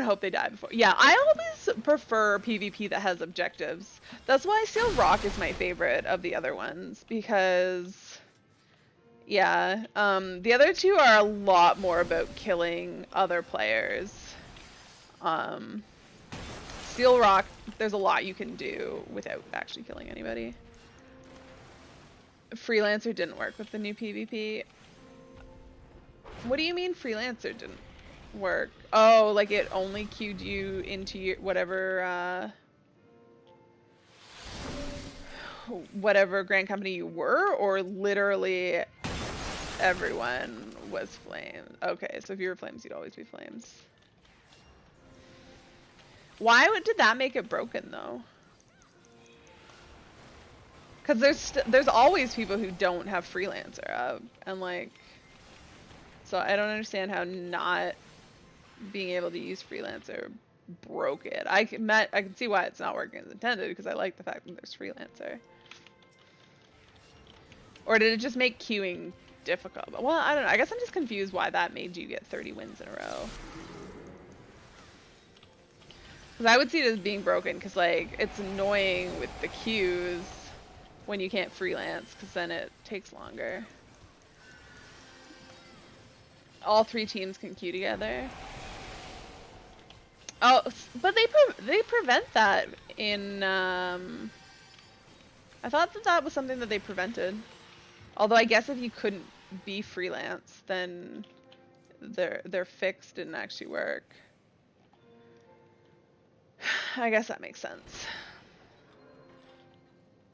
hope they die before. Yeah, I always prefer PvP that has objectives. That's why Steel Rock is my favorite of the other ones, because yeah, the other two are a lot more about killing other players. Steel Rock, there's a lot you can do without actually killing anybody. Freelancer didn't work with the new PvP. What do you mean Freelancer didn't work? Oh, like it only queued you into your whatever Grand Company you were, or literally everyone was Flames? Okay, so if you were Flames, you'd always be Flames. Why did that make it broken though? Because there's always people who don't have Freelancer up, and like, so I don't understand how not being able to use Freelancer broke it. I can see why it's not working as intended, because I like the fact that there's Freelancer. Or did it just make queuing difficult? Well, I don't know. I guess I'm just confused why that made you get 30 wins in a row. Because I would see it as being broken, because like it's annoying with the queues when you can't freelance, because then it takes longer. All 3 teams can queue together. Oh, but they prevent that in. I thought that was something that they prevented. Although I guess if you couldn't be freelance, then their fix didn't actually work. I guess that makes sense.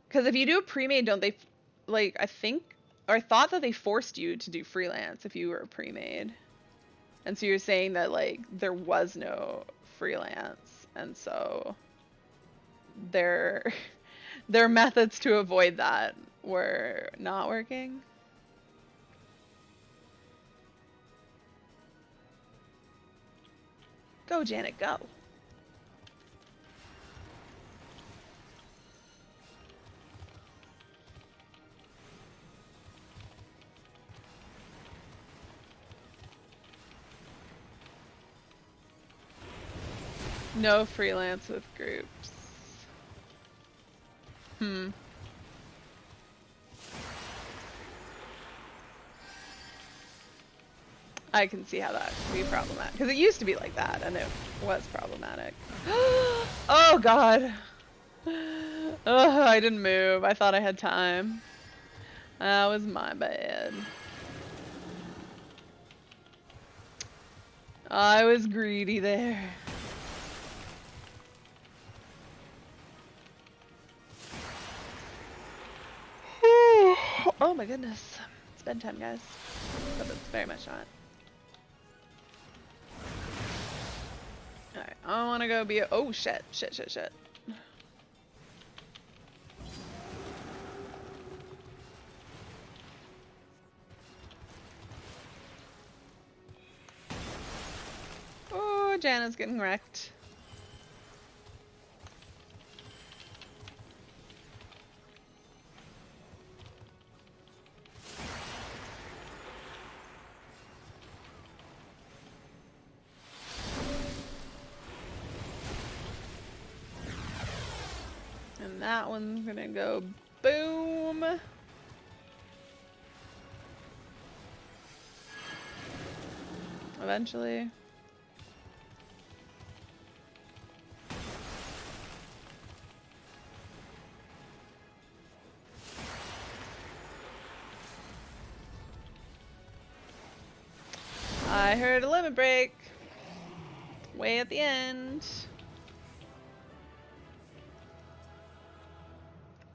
Because if you do a pre-made, don't they, like, I think, or I thought that they forced you to do freelance if you were a pre-made. And so you're saying that, like, there was no freelance, and so their methods to avoid that were not working. Go, Janet, go. No freelance with groups. I can see how that could be problematic. Because it used to be like that, and it was problematic. Oh, God. Oh, I didn't move. I thought I had time. That was my bad. I was greedy there. Oh my goodness. It's bedtime, guys. But it's very much not. Alright, I wanna go be a— oh shit. Oh, Janna's getting wrecked. And that one's gonna go boom. Eventually. I heard a limit break. Way at the end.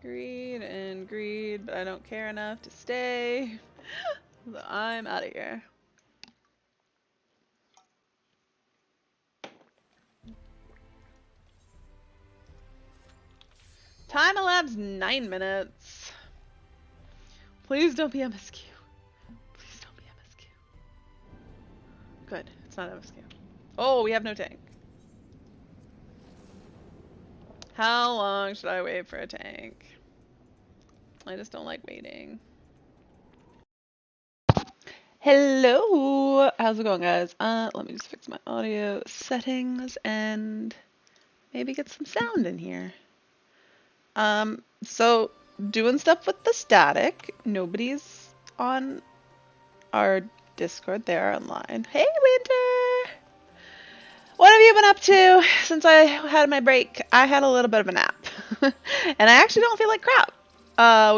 Greed and greed, but I don't care enough to stay. So I'm out of here. Time elapsed 9 minutes. Please don't be MSQ. Please don't be MSQ. Good, it's not MSQ. Oh, we have no tank. How long should I wait for a tank? I just don't like waiting. Hello! How's it going, guys? Let me just fix my audio settings and maybe get some sound in here. So doing stuff with the static. Nobody's on our Discord. They're online. Hey, Winter! What have you been up to since I had my break? I had a little bit of a nap. And I actually don't feel like crap.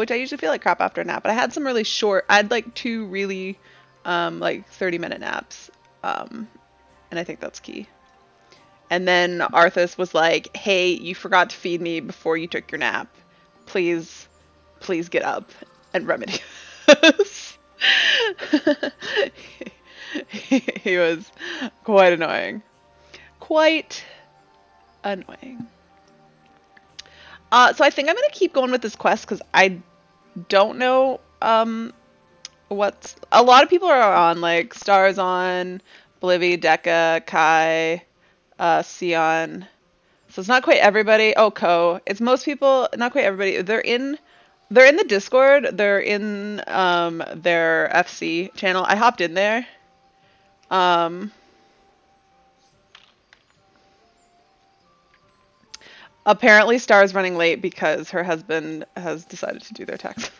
Which I usually feel like crap after a nap, but I had some really short, I had like two really, like 30-minute naps. And I think that's key. And then Arthas was like, hey, you forgot to feed me before you took your nap. Please, please get up and remedy this. He was quite annoying. Quite annoying. So I think I'm gonna keep going with this quest because I don't know what's a lot of people are on like Stars on, Blivy, Deca, Kai, Sion. So it's not quite everybody. Oh, Ko. It's most people, not quite everybody. They're in the Discord. They're in their FC channel. I hopped in there. Apparently Star's running late because her husband has decided to do their taxes.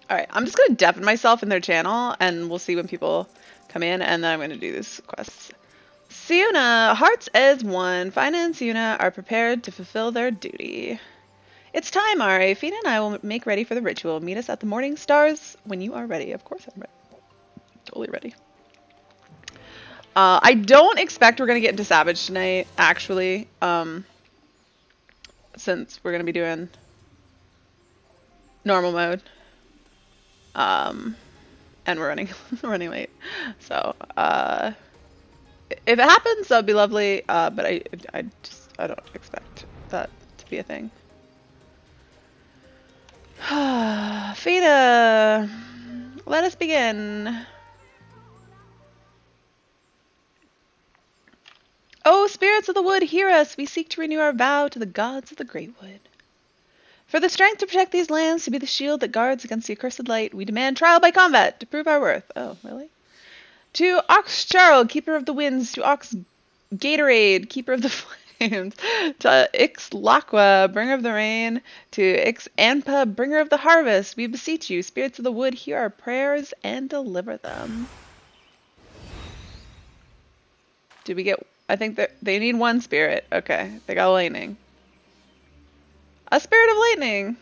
Alright, I'm just gonna deafen myself in their channel and we'll see when people come in and then I'm gonna do these quests. Siuna, hearts as one. Fina and Siuna are prepared to fulfill their duty. It's time, Ari. Fina and I will make ready for the ritual. Meet us at the morning stars when you are ready. Of course I'm ready. Totally ready. I don't expect we're gonna get into Savage tonight, actually. Since we're gonna be doing normal mode. And we're running running late. So, if it happens, that would be lovely. But I don't expect that to be a thing. Fina, let us begin. Oh, spirits of the wood, hear us. We seek to renew our vow to the gods of the great wood. For the strength to protect these lands, to be the shield that guards against the accursed light, we demand trial by combat to prove our worth. Oh, really? To Ox Charl, keeper of the winds, to Ox Gatorade, keeper of the flames, to Ix Laqua, bringer of the rain, to Ix Anpa, bringer of the harvest, we beseech you, spirits of the wood, hear our prayers and deliver them. Did we get... I think that they need one spirit. Okay, they got lightning. A spirit of lightning!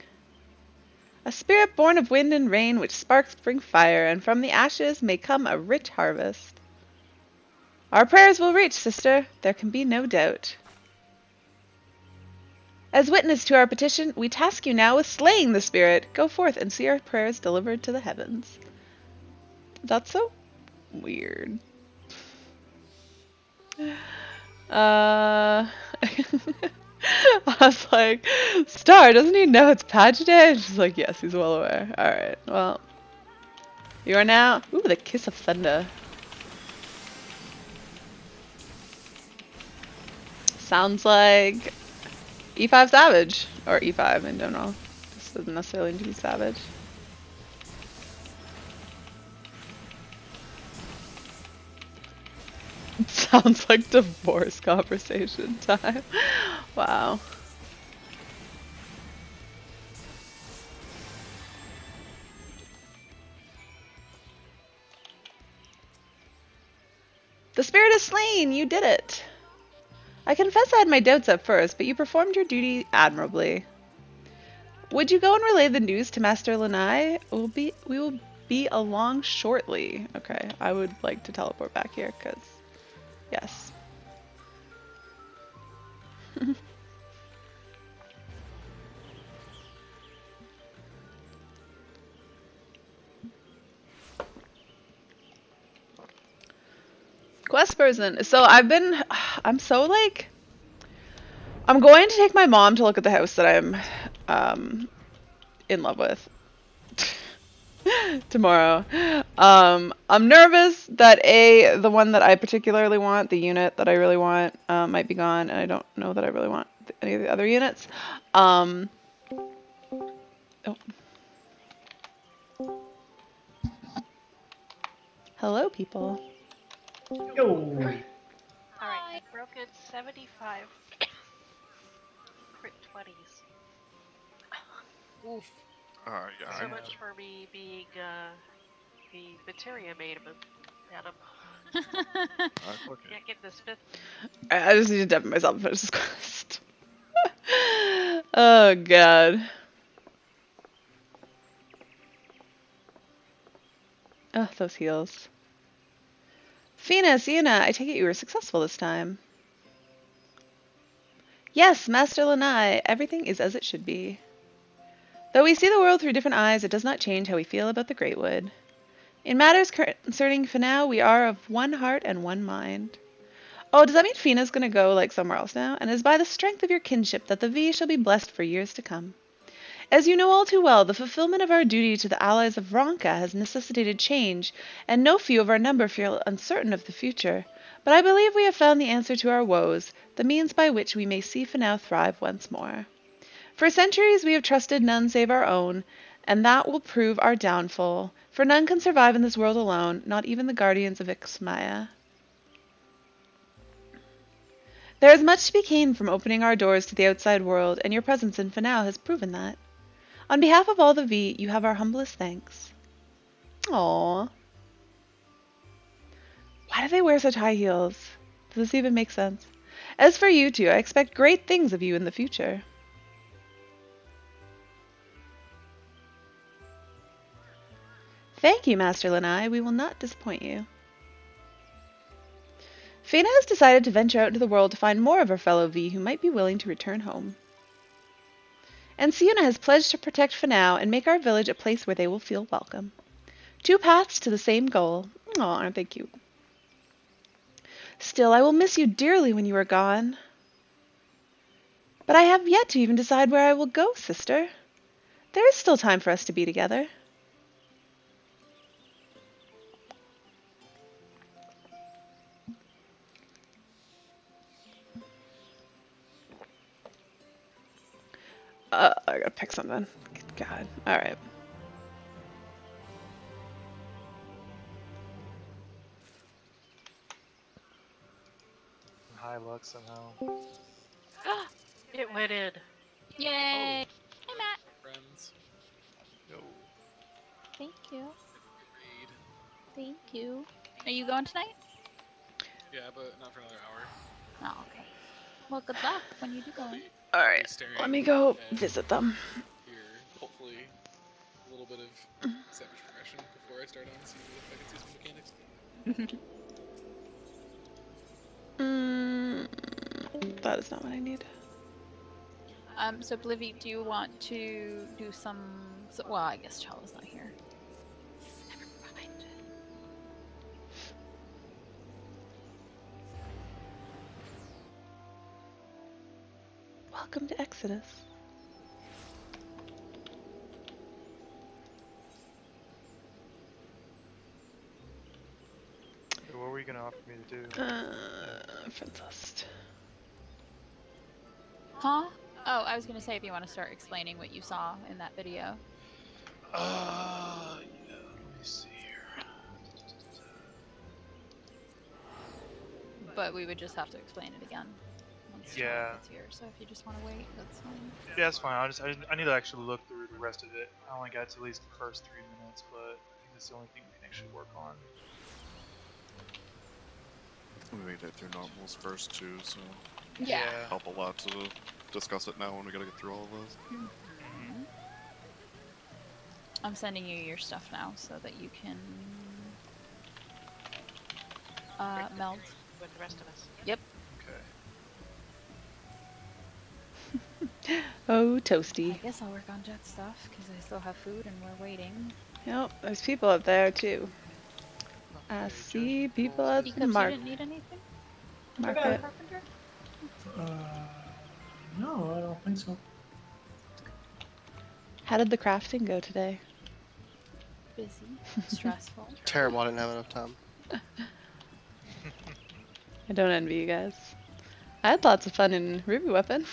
A spirit born of wind and rain, which sparks bring fire, and from the ashes may come a rich harvest. Our prayers will reach, sister. There can be no doubt. As witness to our petition, we task you now with slaying the spirit. Go forth and see our prayers delivered to the heavens. That's so weird. I was like, Star, doesn't he know it's Padge Day? And she's like, yes, he's well aware. Alright, well. You are now... Ooh, the Kiss of Thunder. Sounds like E5 Savage. Or E5 in general. This doesn't necessarily need to be Savage. Sounds like divorce conversation time. Wow. The spirit is slain! You did it! I confess I had my doubts at first, but you performed your duty admirably. Would you go and relay the news to Master Lanai? We will be along shortly. Okay, I would like to teleport back here, because... Yes. Quest person. So I'm so like, I'm going to take my mom to look at the house that I'm in love with tomorrow. I'm nervous that the one that I particularly want, the unit that I really want, might be gone, and I don't know that I really want any of the other units. Oh. Hello, people. Yo. Alright, I broke it 75 crit 20s. Oof. So Yeah. much for me being the materia made him, Adam. Okay. Can't get this fifth. I just need to dip myself and finish this quest. Oh, God. Oh, those heals. Fina, Sienna, I take it you were successful this time. Yes, Master Lanai, everything is as it should be. Though we see the world through different eyes, it does not change how we feel about the Greatwood. In matters concerning Finau, we are of one heart and one mind. Oh, does that mean Fina's gonna go, like, somewhere else now? And it is by the strength of your kinship that the V shall be blessed for years to come. As you know all too well, the fulfillment of our duty to the allies of Ronka has necessitated change, and no few of our number feel uncertain of the future. But I believe we have found the answer to our woes, the means by which we may see Finau thrive once more. For centuries we have trusted none save our own, and that will prove our downfall, for none can survive in this world alone, not even the guardians of Ixmaya. There is much to be gained from opening our doors to the outside world, and your presence in Finau has proven that. On behalf of all the V, you have our humblest thanks. Aww. Why do they wear such high heels? Does this even make sense? As for you two, I expect great things of you in the future. Thank you, Master Lanai. We will not disappoint you. Fina has decided to venture out into the world to find more of her fellow V who might be willing to return home. And Sienna has pledged to protect Finau and make our village a place where they will feel welcome. Two paths to the same goal. Aw, aren't they cute? Still, I will miss you dearly when you are gone. But I have yet to even decide where I will go, sister. There is still time for us to be together. I gotta pick something. God. Alright. High luck somehow. It went in. Yay! Hey, Matt. Friends. Yo. Thank you. Read. Thank you. Are you going tonight? Yeah, but not for another hour. Oh, okay. Well, good luck when you do go. Alright. Let me go visit them. Here, hopefully, a little bit of savage progression before I start on see if I can see some mechanics. That is not what I need. So Blivy, do you want to do some? Well, I guess Chala's not here. Never mind. Welcome to Exodus. What were you gonna offer me to do? Princess. Huh? Oh, I was gonna say if you want to start explaining what you saw in that video. Yeah, let me see here. But we would just have to explain it again. Once Yeah. Chala gets here. So if you just want to wait, that's fine. Yeah, that's fine. I need to actually look through the rest of it. I only got to at least the first 3 minutes, but I think that's the only thing we can actually work on. We made it through normals first too, so Yeah. help a lot to discuss it now when we gotta get through all of this. Mm-hmm. I'm sending you your stuff now so that you can meld With the rest of us. Yep. Okay. Oh, I toasty. guess I'll work on Jet's stuff because I still have food and we're waiting. Yep, there's people up there too. I Okay, see judgment people rolls at this the Teacups, you market. didn't need anything? Market. Carpenter? No, I don't think so. How did the crafting go today? Busy. Stressful. Terrible, I didn't have enough time. I don't envy you guys. I had lots of fun in Ruby Weapon.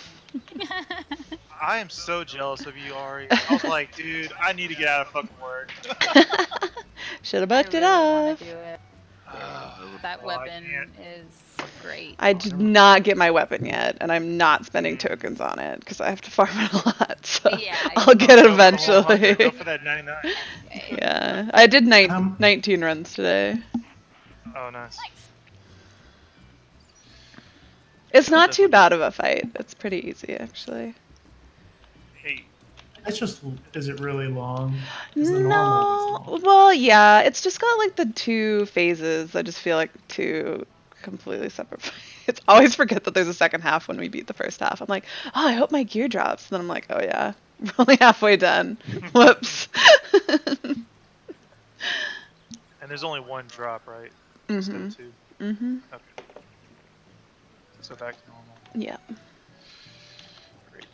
I am so jealous of you, Ari. I was like, dude, I need to get out of fucking work. Should have I bucked it really want off. to do it. I That Oh, I weapon can't. is great. I did not get my weapon yet, and I'm not spending Mm. tokens on it because I have to farm it a lot. So Yeah, I'll get it Go for the whole 100, eventually. Go for that 99. Anyway. Yeah, I did Um, 19 runs today. Oh, nice. Nice. It's I'll not too definitely bad do of a fight. It's pretty easy, actually. Hey, it's just, is it really long? 'Cause the normal was No, long. well, yeah, it's just got like the two phases. I just feel like two completely separate fights. I always forget that there's a second half when we beat the first half. I'm like, oh, I hope my gear drops. And then I'm like, oh yeah, we're only halfway done. Whoops. and there's only one drop, right? Instead Mhm. of two. Mhm. Okay. So back to normal. Yeah. Great.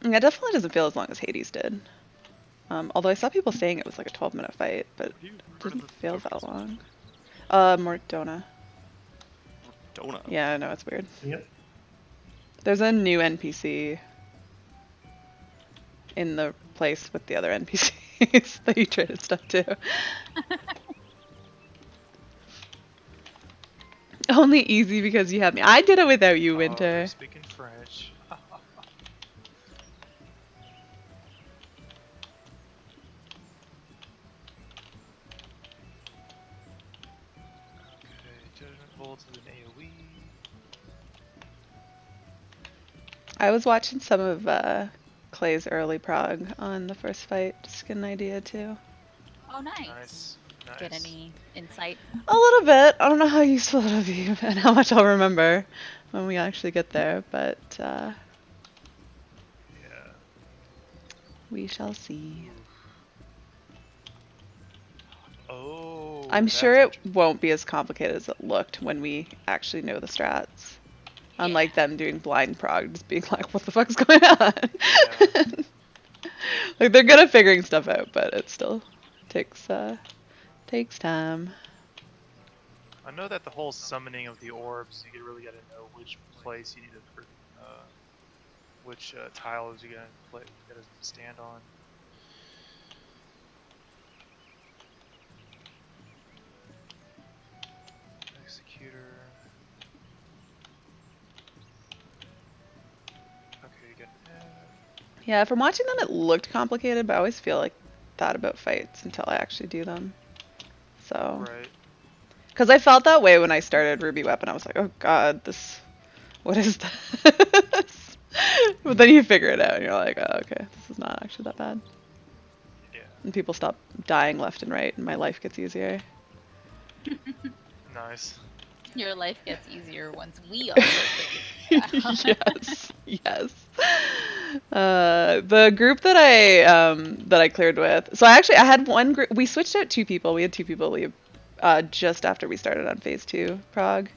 Yeah, it definitely doesn't feel as long as Hades did. Although I saw people saying it was like a 12-minute fight, but it Where do you didn't the feel tokens? that long. Mortona. Donut. Yeah, I know, it's weird. Yep. There's a new NPC in the place with the other NPCs that you traded stuff to. Only easy because you had me. I did it without you, Oh, they're Winter. speaking French. Okay, judgment bolts is an AoE. I was watching some of Clay's early prog on the first fight, just to get an idea too. Oh, nice. Nice. Nice. Get any insight? A little bit. I don't know how useful it'll be and how much I'll remember when we actually get there, but Yeah. we shall see. Oh. I'm that's sure it interesting. won't be as complicated as it looked when we actually know the strats. Unlike them doing blind prog, just being like, what the fuck's going on? Yeah. Like, they're good at figuring stuff out, but it still takes time. I know that the whole summoning of the orbs, you really got to know which place you need to, which tiles you gotta stand on. Executor. Okay, you got that. Yeah, from watching them, it looked complicated, but I always feel like that about fights until I actually do them. So, Right. because I felt that way when I started Ruby Weapon, I was like, oh god, what is this? But then you figure it out, and you're like, oh, okay, this is not actually that bad. Yeah. And people stop dying left and right, and my life gets easier. Nice. Your life gets easier once we also figure it out. Yes, yes. The group that I cleared with. So I had one group. We switched out two people. We had two people leave just after we started on phase 2 Prague,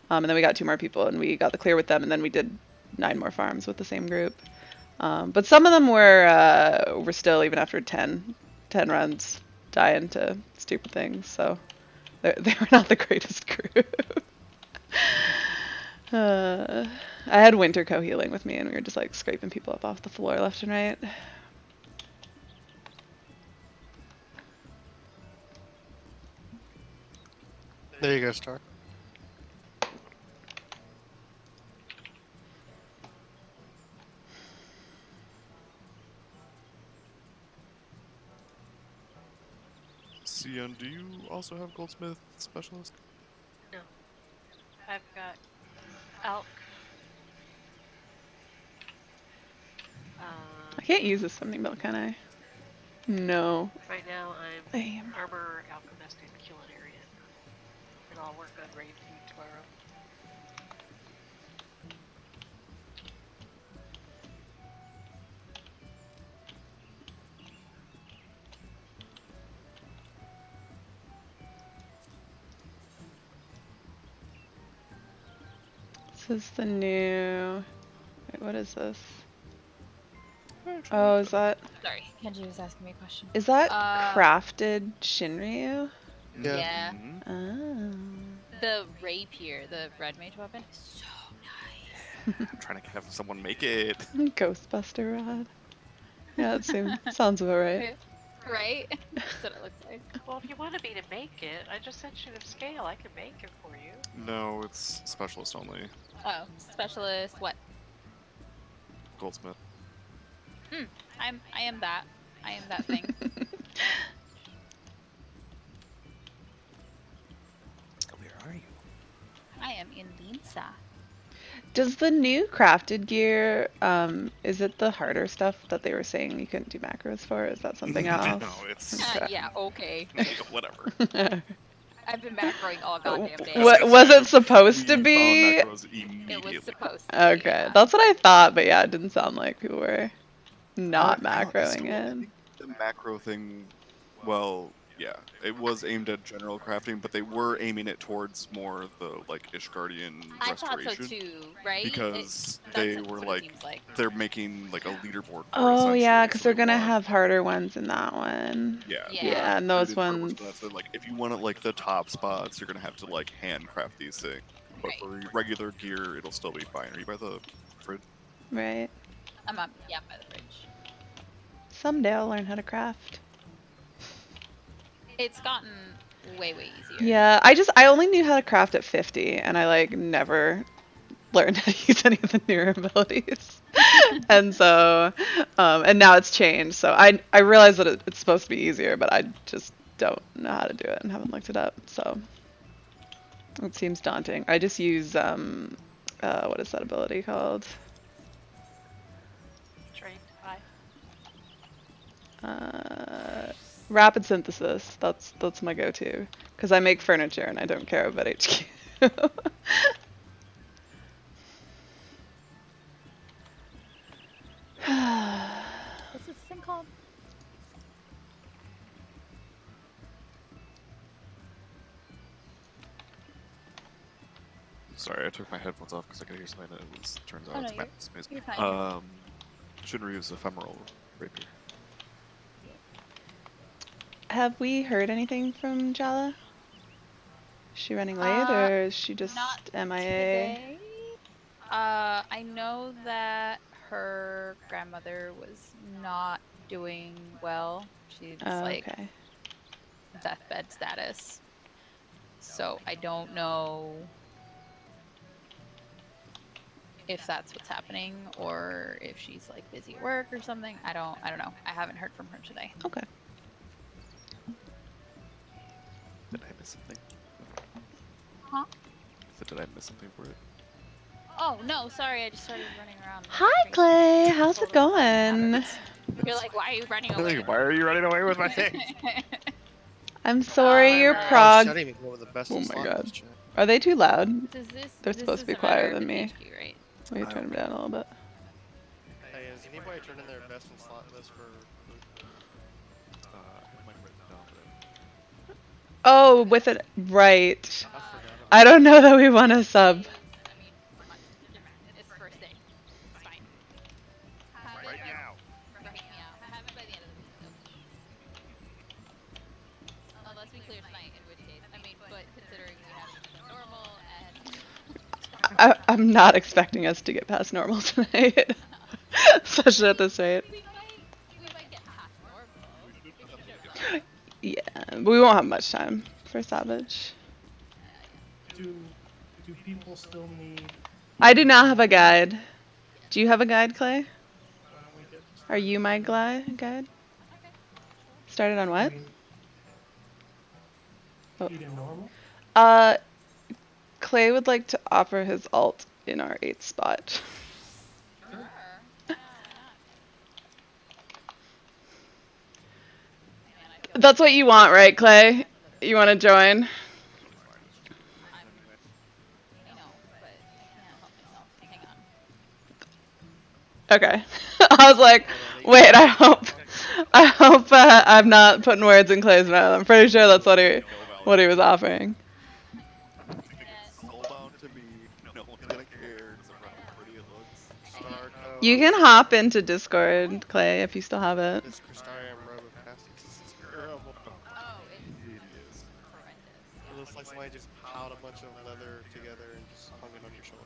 and then we got two more people, and we got the clear with them, and then we did 9 more farms with the same group. But some of them were still, even after 10 runs, dying to stupid things. So they were not the greatest group. I had Winter co-healing with me, and we were just like scraping people up off the floor left and right. There you go, Star. CN, do you also have Goldsmith Specialist? No. I've got elk. I can't use this summoning belt, can I? No. Right now I'm Lame. armor, alchemist, and culinarian. And I'll work on raid food tomorrow. is the new. Wait, what is this? Oh, is that Sorry, Kenji was asking me a question. crafted Shinryu? Yeah. Mhm. Oh. The rapier, the red mage weapon, is so nice. I'm trying to have someone make it. Ghostbuster rod. Yeah, it sounds about right. Right? That's what it looks like. Well, if you wanted me to make it, I just sent you the scale. I can make it for you. No, it's specialist only. Oh, specialist, what? Goldsmith. I am that. I am that thing. Where are you? I am in Linsa. Does the new crafted gear, is it the harder stuff that they were saying you couldn't do macros for? Is that something else? No, it's Okay. Yeah, okay. whatever. I've been macroing all goddamn day. Was it supposed to We be? found macros It immediately. was supposed to be. Okay, Yeah. that's what I thought, but yeah, it didn't sound like people were not I don't- macroing so I it. think the macro thing, well, yeah, it was aimed at general crafting, but they were aiming it towards more of the like Ishgardian I thought restoration so too, right? because That's they what were it like seems like. they're making like a leaderboard. For Oh it, yeah, essentially, because so they're they gonna want- have harder ones in that one. Yeah, Yeah, and those ones. So like, if you want it like the top spots, you're gonna have to like handcraft these things. But Right. for regular gear, it'll still be fine. Are you by the fridge? Right. I'm up, yeah, by the fridge. Someday I'll learn how to craft. It's gotten way easier. Yeah, I only knew how to craft at 50, and I like never learned how to use any of the newer abilities. And so, and now it's changed. So I realize that it's supposed to be easier, but I just don't know how to do it and haven't looked it up. So it seems daunting. I just use what is that ability called? Trained by. Rapid synthesis. That's my go-to because I make furniture and I don't care about HQ. What's this thing called? Sorry, I took my headphones off because I could hear something that was turns out Oh, no, it's you're- Matt's you're fine. Shinryu's ephemeral rapier. Have we heard anything from Jala? Is she running late or is she just Not MIA? today. I know that her grandmother was not doing well. She's Oh, like okay. deathbed status. So I don't know if that's what's happening or if she's like busy at work or something. I don't know. I haven't heard from her today. Okay. Did I miss something? Huh? Did I miss something for it? Oh no, sorry, I just started running around. Hi, Clay. How's it going? You're like, why are you running away? Why are you running away with my thing? I'm sorry, your Oh, prog. Shouldn't even go with the best Oh in my slot God. this chat. Are they too loud? Does this, They're this supposed to be doesn't matter quieter if than it's me. HQ, right? Will you turn them down a little bit? Hey, has anybody turned in their best in slot list for? I have mine written down, but Oh, with it. Right. I forgot about I don't know that we want to sub. I mean, come on, it's the first day. It's fine. Have right it now. right now. Have it by the end of the week, though, please. Unless we clear tonight, in which case, I mean, but considering we haven't done normal and I'm not expecting us to get past normal tonight. Especially at this rate. we might get past normal. If she shows up. Yeah, but we won't have much time for Savage. Do people still need? I do not have a guide. Do you have a guide, Clay? Why don't we get Are you my guide? Started on what? Oh. eat in normal? Clay would like to offer his alt in our 8th spot. That's what you want, right, Clay? You want to join? I know, but I can't help myself. Hang on. Okay. I was like, wait, I hope I'm not putting words in Clay's mouth. I'm pretty sure that's what he was offering. Soulbound to me. No one's gonna care. You can hop into Discord, Clay, if you still have it. This Crystarium robe of casting is terrible. Oh, it's Hideous. horrendous. It looks like somebody just piled a bunch of leather together and just hung it on your shoulder.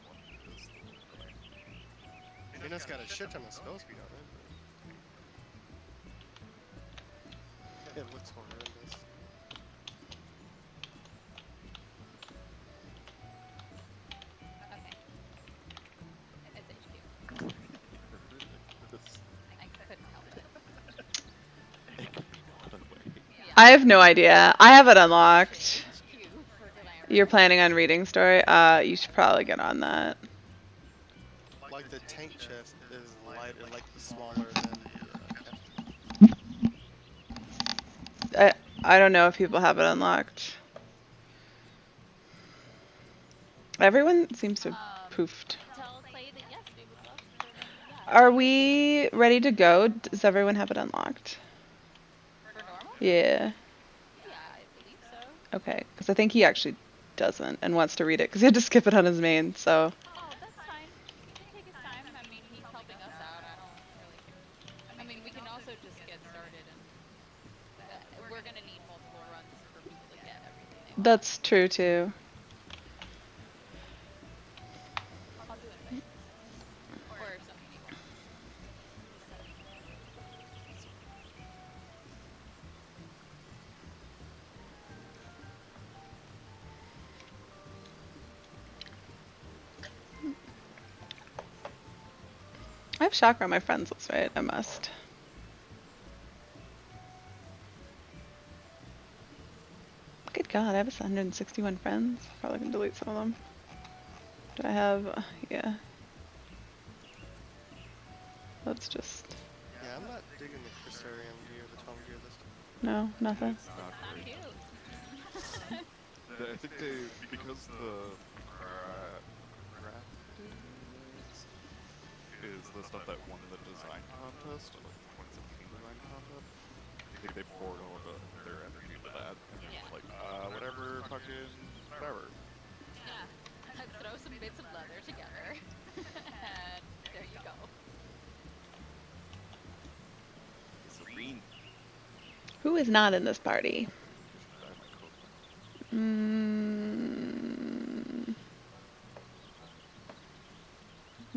What is I mean, it's got a shit ton of spell speed on it, but it looks horrendous. Okay. It's HQ. this? I couldn't help it. It could be no other way. Yeah. I have no idea. I have it unlocked. HQ for Denying You're planning on reading story? You should probably get on that. Like the tank chest is lighter, like smaller than the casting. I don't know if people have it unlocked. Everyone seems to have poofed. Tell Clay that yes, we would love for them. Yeah. Are we ready to go? Does everyone have it unlocked? For normal? Yeah. Yeah, I believe so. Okay, because I think he actually doesn't and wants to read it because he had to skip it on his main. So Oh, that's fine. He can take his time. I mean, he's helping us out. I don't really care. I mean, we can also just get started, and we're gonna need multiple runs for people to get everything they want. that's true too. I'll do it. Or something. I have chakra on my friends list, right? I must. Good God, I have 161 friends. Probably gonna delete some of them. Do I have? Yeah. Let's just. Yeah, I'm not digging the Crystarium gear, the 12 gear this time. No, nothing. It's not great. I think they, because the crafting is the stuff that won the design contest, like the 2017 design contest. I think they poured all of their energy into that, and they're just like, whatever, fucking, whatever. Yeah. Let's throw some bits of leather together, and there you go. Serene. Who is not in this party? I have my coat.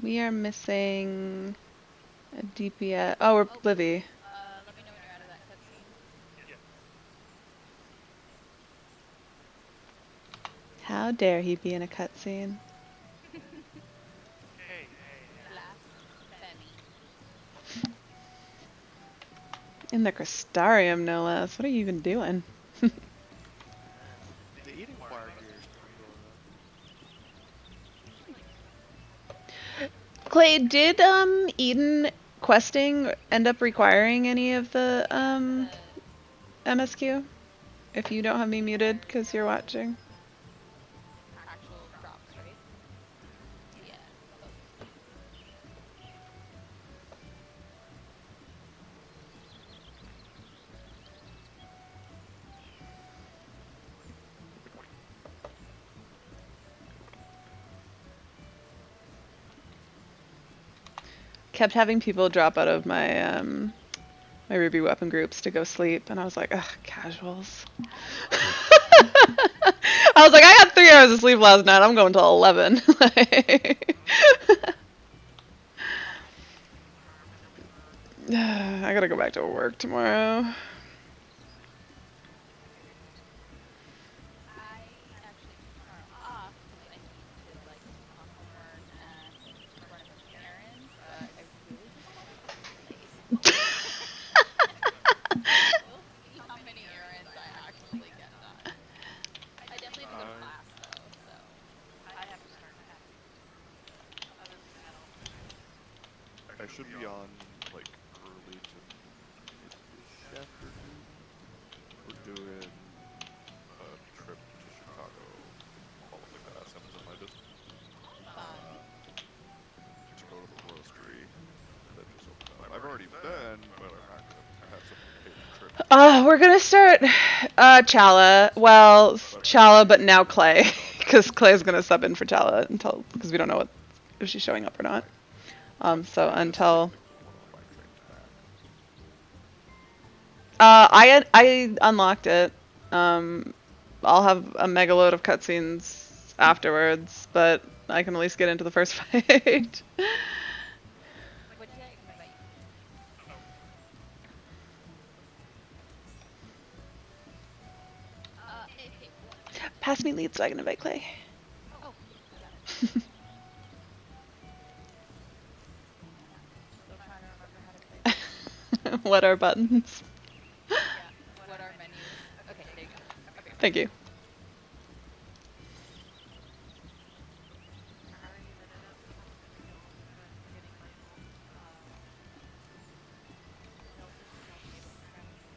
We are missing a DPS. Oh, we're Blivy. Let me know when you're out of that cutscene. How dare he be in a cutscene? Blasphemy. In the Crystarium, no less. What are you even doing? The Eden Choir gear is pretty cool, though. Clay, did Eden questing end up requiring any of the MSQ? If you don't have me muted because you're watching. Actual drops, right? Yeah. Kept having people drop out of my my Ruby weapon groups to go sleep, and I was like, ugh, casuals. I was like, I got 3 hours of sleep last night. I'm going till 11. I gotta go back to work tomorrow. I actually are off because I need to like come home and run a bunch of errands, but I really just want to play some. We'll see how many errands I actually get done. I definitely have to go to class though, so I have to start packing. Other than that, I'll I should be on, like, early to mid-ish afternoon. We're doing a trip to Chicago. All of, like, the SMs in my district. To go to the roastery that just opened up. I've already been, but I'm not gonna. I have some paid trip. We're gonna start Chala. Well, Chala, but now Clay, because Clay's gonna sub in for Chala until because we don't know if she's showing up or not. So I until distinctly remember one of the 5 trains back. I unlocked it. I'll have a mega load of cutscenes afterwards, but I can at least get into the first fight. What'd you say? Invite. Hey, one second. Pass me lead so I can invite Clay. Oh, I got it. Still trying to remember how to play this. What are buttons? Yeah. What are menus? Okay, there you go. Okay. Thank you. How are you ended up getting my Delta so I'll be able to travel to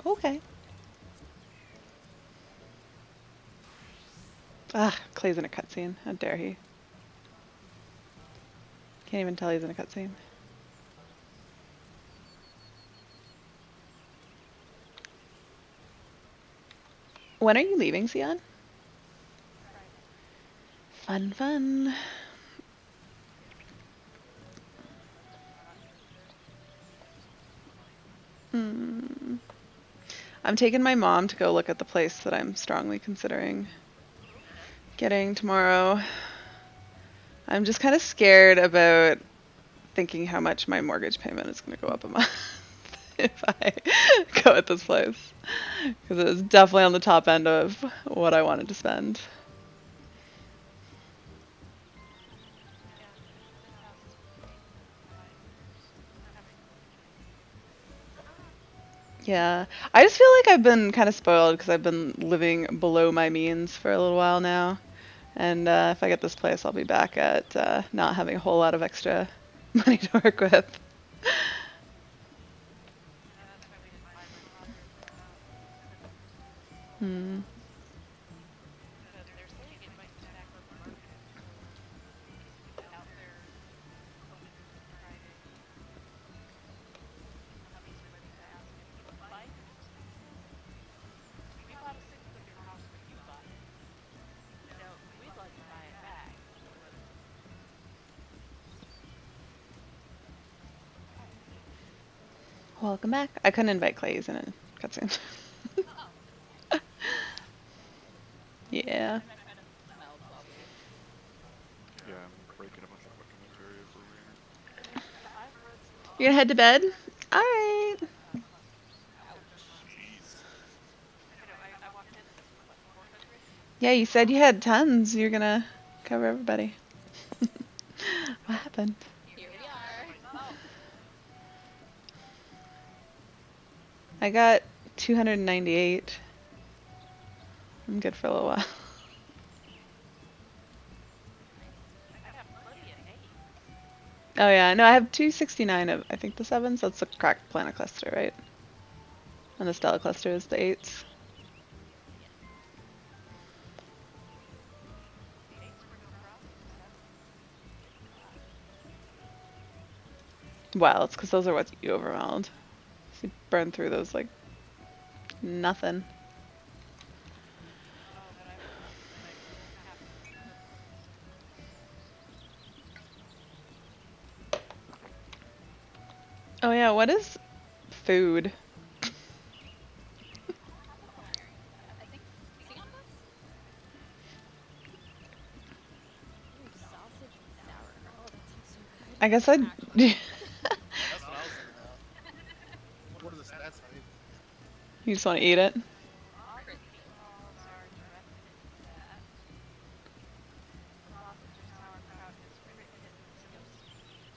Okay. Ah, Clay's in a cutscene. How dare he? Can't even tell he's in a cutscene. When are you leaving, Sion? Friday. Fun, fun. Hmm. I'm taking my mom to go look at the place that I'm strongly considering getting tomorrow. I'm just kind of scared about thinking how much my mortgage payment is going to go up a month if I go at this place. Because it was definitely on the top end of what I wanted to spend. Yeah, this house has been paid for 5 years. Haven't Yeah, I just feel like I've been kind of spoiled because I've been living below my means for a little while now. And if I get this place, I'll be back at not having a whole lot of extra money to work with. that's why we didn't buy my father's couldn't Hmm. because they're saying it might come back on the market. So he's out there hoping Friday he's ready to ask if he would buy it. We bought a six of your house when you bought it. We'd like to buy it back. But Welcome back. I couldn't invite Clay. He's in a cutscene. Yeah. I'm trying to meld while we. Yeah, I'm breaking a bunch of fucking materia for Rainer. I've run some You're gonna head to clusters. bed? Alright. Clusters. Several Ouch. clusters. Jeez. I know. I walked in and it's what 400. Yeah, you said you had tons. You're gonna cover everybody. What happened? Here we are. Myself. I got 298. I'm good for a little while. Nice. I got plenty of 8s. Oh yeah, no, I have 269 of I think the sevens. That's the cracked planet cluster, right? And the stellar cluster is the eights. Yes. 8s were no problem. 7s. God. Well, it's because those are what you overwhelmed. So you burn through those like nothing. Oh, but I was lucky that I happened to pick up one of the 6s. Oh yeah, what is food? I don't have a culinary. I think Sion does? Ooh, sausage and sauerkraut. Oh, that sounds so good. I guess I'd. Actually. That's what I was thinking about. What are the stats on it? You just want to eat it? All the Crit. meatballs are directed at that. The sausage or sauerkraut is crit hit and skill speed.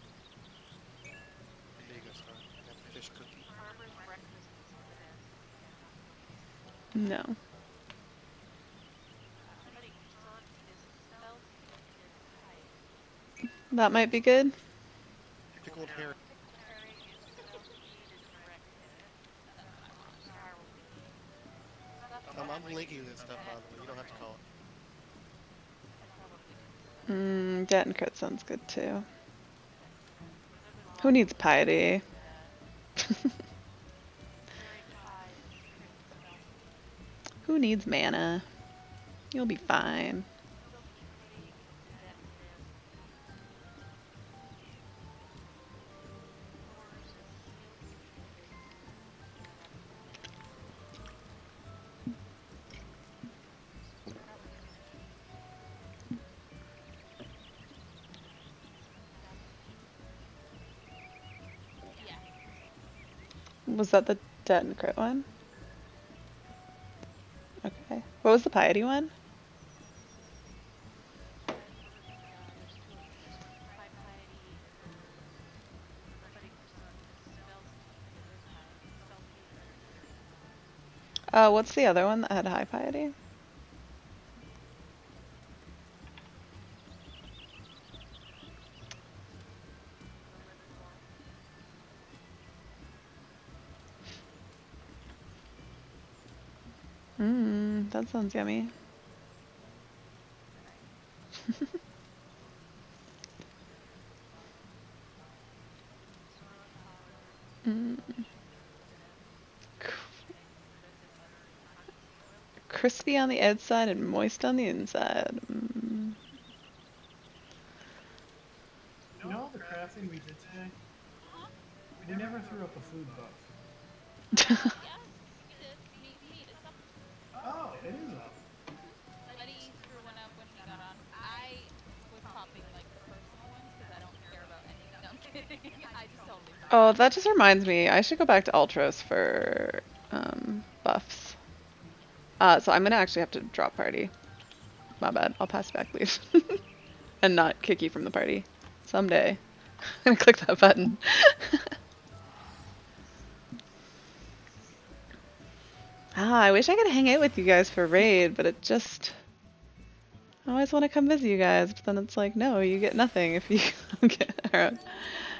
There you go, Star. I got the fish cookie. Farmer's breakfast is limited, so we can't have cookies. No. Cutting croissant is spell speed is height. That might be good. Pickled herring. Pickled herring is spell speed and direct hit. That's what I want. Sour wheat. Stuffed I'm crust linking is this stuff, by dead the way. and You don't have to crit. call it. I'd probably do that. Debt and crit sounds good too. Lemon Who needs waffle piety? is dead. Cherry pie is crit and spell speed. Who needs mana? You'll be fine. Silky pudding is dead and miss. Was that the dead and crit one? Okay. What was the piety one? There's two of them. There's high piety for putting spells into those spell speed or What's the other one that had high piety? the living form. That sounds yummy. Swirl and power, Mm. resin butter, and cottonseed oil. Crispy on the outside and moist on the inside. You know all the crafting we did today? Uh-huh. We never threw up a food buff. Yeah, we did. Meat is up. Oh, it is up. Letty threw one up when he got on. I was popping like the personal ones because I don't care about any. No, I'm kidding. I just totally Oh, forgot. that just reminds me. I should go back to Ultros for buffs. So I'm gonna actually have to drop party. My bad. I'll pass back, please. And not kick you from the party. Someday. I'm gonna click that button. I wish I could hang out with you guys for raid, but it just... I always want to come visit you guys, but then it's like, no, you get nothing if you get around.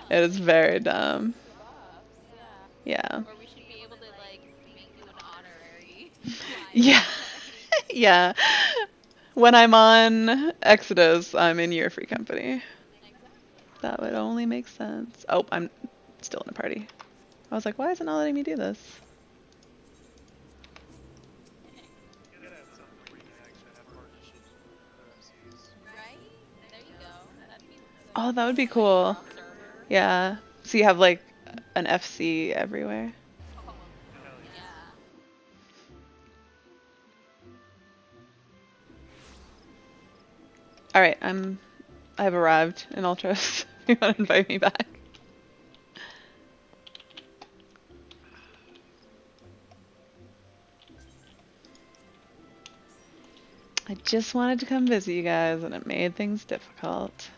It is very dumb. The buffs, yeah. Yeah. Or we should be able to like make you an honorary fly in Yeah. the party. Yeah. When I'm on Exodus, I'm in your free company. Exactly. That would only make sense. Oh, I'm still in a party. I was like, why is it not letting me do this? Dang. You gotta have something where you can actually have partnerships with other FCs. Right? There you go. That'd be the Oh, that would be coolest, like cool. cross server. Yeah. So you have like an FC everywhere. Hell yeah. Yeah. All right, I've arrived in Ultros. You want to invite me back? I just wanted to come visit you guys, and it made things difficult.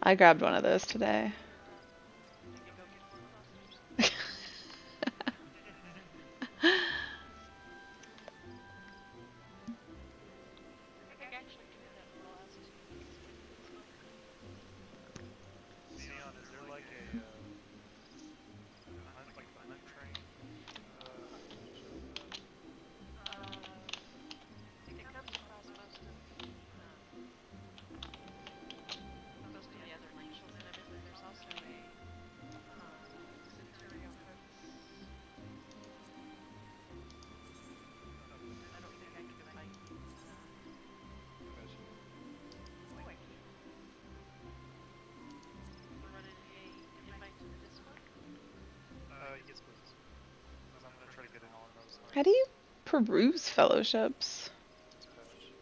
I grabbed one of those today. Did you go get more clusters? I think I actually did that for the last 2 weeks waiting for smoke. Neon, is there like a hunt train ship for that? It comes across most of the other link shells that I'm in, but there's also a Centurio hunts. Okay, I don't think I can invite you to that. gotcha. Oh, I can. You want a invite to the Discord? Yes, please. Because I'm gonna try to get in on those How do hunts. you peruse fellowships? Dispatch.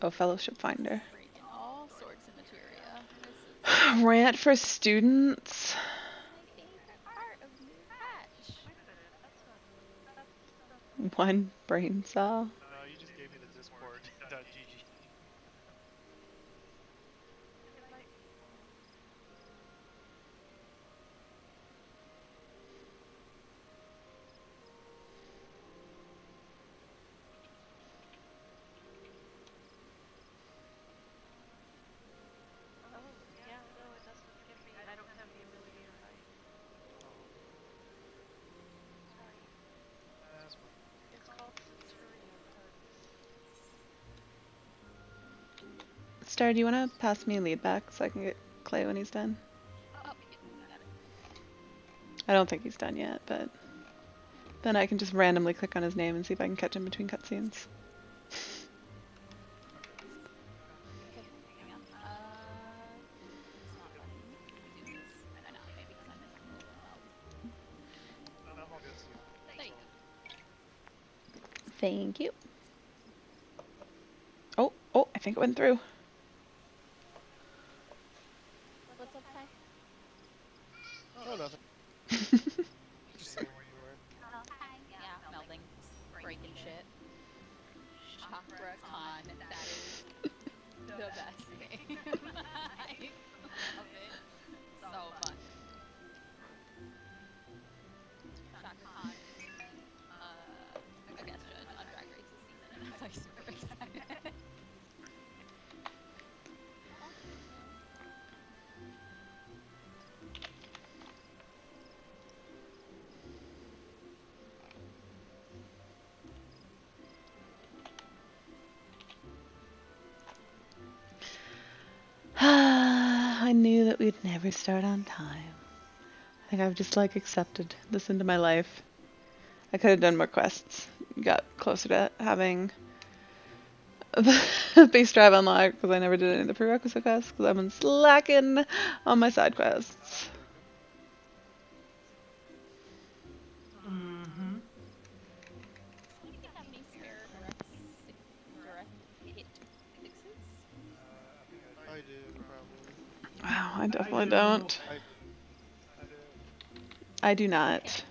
Oh, fellowship finder. Breaking all sorts of materia. This is Rant for students. my favorite part of new patch. Wait a minute, that's One brain cell. No, you just gave me the Discord.gg. invite me. Oh, yeah, no, it doesn't give me. I don't have the ability to invite. Oh, Sorry. that's fine. It's called Centurio hunts. Star, do you want to pass me lead back so I can get Clay when he's done? Oh, yeah, got it. I don't think he's done yet, but then I can just randomly click on his name and see if I can catch him between cutscenes. Okay. Okay, hang on. It's not letting me do this. I know, maybe because I'm in a little mode. No, I'm all good, Sion. There That's you all. go. Thank you. I think it went through. What's up, Ty? Oh, nothing. Just saying where you were. Oh, hi. Yeah, melding, breaking shit. Chakra Con, that is the best game. I love it. So fun. Chakra Con is gonna be a guest judge on Drag Race this season, and I'm like super excited. Oh, I knew that we'd never start on time. I think I've just like accepted this into my life. I could have done more quests. Got closer to having the base drive unlocked because I never did any of the prerequisite quests because I've been slacking on my side quests. Mm-hmm. does anybody have any spare direct hit sixes? I do, probably. Wow, I definitely do. don't. I do. I do not.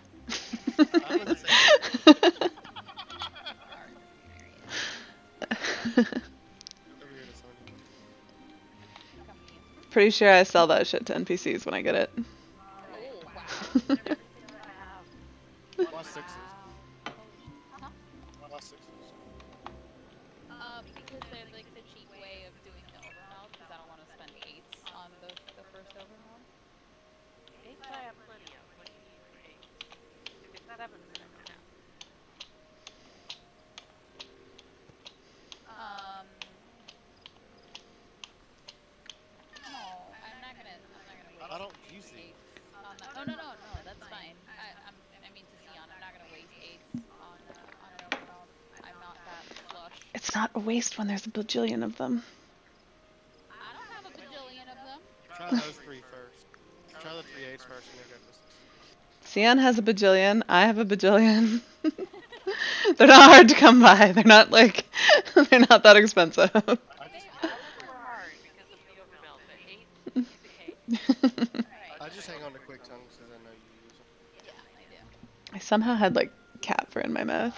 I'm in the same boat. Are hilarious. Over here to Sonya. Come to you. Pretty sure I sell that shit to NPCs when I get it. Oh, wow. Lost sixes. Holy shit. Huh? Lost sixes. Because they're like the cheap way of doing the overmeld, because I don't want to spend 8s on the first overmeld. Eights I have plenty of. What do you need for eights? If it's sevens, then I don't have. No, I'm not gonna waste I don't use these. 8s on that. Oh, no, that's fine. I mean to Sion, I'm not gonna waste 8s on an overmeld. I'm not that flush. It's not a waste when there's a bajillion of them. I don't have a bajillion of them. Try those three first. Try the 3/8 first and then go to 6. Cian has a bajillion. I have a bajillion. They're not hard to come by. They're not like they're not that expensive. I just, Sevens were hard because of the overmeld, but eights, easy cake. Alright. I just hang on to quick tongues because I know you use them. Yeah, I do. I somehow had like Catfer in my mouth.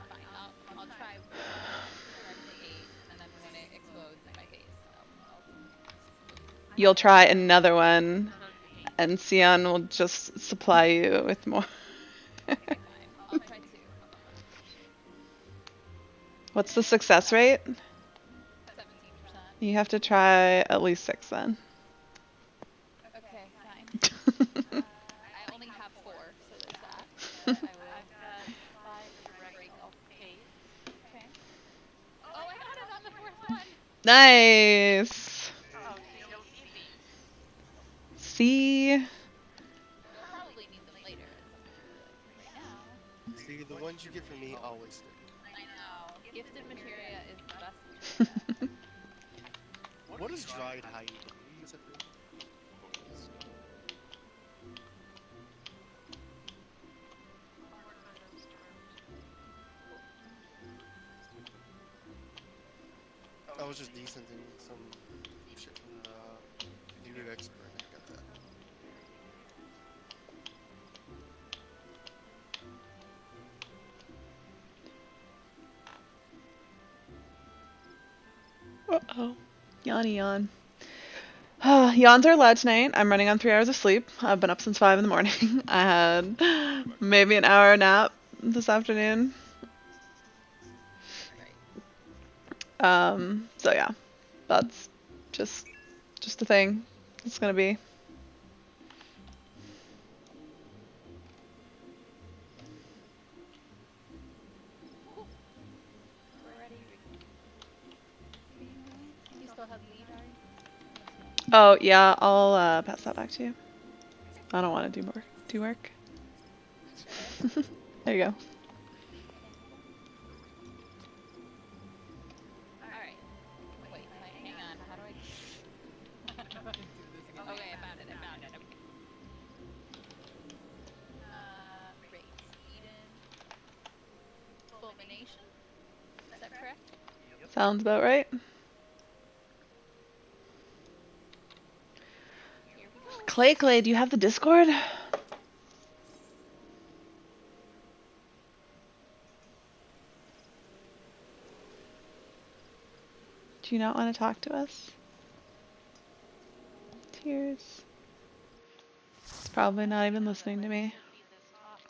Fine. I'll try one directly 8, and then when it explodes in my face, I'll You'll try another one, So do eight. and Cian will just supply you with more. okay, fine. I'll try 2. What's the success rate? 17%. You have to try at least 6 then. Okay, fine. I only have 4, so there's that. But I will I've got 5 direct break all. eight. Okay. Oh, I got it on the 4th one. Nice. Oh, see, those easy. See? We'll probably need them later at some point, but right now. See, the ones you get from me always stick. I know. Gifted materia is the best materia. What is dried hide? Do you use that for anything? I was just decenting some shit from the new expert. I got that. Uh-oh. Yawny yawn. Yawns are allowed tonight. I'm running on 3 hours of sleep. I've been up since 5 in the morning. I had maybe an hour nap this afternoon. So yeah, that's just a thing. It's gonna be. Cool. We're ready. You still have lead, are you? Oh yeah, I'll pass that back to you. I don't want to do work. There you go. Alright. Wait, hang on. How do I do this again? Okay, I found it. Okay. Rates. Eden. Fulmination? Is that correct? Sounds about right. Here we go. Clay, do you have the Discord? Do you not want to talk to us? Tears. It's probably not even listening to me. See this top,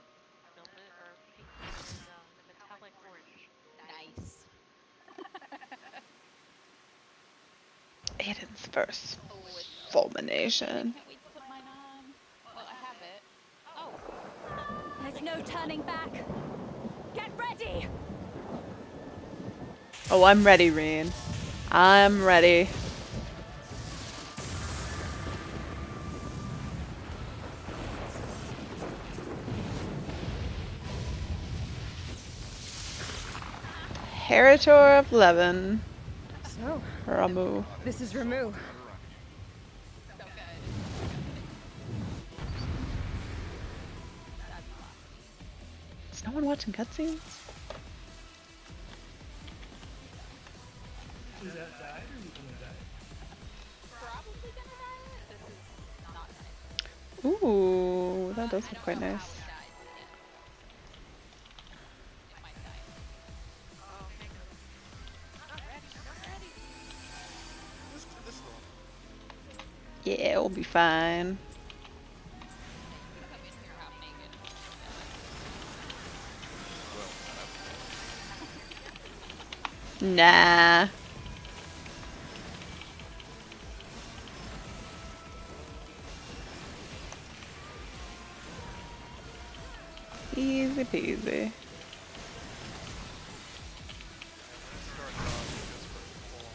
the lit or pink is the metallic orange. Nice. Aiden's first Oh, it's so fulmination. I can't wait to put mine on. Well, I have it. Oh. There's no turning back. Get ready. Oh, I'm ready, Reen. I'm ready. Heritor of Levin. So, Ramu. this is Ramu. So good. That's awesome. Is no one watching cutscenes? Is that died or is it gonna die? Probably gonna die. This is not nice. Ooh, that does I look don't quite know nice. how it dies yet. It might die. Oh, hang on. Not ready, not ready. This one. Yeah, we'll be fine. Come in here half naked. Nah. Easy peasy. When it starts off, it goes for full on.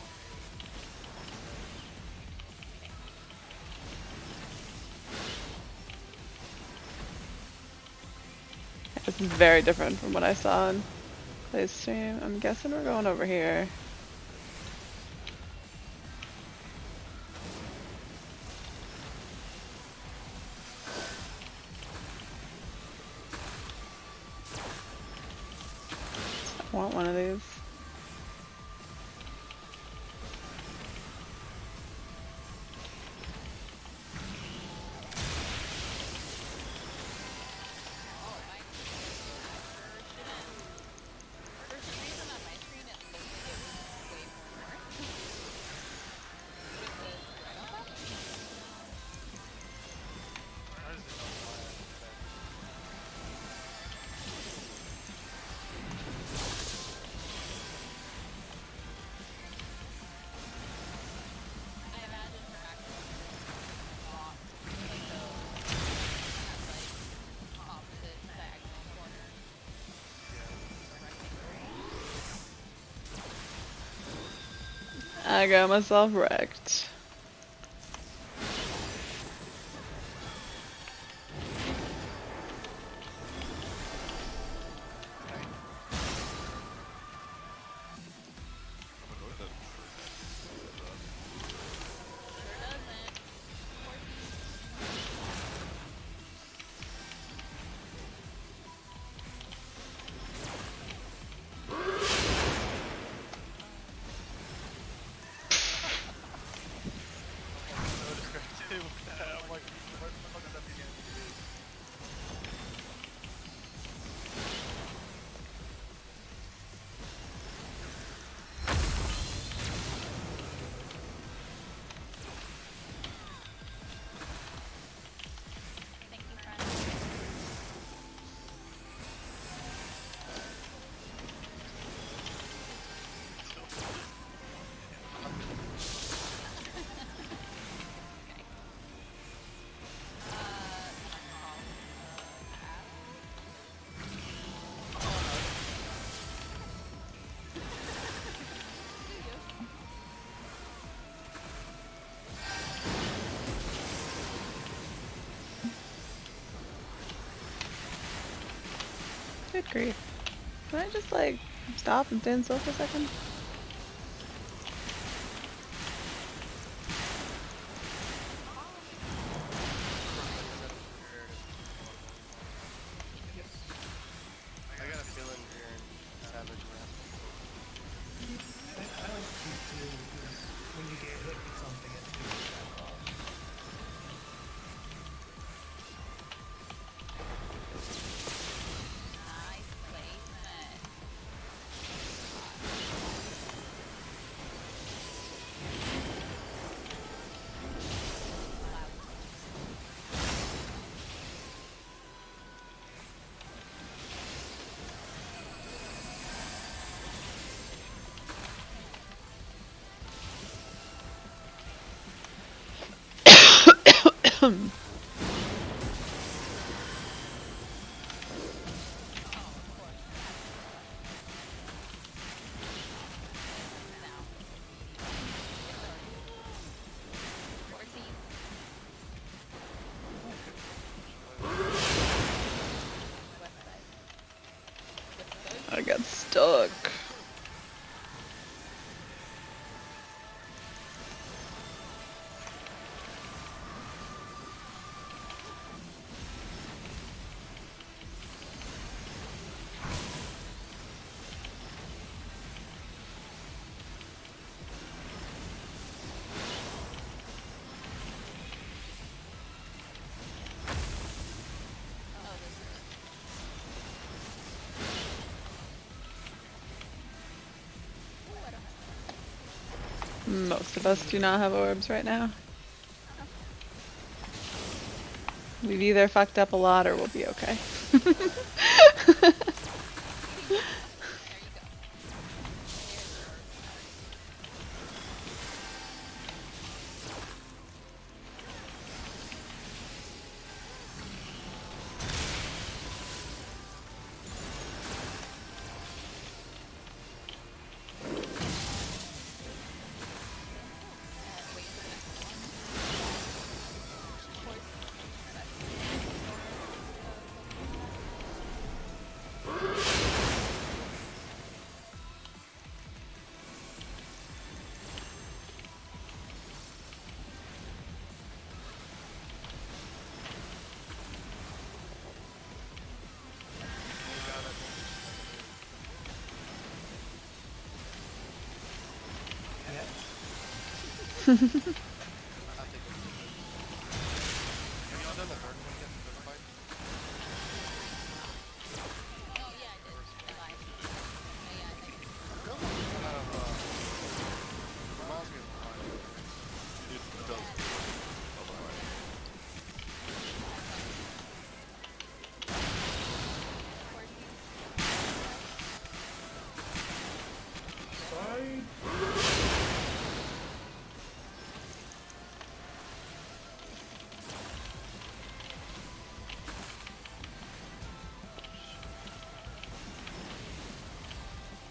This is very different from what I saw in Clay's stream. I'm guessing we're going over here. I want one of these. Oh, my for some reason on my screen it looked like it was way more north. With the red on top. I just didn't know why I did that. I imagine her actual box like those at like opposite diagonal corners. I got myself wrecked. I'm annoyed that Sure doesn't. I'm so distracted with that. I'm like, what the fuck does that begin to do? Thank you, friend. Okay. Good grief. Can I just like stop and stand still for a second? I got a feeling you're in Savage Wrath. I got stuck. Oh, this is. Ooh, I don't have. Most of us do not have orbs right now. We've either fucked up a lot or we'll be okay. There you go. There's yours. And wait for the next one. I think it's good. Have y'all done the third one yet? The fight? Oh yeah, I did. I lied. Oh yeah, I did. Good one. Kind of reminds me of the fight. It does. Otherwise, Side. The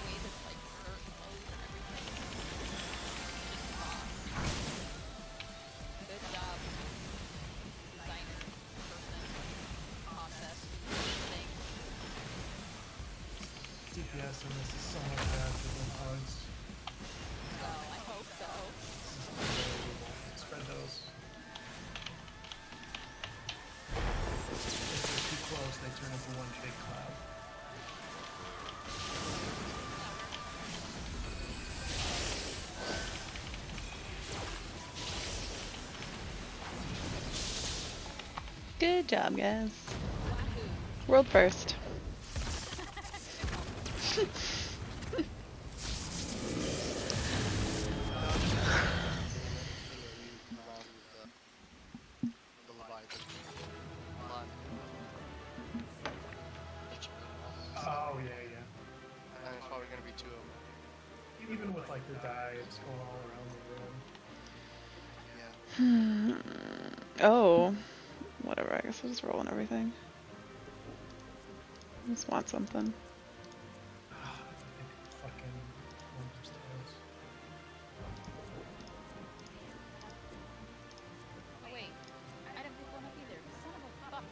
way this like skirt flows and everything. Good job, designer, person, process, thing. DPS on this is so much faster than hugs. Well, I hope so. This is unbelievable. Spread those. If they're too close, they turn into one big cloud. Good job, guys. Wahoo. World first. The Leviathan. Live. Oh yeah, yeah. And there's probably gonna be two of them. Even with like the dives going all around the room. Yeah. Oh. Whatever, I guess I'll just roll on everything. I just want something. Fucking Ultros tails. Oh wait, item group will not be there. Son of a fuck.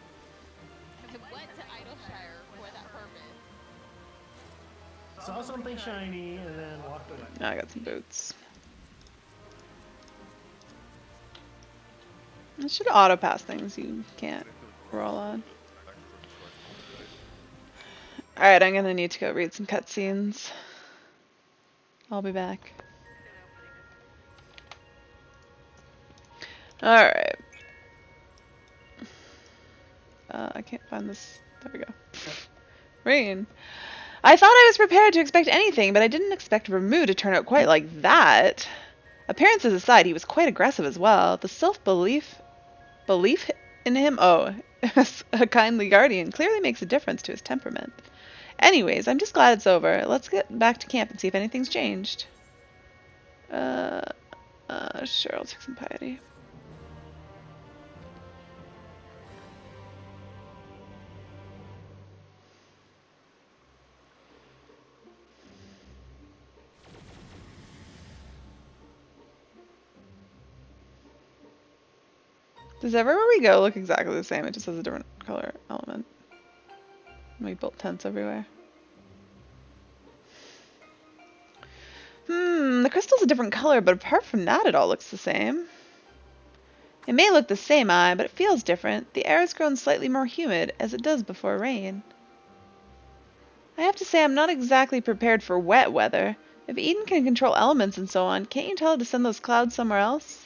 I went to Idleshire for that purpose. Saw something shiny and then walked away. Now I got some boots. It should auto pass things you can't roll on. Alright, I'm gonna need to go read some cutscenes. I'll be back. Alright. I can't find this. There we go. Rain. I thought I was prepared to expect anything, but I didn't expect Ramu to turn out quite like that. Appearances aside, he was quite aggressive as well. The self-belief in him, oh, as a kindly guardian, clearly makes a difference to his temperament. Anyways, I'm just glad it's over. Let's get back to camp and see if anything's changed. Sure, I'll take some piety. Does everywhere we go look exactly the same? It just has a different color element. Am We built tents everywhere. The crystal's a different color, but apart from that, it all looks the same. It may look the same, but it feels different. The air has grown slightly more humid, as it does before rain. I have to say I'm not exactly prepared for wet weather. If Eden can control elements and so on, can't you tell it to send those clouds somewhere else?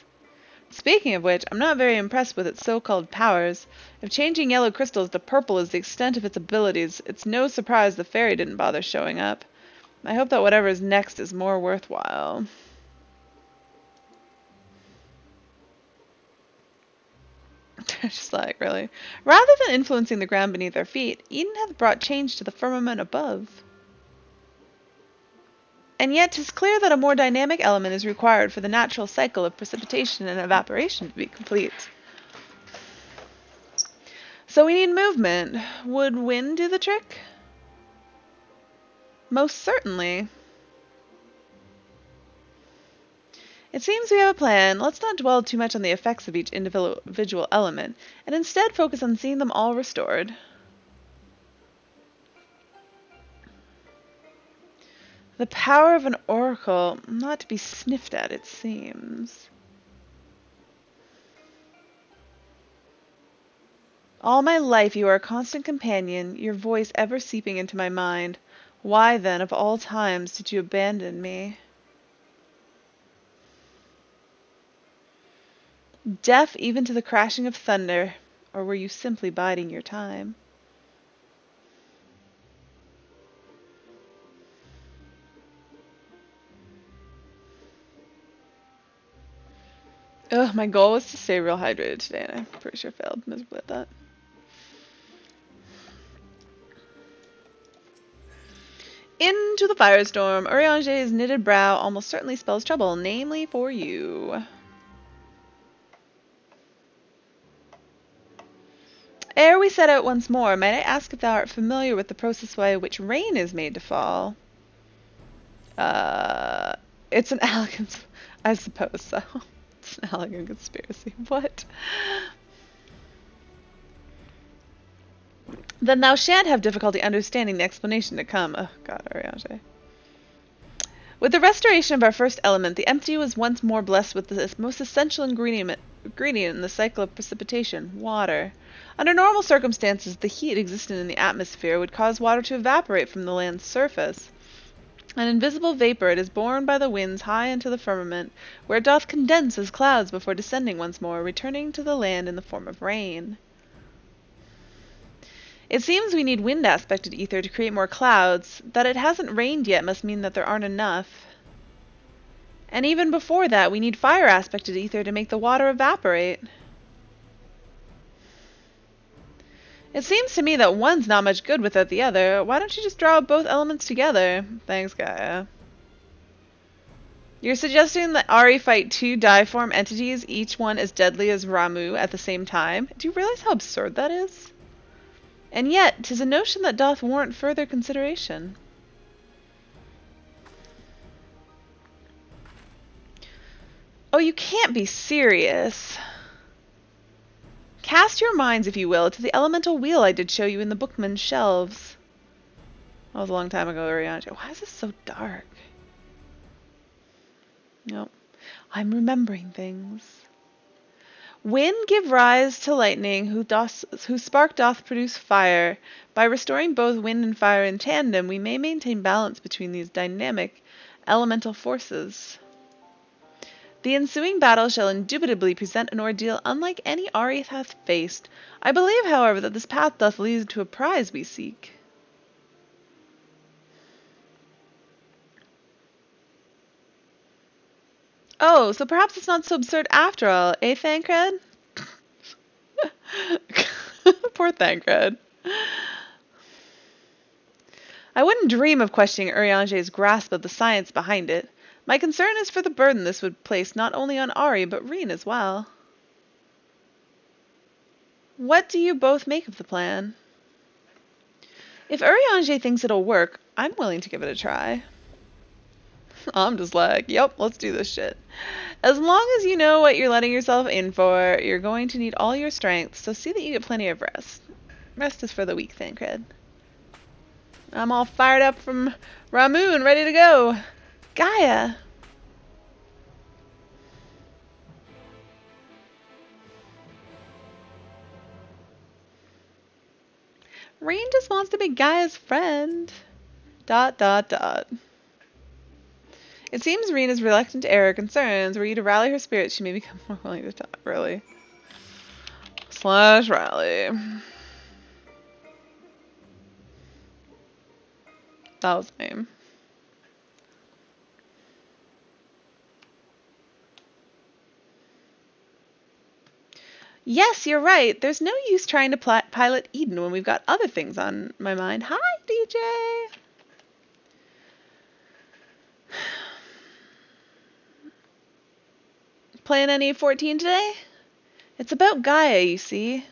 Speaking of which, I'm not very impressed with its so-called powers. If changing yellow crystals to purple is the extent of its abilities, it's no surprise the fairy didn't bother showing up. I hope that whatever is next is more worthwhile. Just like, really. Rather than influencing the ground beneath our feet, Eden hath brought change to the firmament above. And yet 'tis clear that a more dynamic element is required for the natural cycle of precipitation and evaporation to be complete. So we need movement. Would wind do the trick? Most certainly. It seems we have a plan. Let's not dwell too much on the effects of each individual element, and instead focus on seeing them all restored. The power of an oracle, not to be sniffed at, it seems. All my life you are a constant companion, your voice ever seeping into my mind. Why, then, of all times, did you abandon me? Deaf even to the crashing of thunder, or were you simply biding your time? Ugh, my goal was to stay real hydrated today, and I'm pretty sure failed miserably at that. Into the firestorm. Urianger's knitted brow almost certainly spells trouble, namely for you. Ere we set out once more, might I ask if thou art familiar with the process by which rain is made to fall? It's an elegant... I suppose so. It's an elegant conspiracy. What? Then thou shan't have difficulty understanding the explanation to come. Oh, God, Urianger. With the restoration of our first element, the empty was once more blessed with the most essential ingredient in the cycle of precipitation, water. Under normal circumstances, the heat existent in the atmosphere would cause water to evaporate from the land's surface. An invisible vapor, it is borne by the winds high into the firmament, where it doth condense as clouds before descending once more, returning to the land in the form of rain. It seems we need wind-aspected ether to create more clouds. That it hasn't rained yet must mean that there aren't enough. And even before that, we need fire-aspected ether to make the water evaporate. It seems to me that one's not much good without the other. Why don't you just draw both elements together? Thanks, Gaia. You're suggesting that Ari fight two deiform entities, each one as deadly as Ramu, at the same time? Do you realize how absurd that is? And yet, 'tis a notion that doth warrant further consideration. Oh, you can't be serious. Cast your minds, if you will, to the elemental wheel I did show you in the bookman's shelves. That was a long time ago, Urianger. Why is this so dark? Nope. I'm remembering things. Wind give rise to lightning, whose spark doth produce fire. By restoring both wind and fire in tandem, we may maintain balance between these dynamic elemental forces. The ensuing battle shall indubitably present an ordeal unlike any Ari hath faced. I believe, however, that this path doth lead to a prize we seek. Oh, so perhaps it's not so absurd after all, eh, Thancred? Poor Thancred. I wouldn't dream of questioning Urianger's grasp of the science behind it. My concern is for the burden this would place not only on Ari, but Reen as well. What do you both make of the plan? If Urianger thinks it'll work, I'm willing to give it a try. I'm just like, yep, let's do this shit. As long as you know what you're letting yourself in for, you're going to need all your strength, so see that you get plenty of rest. Rest is for the weak, Thancred. I'm all fired up from Ramun, ready to go. Gaia. Rain just wants to be Gaia's friend. ... It seems Reen is reluctant to air her concerns. Were you to rally her spirits, she may become more willing to talk. Really? Slash rally. That was lame. Yes, you're right. There's no use trying to pilot Eden when we've got other things on my mind. Hi, DJ. Playing any 14 today? It's about Gaia, you see.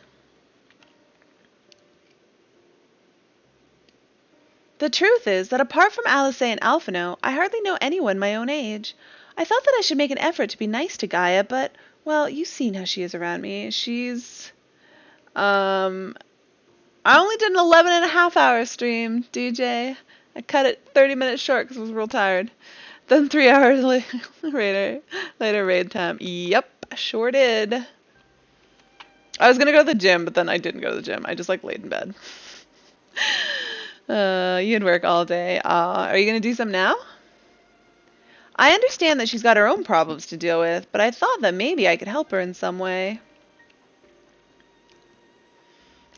The truth is that apart from Alice and Alphino, I hardly know anyone my own age. I thought that I should make an effort to be nice to Gaia, but, well, you've seen how she is around me. She's, I only did an 11.5-hour stream, DJ. I cut it 30 minutes short because I was real tired. Then 3 hours later raid time. Yep, sure did. I was gonna go to the gym, but then I didn't go to the gym. I just laid in bed. You had work all day. Are you gonna do some now? I understand that she's got her own problems to deal with, but I thought that maybe I could help her in some way.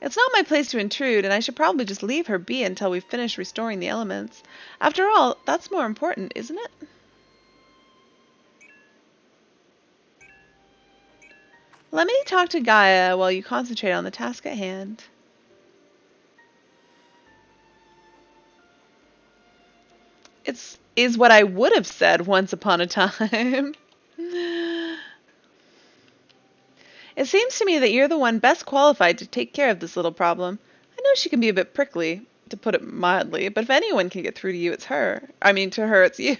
It's not my place to intrude, and I should probably just leave her be until we've finished restoring the elements. After all, that's more important, isn't it? Let me talk to Gaia while you concentrate on the task at hand. Is what I would have said once upon a time. It seems to me that you're the one best qualified to take care of this little problem. I know she can be a bit prickly, to put it mildly, but if anyone can get through to you, it's her. I mean, to her, it's you.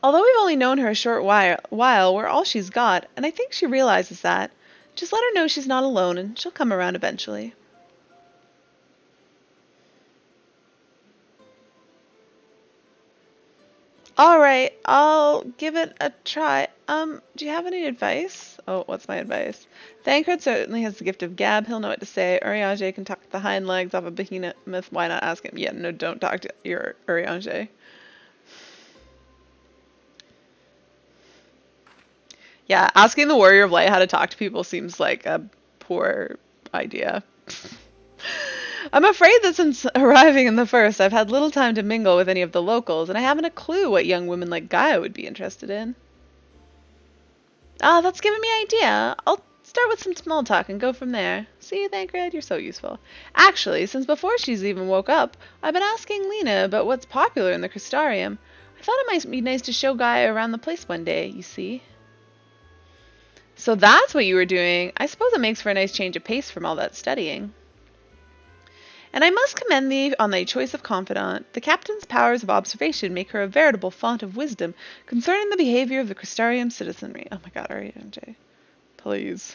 Although we've only known her a short while, we're all she's got, and I think she realizes that. Just let her know she's not alone, and she'll come around eventually. Alright, I'll give it a try. Do you have any advice? Oh, what's my advice? Thancred certainly has the gift of gab. He'll know what to say. Urianger can talk the hind legs off a behemoth. Why not ask him? Yeah, no, don't talk to your Urianger. Yeah, asking the Warrior of Light how to talk to people seems like a poor idea. I'm afraid that since arriving in the first, I've had little time to mingle with any of the locals, and I haven't a clue what young women like Gaia would be interested in. Ah, that's giving me an idea. I'll start with some small talk and go from there. See, Thancred, you're so useful. Actually, since before she's even woke up, I've been asking Lena about what's popular in the Crystarium. I thought it might be nice to show Gaia around the place one day, you see. So that's what you were doing. I suppose it makes for a nice change of pace from all that studying. And I must commend thee on thy choice of confidant. The captain's powers of observation make her a veritable font of wisdom concerning the behavior of the Crystarium citizenry. Oh my god, RMJ. Please.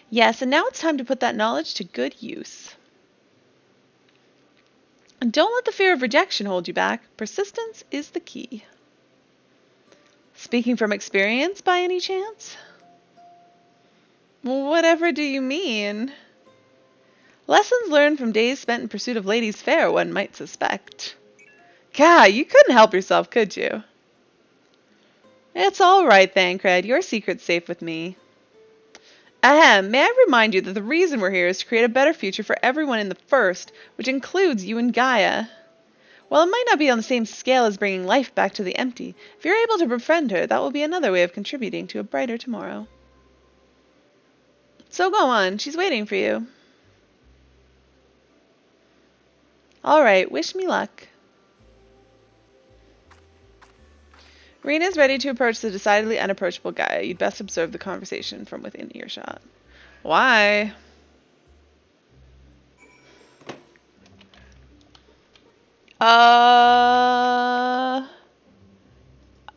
Yes, and now it's time to put that knowledge to good use. And don't let the fear of rejection hold you back. Persistence is the key. Speaking from experience, by any chance? Whatever do you mean? Lessons learned from days spent in pursuit of ladies fair, one might suspect. Gah, you couldn't help yourself, could you? It's all right, Thancred. Your secret's safe with me. Ahem, may I remind you that the reason we're here is to create a better future for everyone in the First, which includes you and Gaia. While it might not be on the same scale as bringing life back to the empty, if you're able to befriend her, that will be another way of contributing to a brighter tomorrow. So go on, she's waiting for you. Alright, wish me luck. Rena's ready to approach the decidedly unapproachable Gaia. You'd best observe the conversation from within earshot. Why?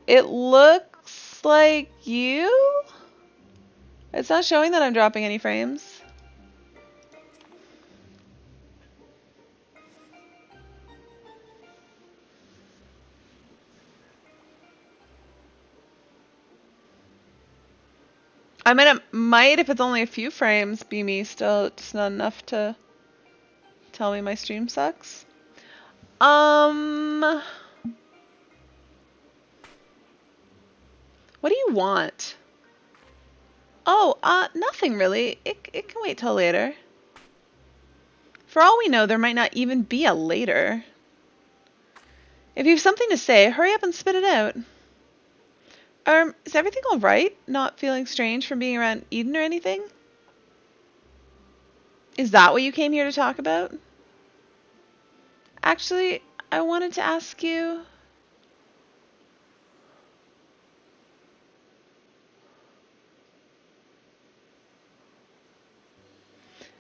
It looks like you? It's not showing that I'm dropping any frames. I mean, it might, if it's only a few frames, be me still. It's not enough to tell me my stream sucks. What do you want? Oh, nothing really. It can wait till later. For all we know, there might not even be a later. If you have something to say, hurry up and spit it out. Is everything alright? Not feeling strange from being around Eden or anything? Is that what you came here to talk about? Actually, I wanted to ask you...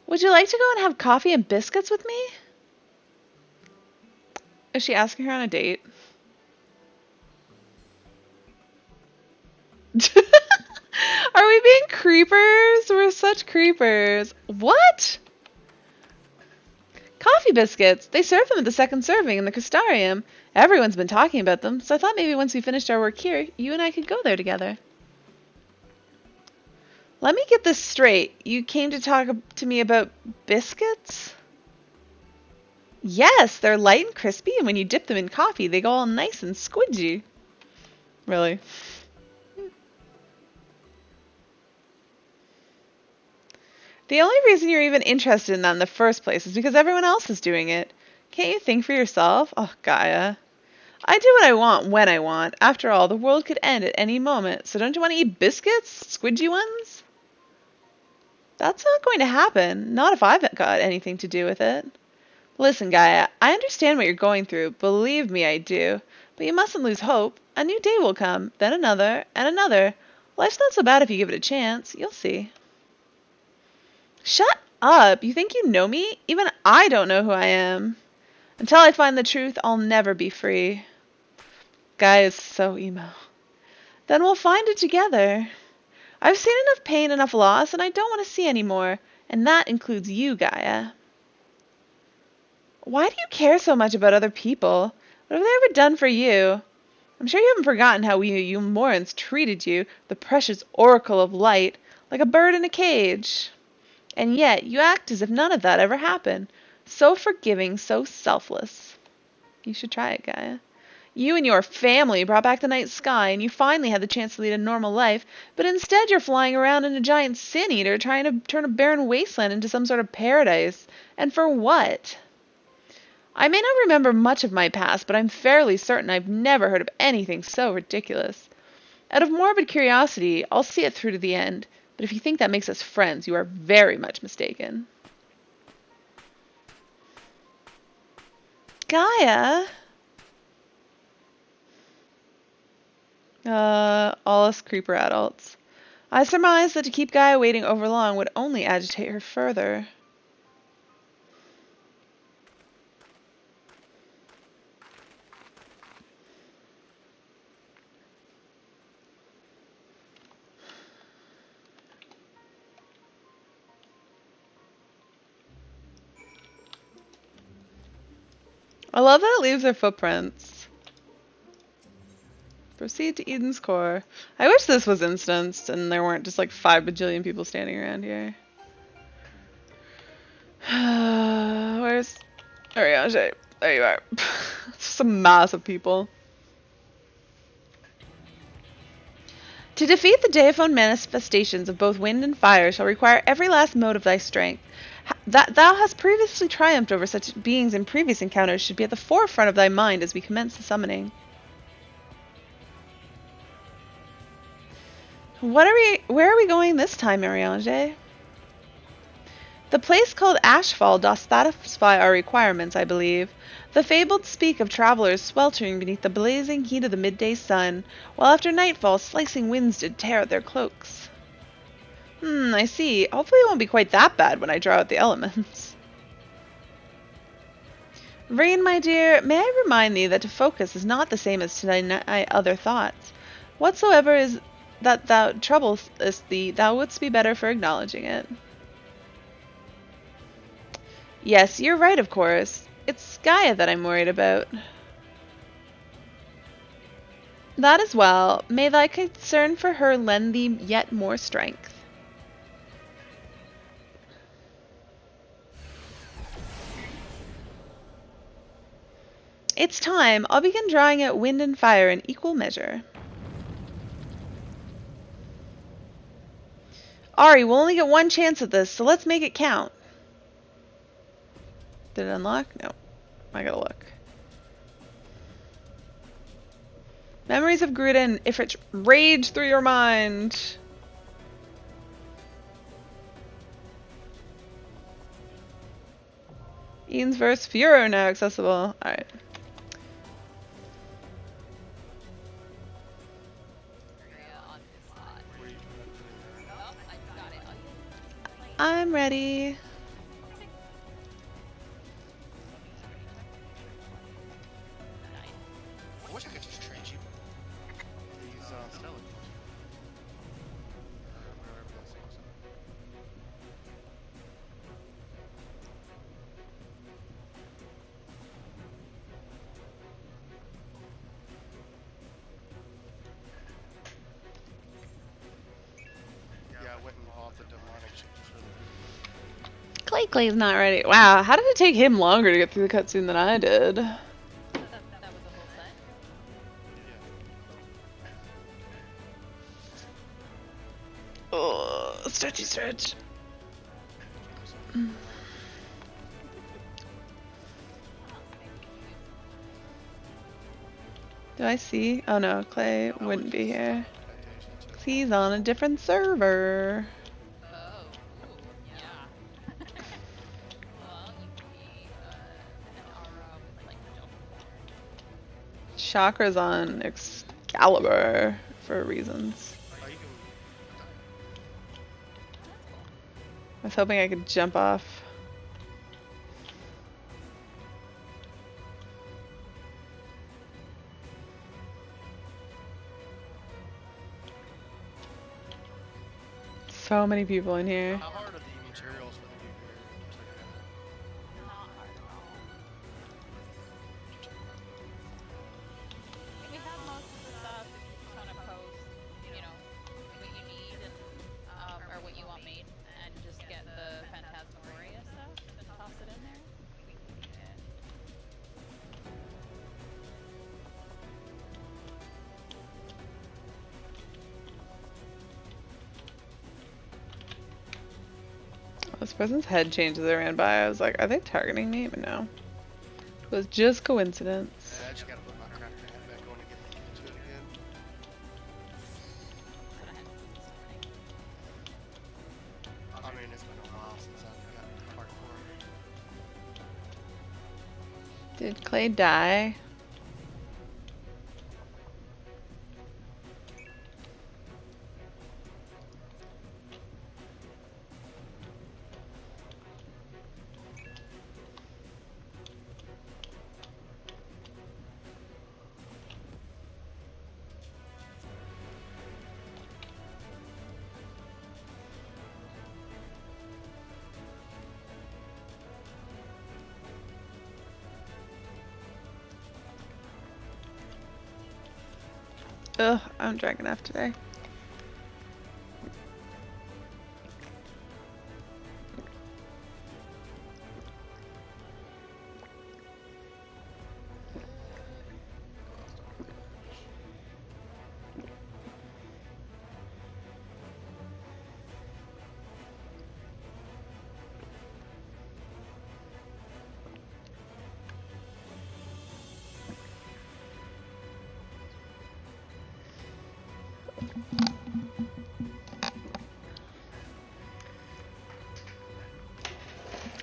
Would you like to go and have coffee and biscuits with me? Is she asking her on a date? Are we being creepers? We're such creepers. What? Coffee biscuits. They serve them at the second serving in the Crystarium. Everyone's been talking about them, so I thought maybe once we finished our work here, you and I could go there together. Let me get this straight. You came to talk to me about biscuits? Yes, they're light and crispy, and when you dip them in coffee, they go all nice and squidgy. Really? The only reason you're even interested in that in the first place is because everyone else is doing it. Can't you think for yourself? Oh, Gaia. I do what I want when I want. After all, the world could end at any moment, so don't you want to eat biscuits? Squidgy ones? That's not going to happen. Not if I've got anything to do with it. Listen, Gaia, I understand what you're going through. Believe me, I do. But you mustn't lose hope. A new day will come, then another, and another. Life's not so bad if you give it a chance. You'll see. Shut up! You think you know me? Even I don't know who I am. Until I find the truth, I'll never be free. Guy is so emo. Then we'll find it together. I've seen enough pain, enough loss, and I don't want to see any more. And that includes you, Gaia. Why do you care so much about other people? What have they ever done for you? I'm sure you haven't forgotten how you Morans treated you, the precious oracle of light, like a bird in a cage. And yet, you act as if none of that ever happened. So forgiving, so selfless. You should try it, Gaia. You and your family brought back the night sky, and you finally had the chance to lead a normal life, but instead you're flying around in a giant sin-eater trying to turn a barren wasteland into some sort of paradise. And for what? I may not remember much of my past, but I'm fairly certain I've never heard of anything so ridiculous. Out of morbid curiosity, I'll see it through to the end. But if you think that makes us friends, you are very much mistaken. Gaia? All us creeper adults. I surmise that to keep Gaia waiting over long would only agitate her further. I love that it leaves their footprints. Proceed to Eden's core. I wish this was instanced and there weren't just like 5 bajillion people standing around here. Where's Ariane? There you are. Just a mass of people. To defeat the deiphone manifestations of both wind and fire shall require every last mode of thy strength. That thou hast previously triumphed over such beings in previous encounters should be at the forefront of thy mind as we commence the summoning. Where are we going this time, Mariange? The place called Ashfall doth satisfy our requirements, I believe. The fabled speak of travelers sweltering beneath the blazing heat of the midday sun, while after nightfall slicing winds did tear at their cloaks. I see. Hopefully it won't be quite that bad when I draw out the elements. Rain, my dear, may I remind thee that to focus is not the same as to deny other thoughts. Whatsoever is that thou troublest thee, thou wouldst be better for acknowledging it. Yes, you're right, of course. It's Gaia that I'm worried about. That as well. May thy concern for her lend thee yet more strength. It's time. I'll begin drawing out wind and fire in equal measure. Ari, we'll only get one chance at this, so let's make it count. Did it unlock? No. I gotta look. Memories of Gruden, if it rage through your mind. Ian's verse Furo now accessible. Alright. I'm ready. I wish I could just trade you. These Stella. Whatever those things are. Yeah, I went and bought the demonic shit just for the Clay's not ready. Wow, how did it take him longer to get through the cutscene than I did? That was a whole set. yeah. Oh, stretchy stretch. Do I see? Oh no, Clay wouldn't be here. He's on a different server. Oh, ooh, yeah. Well, you can be an aura with like jump. Chakra's on Excalibur for reasons. Oh, you can. I was hoping I could jump off. So many people in here. How hard are the materials for the nuclear? Not hard at all. We have most of the stuff if you just want to post, you know, what you need and or what you want made, and just get the Phantasmagoria stuff and toss it in there. We can do it. This person's head changed as I ran by. I was like, are they targeting me? But no. It was just coincidence. I just gotta put my crafter hat back on and get into it again. But I had to do this morning. I mean, it's been a while since I've got hardcore. Did Clay die? Ugh, I haven't drank enough today.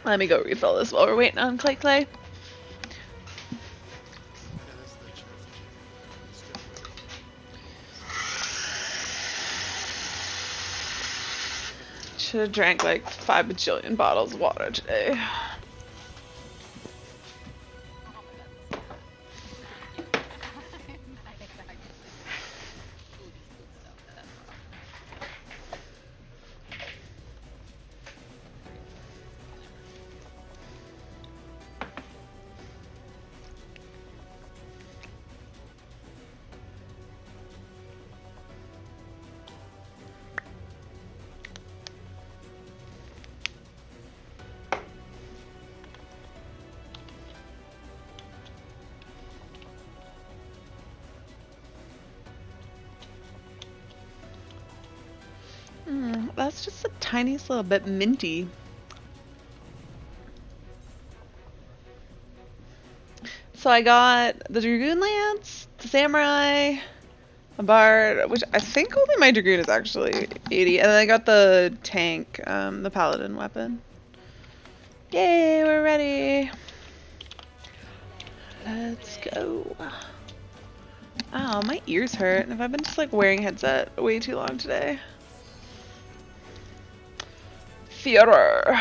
Let me go refill this while we're waiting on Clay. Yeah, that's the chance that you Should have drank like 5 bajillion bottles of water today. Food is good stuff, that's wrong. it's just the tiniest little bit minty. So I got the Dragoon Lance, the Samurai, a Bard, which I think only my Dragoon is actually 80, and then I got the tank, the Paladin weapon. Yay, we're ready. Let's go. Oh, my ears hurt, and I've been just like wearing a headset way too long today. Theater.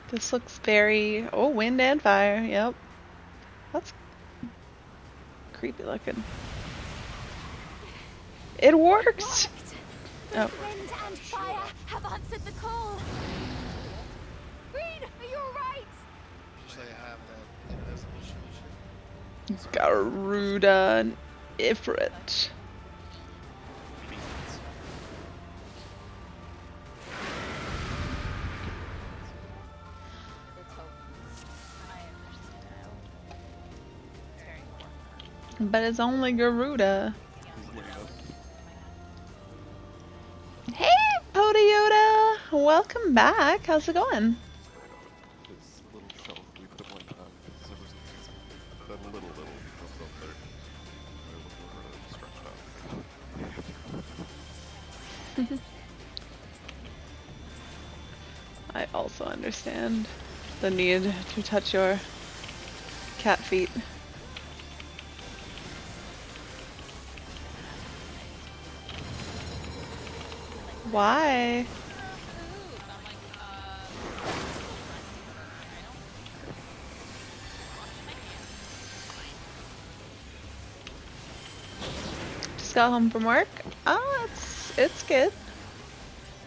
This looks very... Oh, wind and fire. Yep. That's creepy looking. It works! Oh. Wind and fire have answered the call. Green, are you alright? Usually I have that invisible shit. Garuda and Ifrit. It's hope. I understand. It's very important. But it's only Garuda. Hey, Podayota! Welcome back. How's it going? This little shelf we put one because there was that little comes up there. I was stretched out. I also understand the need to touch your cat feet. Why? Just got home from work. Oh, it's good.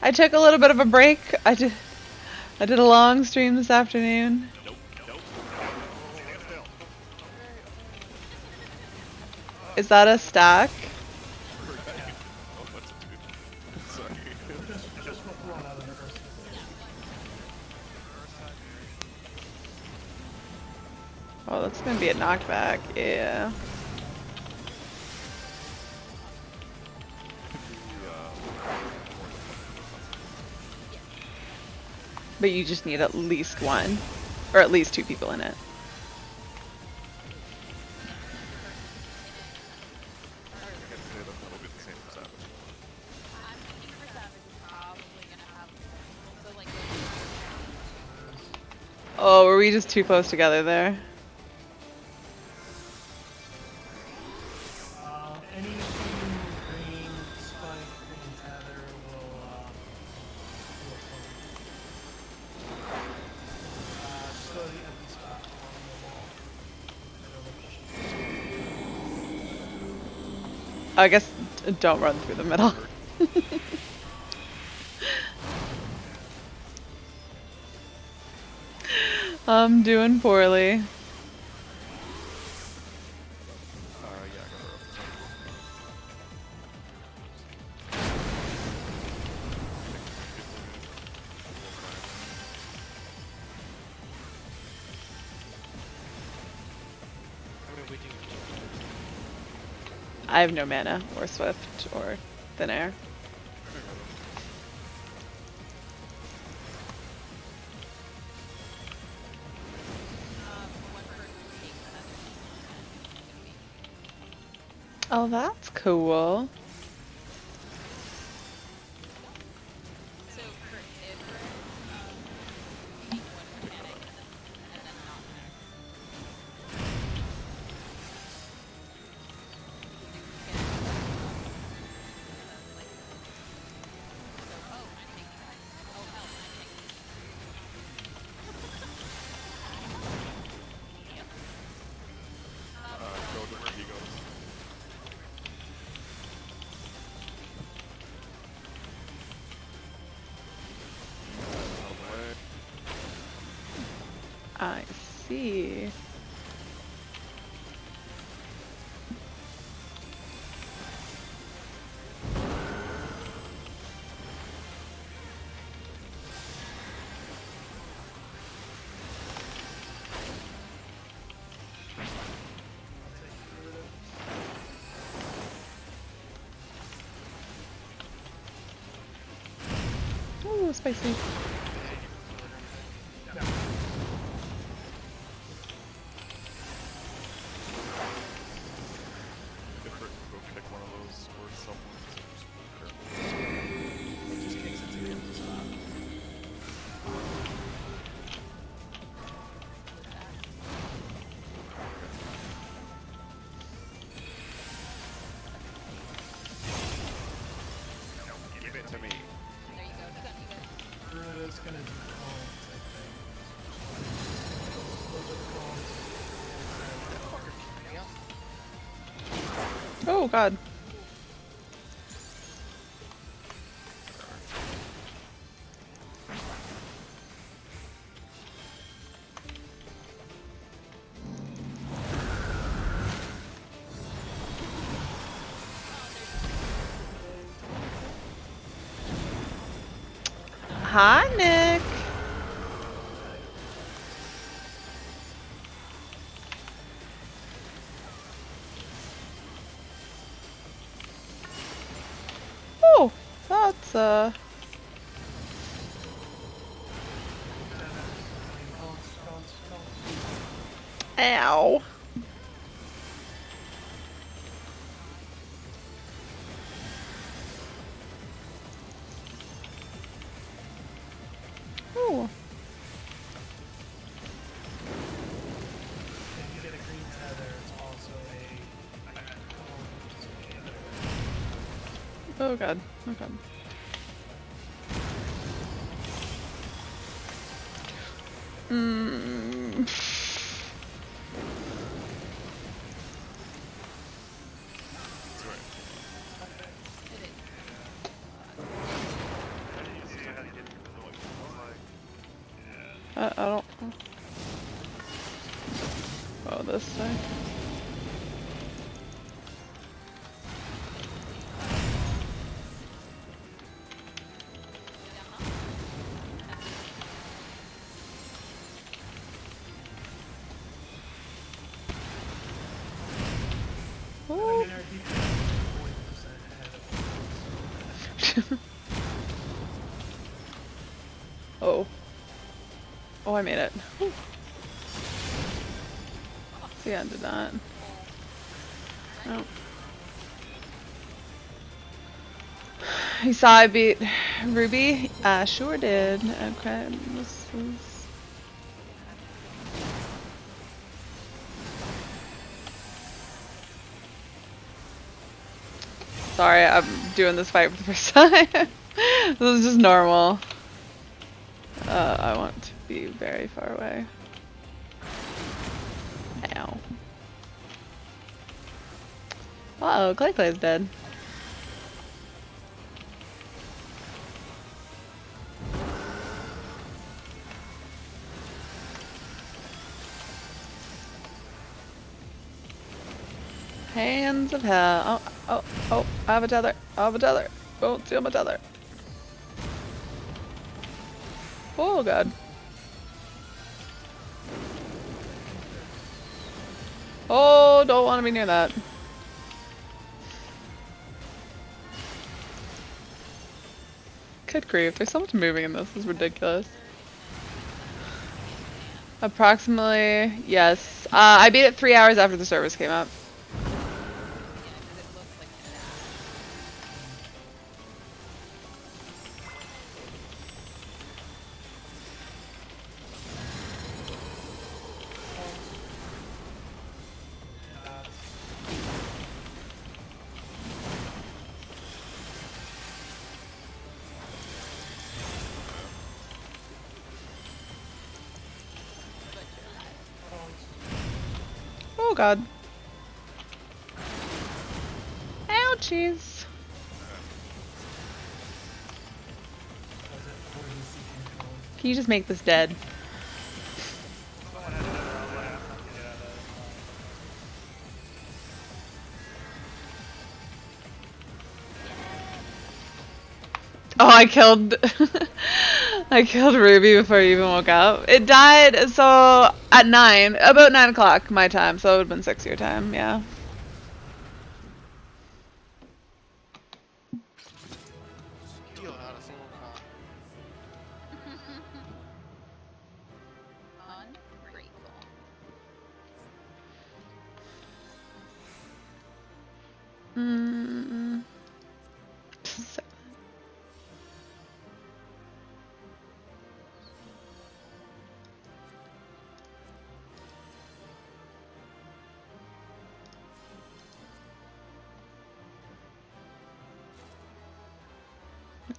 I took a little bit of a break. I did a long stream this afternoon. Is that a stack? Just one out of the first. Oh, that's gonna be a knockback. Yeah. But you just need at least one, or at least two people in it. Oh, were we just too close together there? Anything green, spike, green tether will just go to the empty spot along the wall. I guess don't run through the middle. I'm doing poorly. Yeah, I have no mana, or swift, or thin air. Oh, that's cool. go to where he goes. Out of the way. I see. Ooh, spicy. If Rick can go kick one of those or someone, so just be careful. It just kicks it to the empty spot. Give it to me. There you go. He's on you guys. It's gonna do calls, I think. Those are the calls. Oh god. Hi, Nick. Oh, that's ow. Ooh. If you get a green tether, it's also a call. Oh god. Oh god. Mm. That's right. It is. I don't. Oh, this side. I Oh. mean, our defense is 40% ahead of Oh. Oh, I made it. Whew. See, I did that. Oh. You saw I beat Ruby? Sure did. Okay, this is... Sorry, I'm doing this fight for the first time. This is just normal. I want to be very far away. Ow. Uh-oh, Clay's dead. Hands of hell. Oh, I have a tether. I have a tether. Don't steal my tether. Oh god. Oh, don't want to be near that. Good grief, there's so much moving in this. This is ridiculous. Approximately, yes. I beat it 3 hours after the service came up. Oh god. Ouchies. Can you just make this dead? Oh, I killed I killed Ruby before you even woke up. It died so at 9, about 9 o'clock my time, so it would have been 6 your time, yeah. Steal, not a single comp.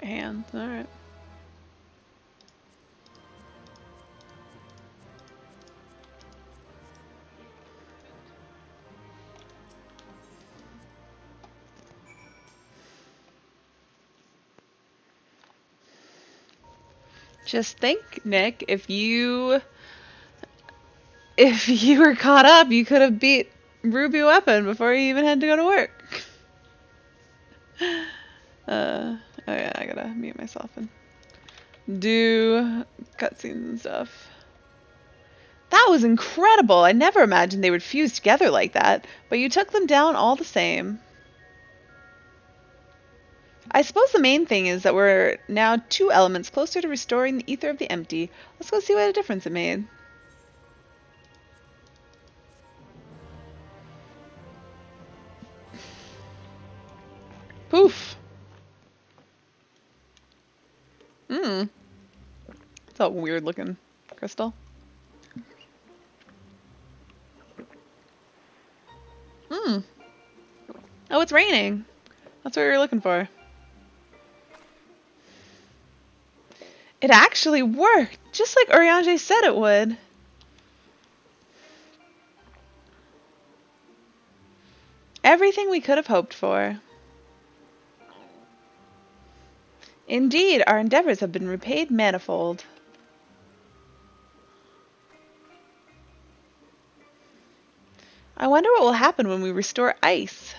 Hands. All right. Just think, Nick, if you were caught up, you could have beat Ruby Weapon before you even had to go to work. Oh yeah, I gotta mute myself and do cutscenes and stuff. That was incredible! I never imagined they would fuse together like that, but you took them down all the same. I suppose the main thing is that we're now 2 elements closer to restoring the ether of the empty. Let's go see what a difference it made. Poof! It's a weird looking crystal. Oh, it's raining. That's what we were looking for. It actually worked, just like Urianger said it would. Everything we could have hoped for. Indeed, our endeavors have been repaid manifold. I wonder what will happen when we restore ice.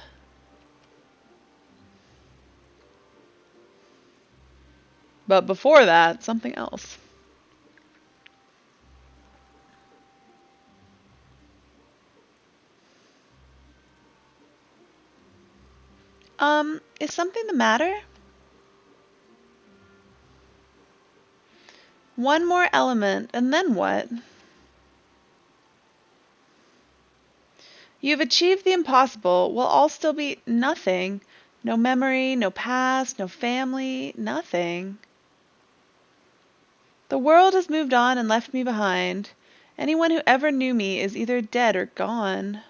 But before that, something else. Is something the matter? One more element, and then what? You've achieved the impossible. We'll all still be nothing. No memory, no past, no family, nothing. The world has moved on and left me behind. Anyone who ever knew me is either dead or gone.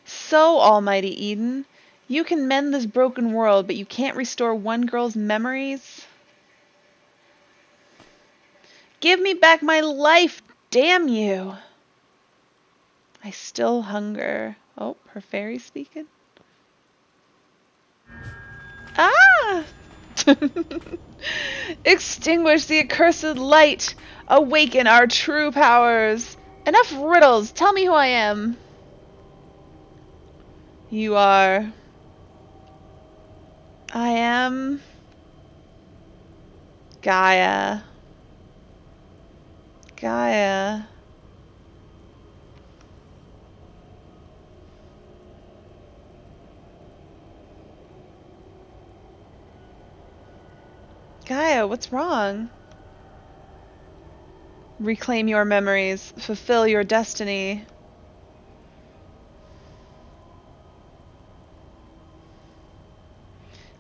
So, Almighty Eden, you can mend this broken world, but you can't restore one girl's memories? Give me back my life, damn you! I still hunger. Oh, her fairy speaking? Ah! Extinguish the accursed light! Awaken our true powers! Enough riddles! Tell me who I am! You are... I am... Gaia. Gaia. Gaia, what's wrong? Reclaim your memories. Fulfill your destiny.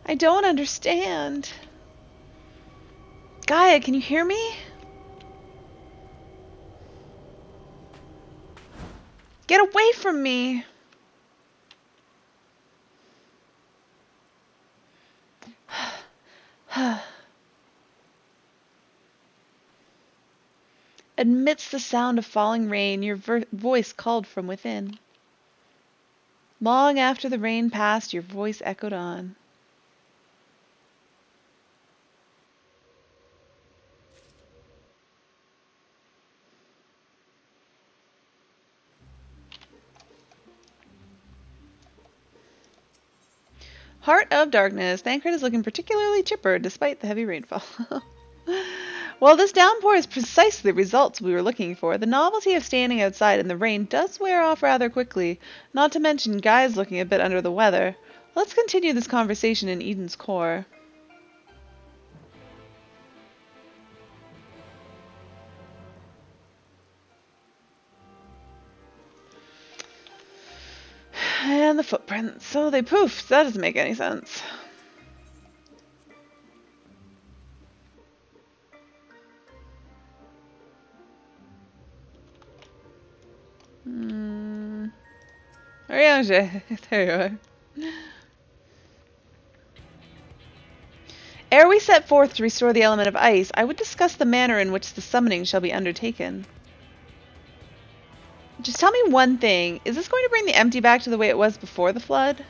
I don't understand. Gaia, can you hear me? Get away from me! Amidst the sound of falling rain, your voice called from within. Long after the rain passed, your voice echoed on. Heart of Darkness. Thancred is looking particularly chipper despite the heavy rainfall. While this downpour is precisely the results we were looking for, the novelty of standing outside in the rain does wear off rather quickly, not to mention Guy's looking a bit under the weather. Let's continue this conversation in Eden's core. And the footprints. So they poofed. That doesn't make any sense. Oriange, there you are. Ere we set forth to restore the element of ice, I would discuss the manner in which the summoning shall be undertaken. Just tell me one thing. Is this going to bring the empty back to the way it was before the flood?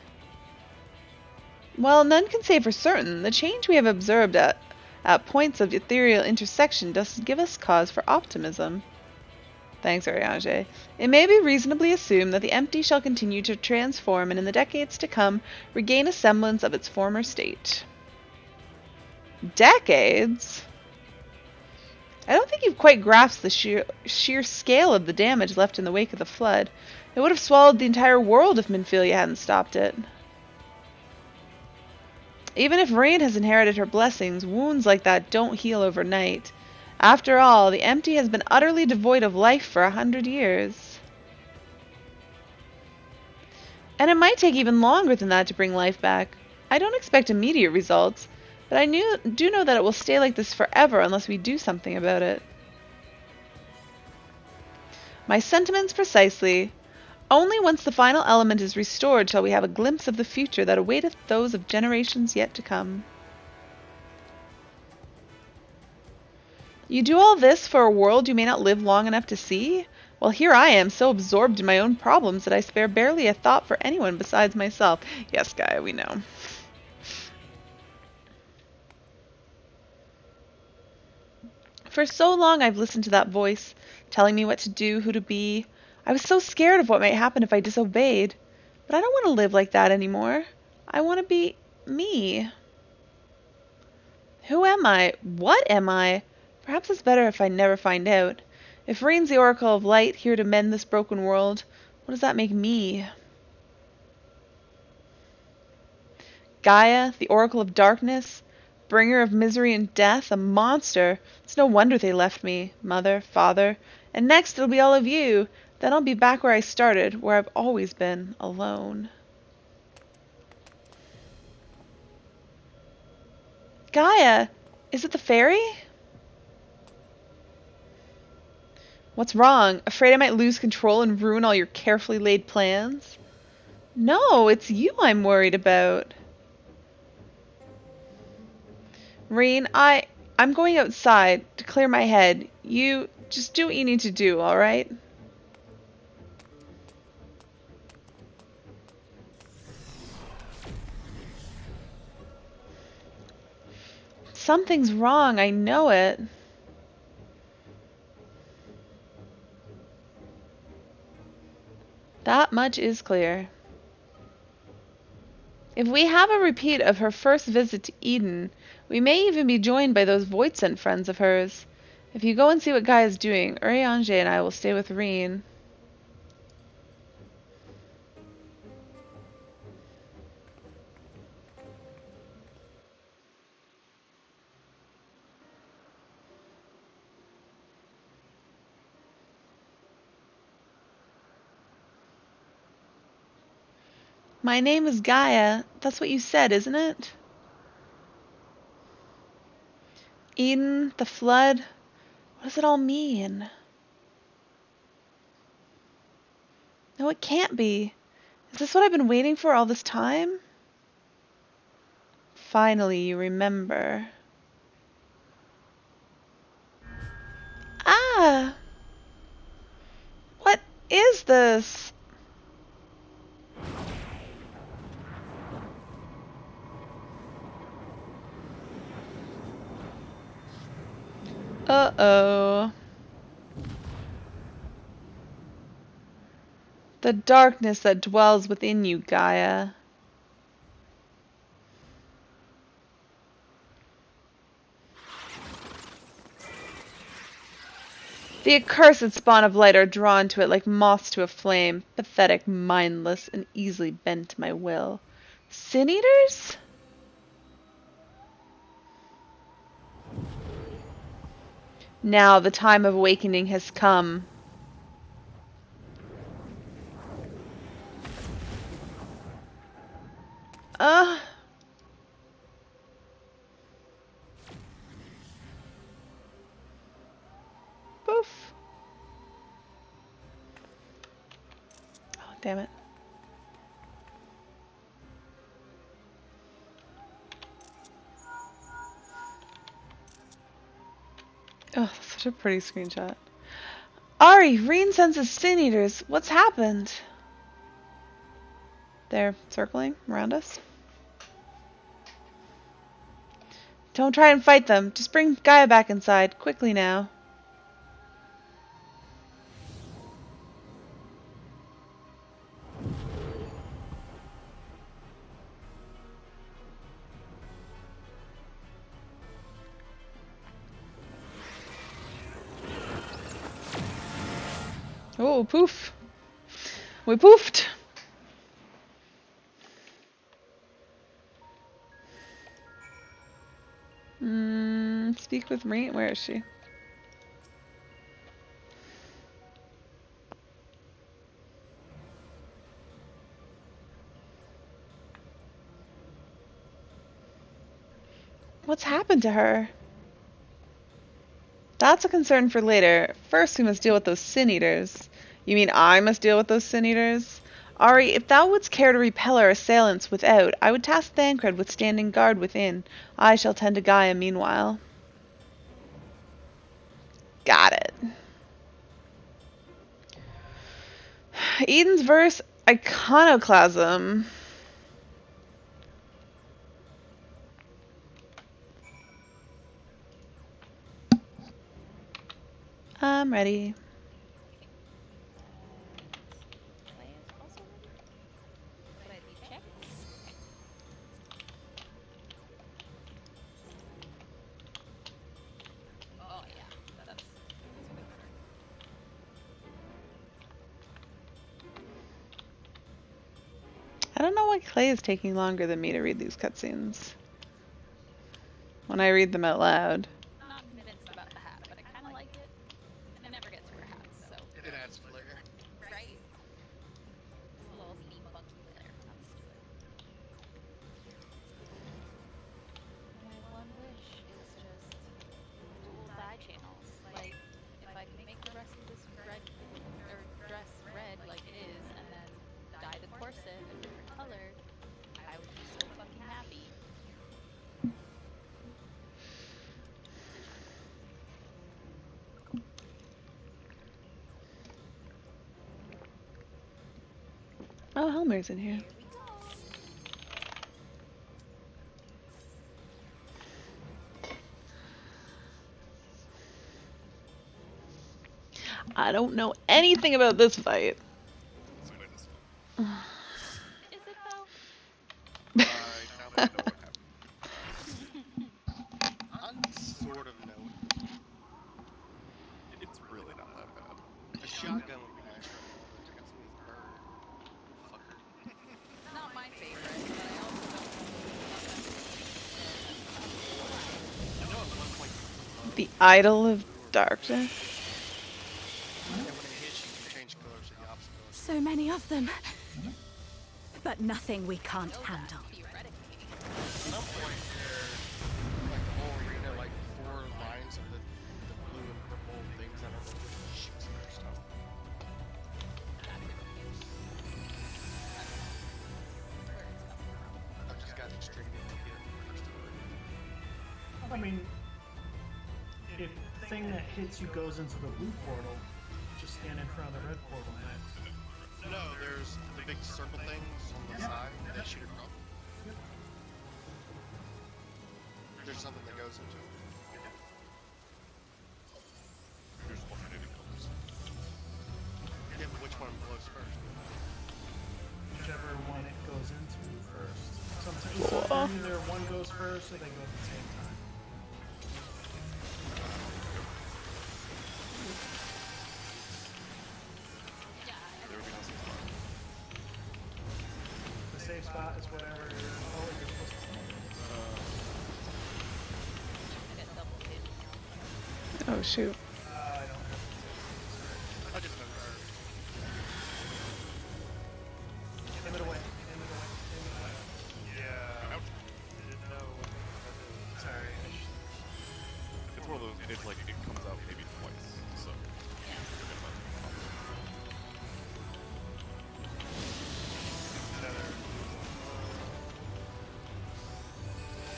Well, none can say for certain. The change we have observed at points of ethereal intersection does give us cause for optimism. Thanks, Oriange. It may be reasonably assumed that the empty shall continue to transform and in the decades to come regain a semblance of its former state. Decades? I don't think you've quite grasped the sheer scale of the damage left in the wake of the flood. It would have swallowed the entire world if Minfilia hadn't stopped it. Even if Rain has inherited her blessings, wounds like that don't heal overnight. After all, the empty has been utterly devoid of life for 100 years. And it might take even longer than that to bring life back. I don't expect immediate results, but I do know that it will stay like this forever unless we do something about it. My sentiments precisely. Only once the final element is restored shall we have a glimpse of the future that awaiteth those of generations yet to come. You do all this for a world you may not live long enough to see? Well, here I am, so absorbed in my own problems that I spare barely a thought for anyone besides myself. Yes, Gaia, we know. For so long I've listened to that voice, telling me what to do, who to be. I was so scared of what might happen if I disobeyed. But I don't want to live like that anymore. I want to be me. Who am I? What am I? Perhaps it's better if I never find out. If Rain's the Oracle of Light, here to mend this broken world, what does that make me? Gaia, the Oracle of Darkness, bringer of misery and death, a monster. It's no wonder they left me, mother, father, and next it'll be all of you. Then I'll be back where I started, where I've always been, alone. Gaia, is it the fairy? What's wrong? Afraid I might lose control and ruin all your carefully laid plans? No, it's you I'm worried about. Rain, I'm going outside to clear my head. You just do what you need to do, alright? Something's wrong, I know it. That much is clear. If we have a repeat of her first visit to Eden, we may even be joined by those Voidsent friends of hers. If you go and see what Guy is doing, Urianger and I will stay with Reen. My name is Gaia. That's what you said, isn't it? Eden, the flood. What does it all mean? No, it can't be. Is this what I've been waiting for all this time? Finally, you remember. Ah! What is this? Uh-oh. The darkness that dwells within you, Gaia. The accursed spawn of light are drawn to it like moths to a flame, pathetic, mindless, and easily bent to my will. Sin eaters? Now the time of awakening has come. Poof. Oh, damn it. Such a pretty screenshot. Ari, Reen senses sin eaters. What's happened? They're circling around us. Don't try and fight them. Just bring Gaia back inside. Quickly now. Oh, poof. We poofed. Speak with Reen. Where is she? What's happened to her? That's a concern for later. First, we must deal with those sin eaters. You mean I must deal with those sin eaters? Ari, if thou wouldst care to repel our assailants without, I would task Thancred with standing guard within. I shall tend to Gaia meanwhile. Got it. Eden's verse, Iconoclasm. I'm ready. Clay is also ready. Would I be checked? Oh yeah, that's way better. I don't know why Clay is taking longer than me to read these cutscenes. When I read them out loud. Not convinced about the hat, but I kind of like it. I never get to wear hats, so. It adds flair. Right? It's a little steampunky flair. Let's do it. My one wish is just dual dye channels. Like, if I can make the rest of this red, or dress red like it is, and then dye the corset a different color, I would be so fucking happy. Oh, Helmer's in here. Here we go. I don't know anything about this fight. Let's win this one. Is it though? I now that I know what happened. I sort of know it. It's really not that bad. A shotgun would be nice right now, though. Check out some of these birds. Fucker. It's not my favorite, but I also don't You know, at one point, The Idol of Darkness. and when it hits you, you change colors to the opposite color. So many of them. But nothing we can't handle. theoretically. At some point, there, like the whole arena, like 4 lines of the blue and purple things that are shoots and stuff. I just got extremely lucky at the first time. I mean, if the thing that hits you goes into the blue portal, just stand in front of the red portal next. No, there's the big circle things on the side that shoot across. There's something that goes into it. Here's alternating colors. Yeah, but which one blows first? Whichever one it goes into first. Sometimes either one goes first or they go at the same time. There would be no safe spot. The safe spot is whatever color you're supposed to stand in. I got double hit. Oh shoot. I don't know. I just know that. Aim it away. Aim it away. Aim it away. Yeah. I didn't know what that is. Sorry. It's one of those, it like, it comes out maybe twice, so.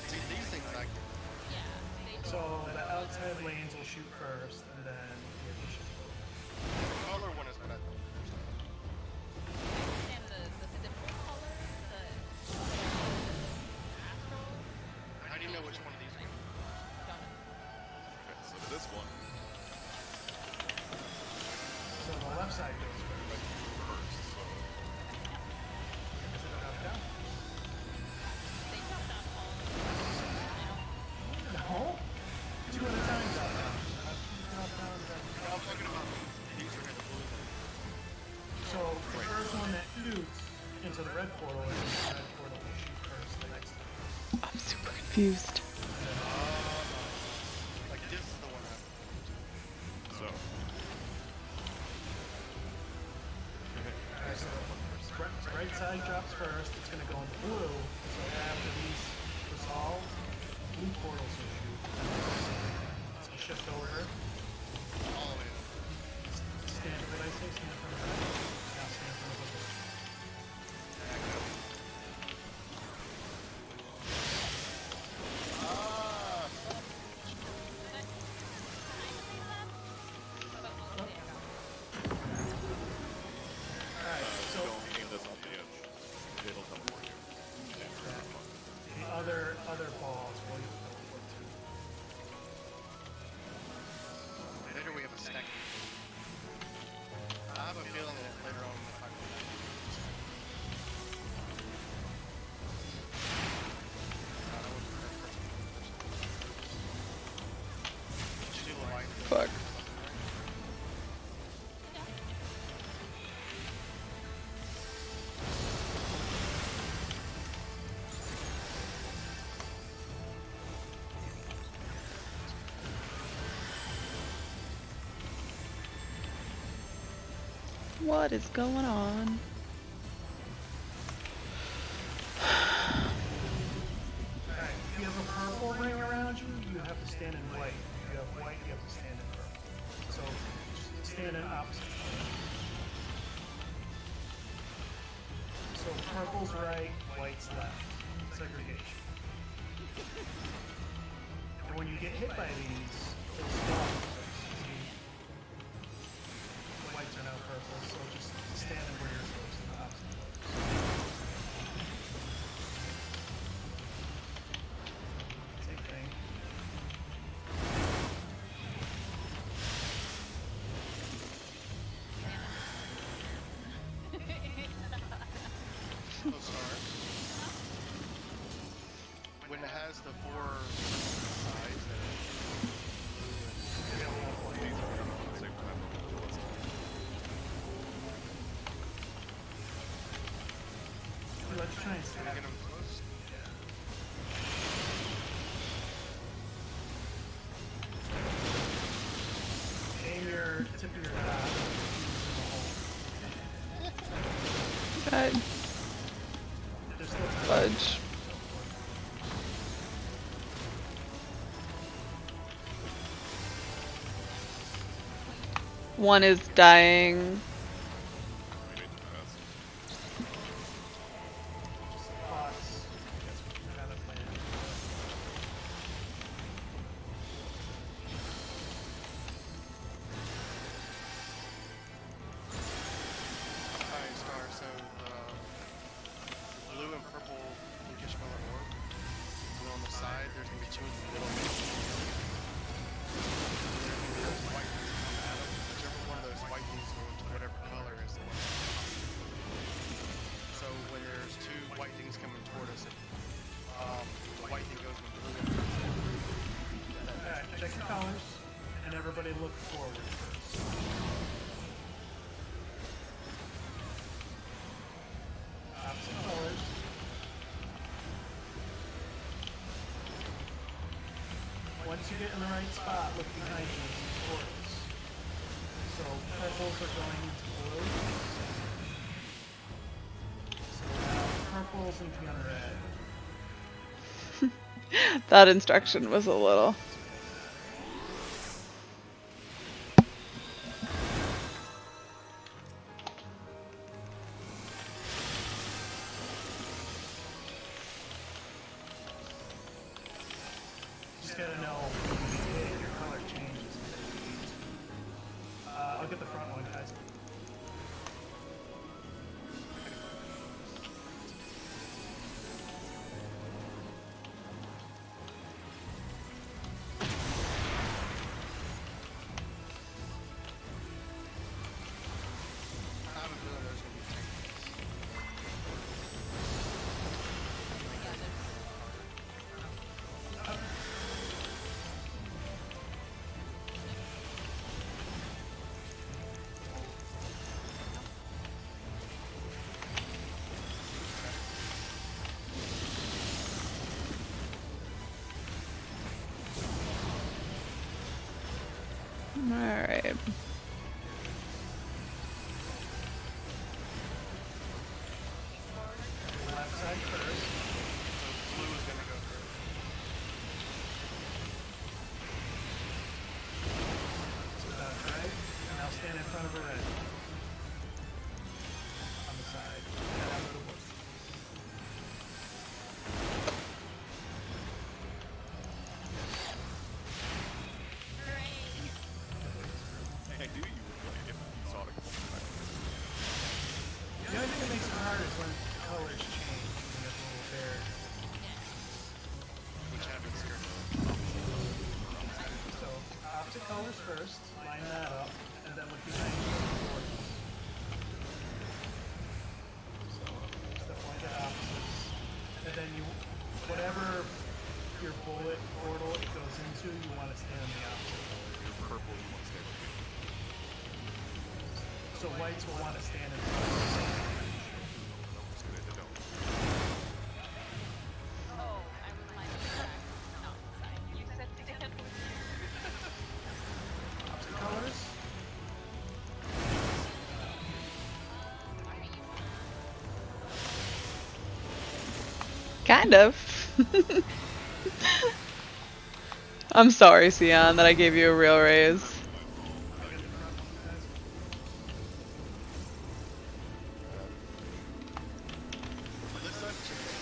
See, these things I can. Yeah, they So the outside lanes will shoot first. red portal, and the red portal will shoot first the next time. I'm super confused. Like this is the one I'm So. Alright, so right side drops first, it's gonna go in blue, so after these resolve, blue portals will shoot. So shift over, all the way up. stand, what did I say? Stand in front of the red. Now stand in front of the blue. Alright, so Don't aim this off the edge. It'll teleport you. the other balls will teleport too. Later we have a stack. I have a feeling that later on if I Did you do the light? Fuck. What is going on? Alright, if you have a purple ring around you, you have to stand in white. If you have white, you have to stand in purple. So just stand in opposite. So purple's right, white's left. Segregation. And when you get hit by these, they'll stop. See, whites are now purple, so just stand in where you're supposed to, the opposite colors. Same thing. Those stars. When it has the four sides that Same time. Let's try and can stack we get them close? aim your tip of your dot in the hole. God, There's still time. fudge. One is dying. We need to pass. Just pause. That's what you have it planned. Hi, Star. So blue and purple pinkish color orb. Blue on the side. There's gonna be two in the middle. There's white things that come at them. Whichever one of those white things go into whatever color is the one. So when there's two white things coming toward us, the white thing goes in blue and purple. Alright, check your colors, and everybody look forward first. Opposite colors. Once you get in the right spot, look behind you and see portals. So purples are going into blue. So now purples into red. That instruction was a little. Just gotta know when you hit, your color changes. I'll get the front one, guys. I have a feeling there's gonna be tanks. outside first. So blue is gonna go first. So dodge right. And now stand in front of a red. On the side. And out of the wood. I knew you would play if you saw it a couple times. The only thing that makes it hard is when colors change. You get a little bear. Which happens here. So opposite colors first. Line that up. And then look behind you at the borders. So step one to opposites. And then you, whatever your bullet portal it goes into, you want to stand on the opposite. Your purple, you want to stay with me. So whites will want to stand in front of the Just gonna hit the dome. Oh, I was lining the back, not the side. You said stand with me. opposite colors. Kind of. I'm sorry, Sion, that I gave you a real raise. This side should be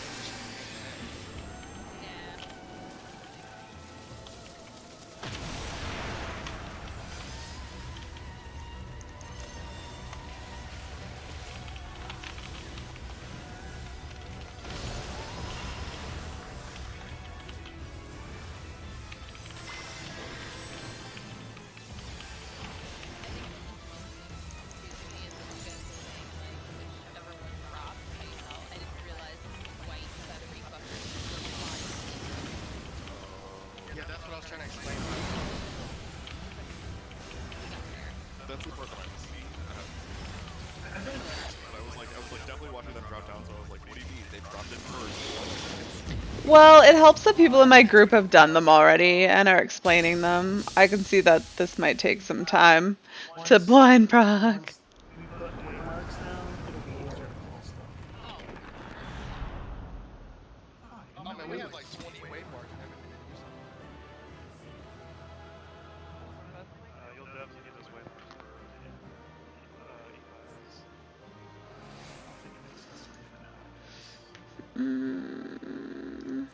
Yeah. Yeah, that's what I was trying to explain. That's the part that I was seeing. But I was like definitely watching them drop down, so I was like, what do you mean? They dropped in first. Well, it helps that people in my group have done them already and are explaining them. I can see that this might take some time to blind proc. Once we put waymarks down, it'll be easier to pull stuff. Oh man, we have like 20 waymarks and everything to use. You'll definitely need those waymarks for e-files.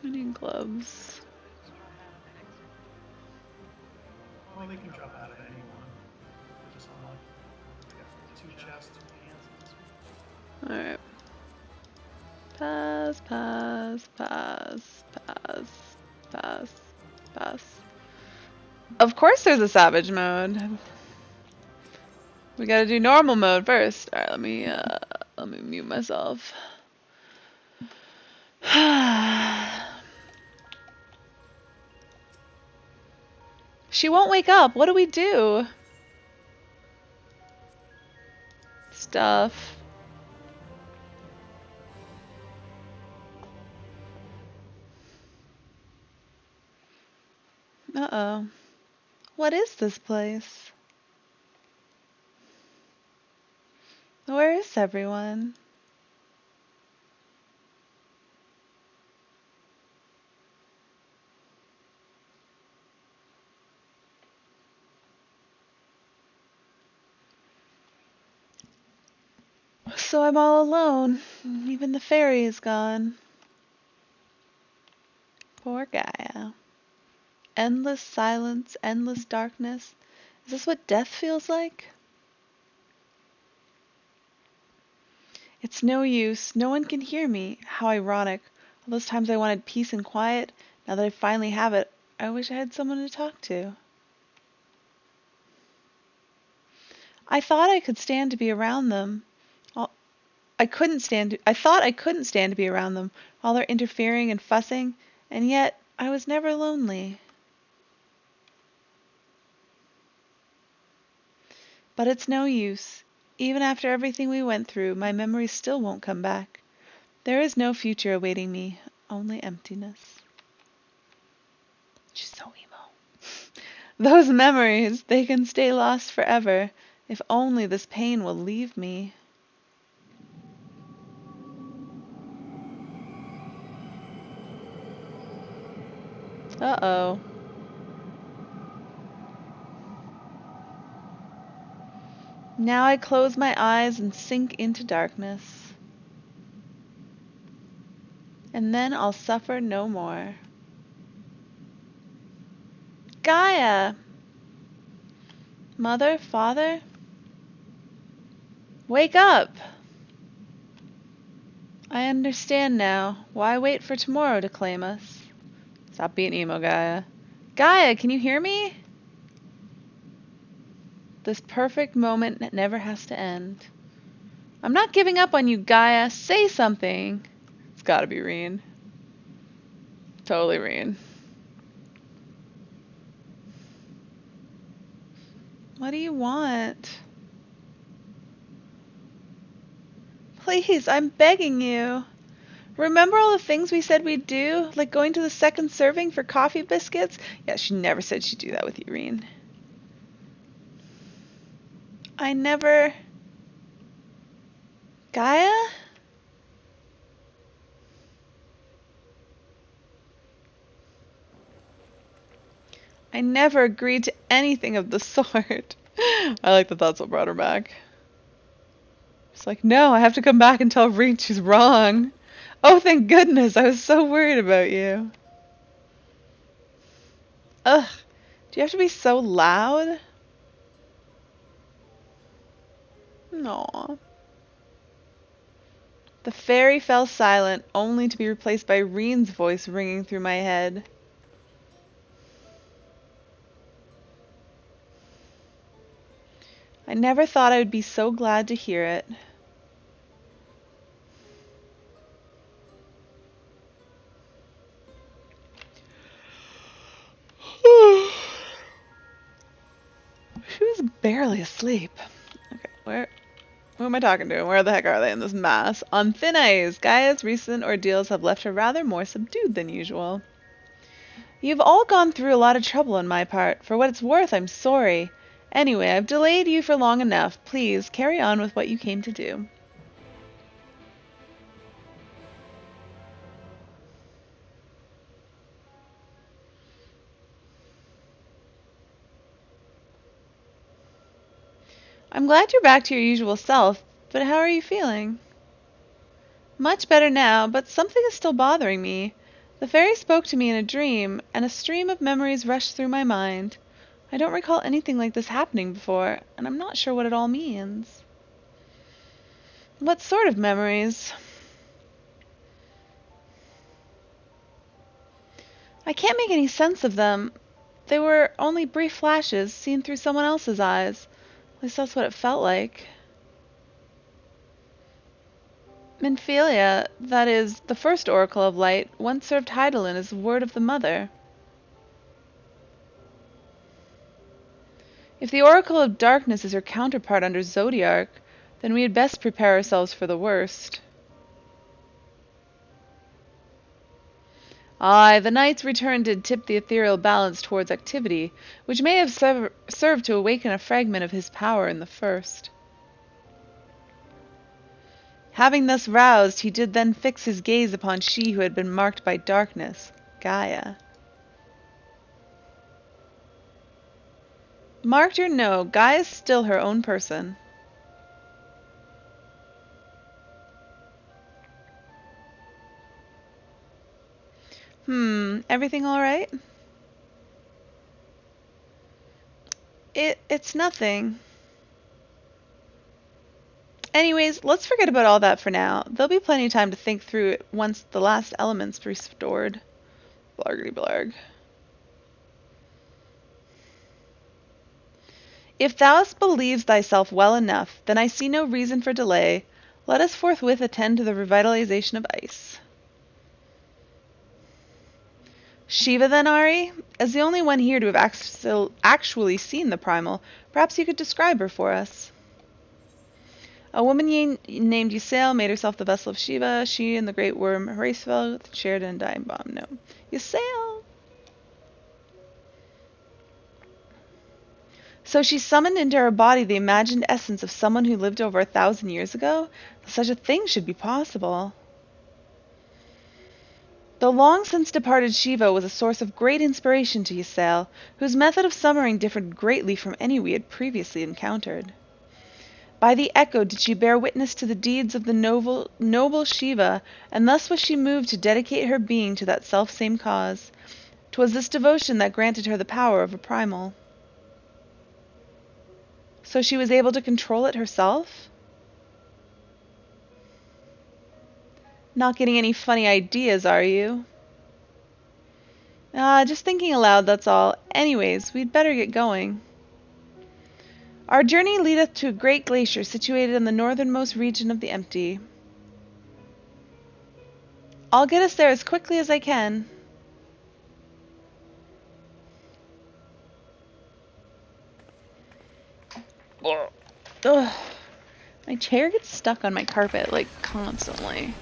I need gloves. Well, they can drop out of anyone. Just unlock. Two chests, 2 hands. Alright. Pass, pass, pass, pass, pass, pass. Of course there's a savage mode. We gotta do normal mode first. Alright, let me mute myself. She won't wake up. What do we do? Stuff. Uh-oh. What is this place? Where is everyone? So I'm all alone. Even the fairy is gone. Poor Gaia. Endless silence, endless darkness. Is this what death feels like? It's no use. No one can hear me. How ironic. All those times I wanted peace and quiet, now that I finally have it, I wish I had someone to talk to. I thought I could stand to be around them. I thought I couldn't stand to be around them while they're interfering and fussing, and yet I was never lonely. But it's no use. Even after everything we went through, my memories still won't come back. There is no future awaiting me, only emptiness. She's so emo. Those memories, they can stay lost forever, if only this pain will leave me. Uh-oh. Now I close my eyes and sink into darkness. And then I'll suffer no more. Gaia! Mother, father? Wake up! I understand now. Why wait for tomorrow to claim us? Stop being emo, Gaia. Gaia, can you hear me? This perfect moment never has to end. I'm not giving up on you, Gaia. Say something. It's gotta be Reen. Totally Reen. What do you want? Please, I'm begging you. Remember all the things we said we'd do? Like going to the second serving for coffee biscuits? Yeah, she never said she'd do that with you, Reen. I never... Gaia? I never agreed to anything of the sort. I like that that's what brought her back. It's like, no, I have to come back and tell Reen she's wrong. Oh, thank goodness. I was so worried about you. Ugh. Do you have to be so loud? No. The fairy fell silent, only to be replaced by Reen's voice ringing through my head. I never thought I would be so glad to hear it. She was barely asleep. Okay, who am I talking to? Where the heck are they in this mass? On thin ice, Gaia's recent ordeals have left her rather more subdued than usual. You've all gone through a lot of trouble on my part. For what it's worth, I'm sorry. Anyway, I've delayed you for long enough. Please, carry on with what you came to do. I'm glad you're back to your usual self, but how are you feeling? Much better now, but something is still bothering me. The fairy spoke to me in a dream, and a stream of memories rushed through my mind. I don't recall anything like this happening before, and I'm not sure what it all means. What sort of memories? I can't make any sense of them. They were only brief flashes, seen through someone else's eyes. At least that's what it felt like. Minfilia, that is, the first Oracle of Light, once served Hydaelyn as word of the Mother. If the Oracle of Darkness is her counterpart under Zodiark, then we had best prepare ourselves for the worst. Aye, the night's return did tip the ethereal balance towards activity, which may have served to awaken a fragment of his power in the first. Having thus roused, he did then fix his gaze upon she who had been marked by darkness, Gaia. Marked or no, Gaia's still her own person. Everything all right? It's nothing. Anyways, let's forget about all that for now. There'll be plenty of time to think through it once the last element's restored. Blargity blarg. If thou believes thyself well enough, then I see no reason for delay. Let us forthwith attend to the revitalization of ice. Shiva then, Ari? As the only one here to have actually seen the primal, perhaps you could describe her for us. A woman named Ysayle made herself the vessel of Shiva. She and the great worm Hraesvelg shared an undying bond. No. Ysayle! So she summoned into her body the imagined essence of someone who lived over 1,000 years ago? Such a thing should be possible. The long since departed Shiva was a source of great inspiration to Ysel, whose method of summoning differed greatly from any we had previously encountered. By the echo did she bear witness to the deeds of the noble Shiva, and thus was she moved to dedicate her being to that self-same cause. 'Twas this devotion that granted her the power of a primal. So she was able to control it herself? Not getting any funny ideas, are you? Just thinking aloud, that's all. Anyways, we'd better get going. Our journey leadeth to a great glacier situated in the northernmost region of the Empty. I'll get us there as quickly as I can. Ugh. My chair gets stuck on my carpet, like, constantly.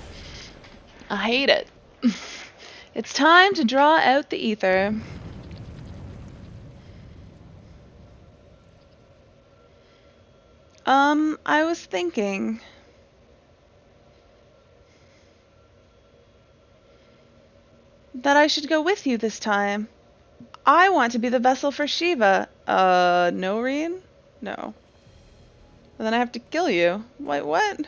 I hate it. It's time to draw out the ether. I was thinking. That I should go with you this time. I want to be the vessel for Shiva. No, Reen? No. Well, then I have to kill you. Wait, what?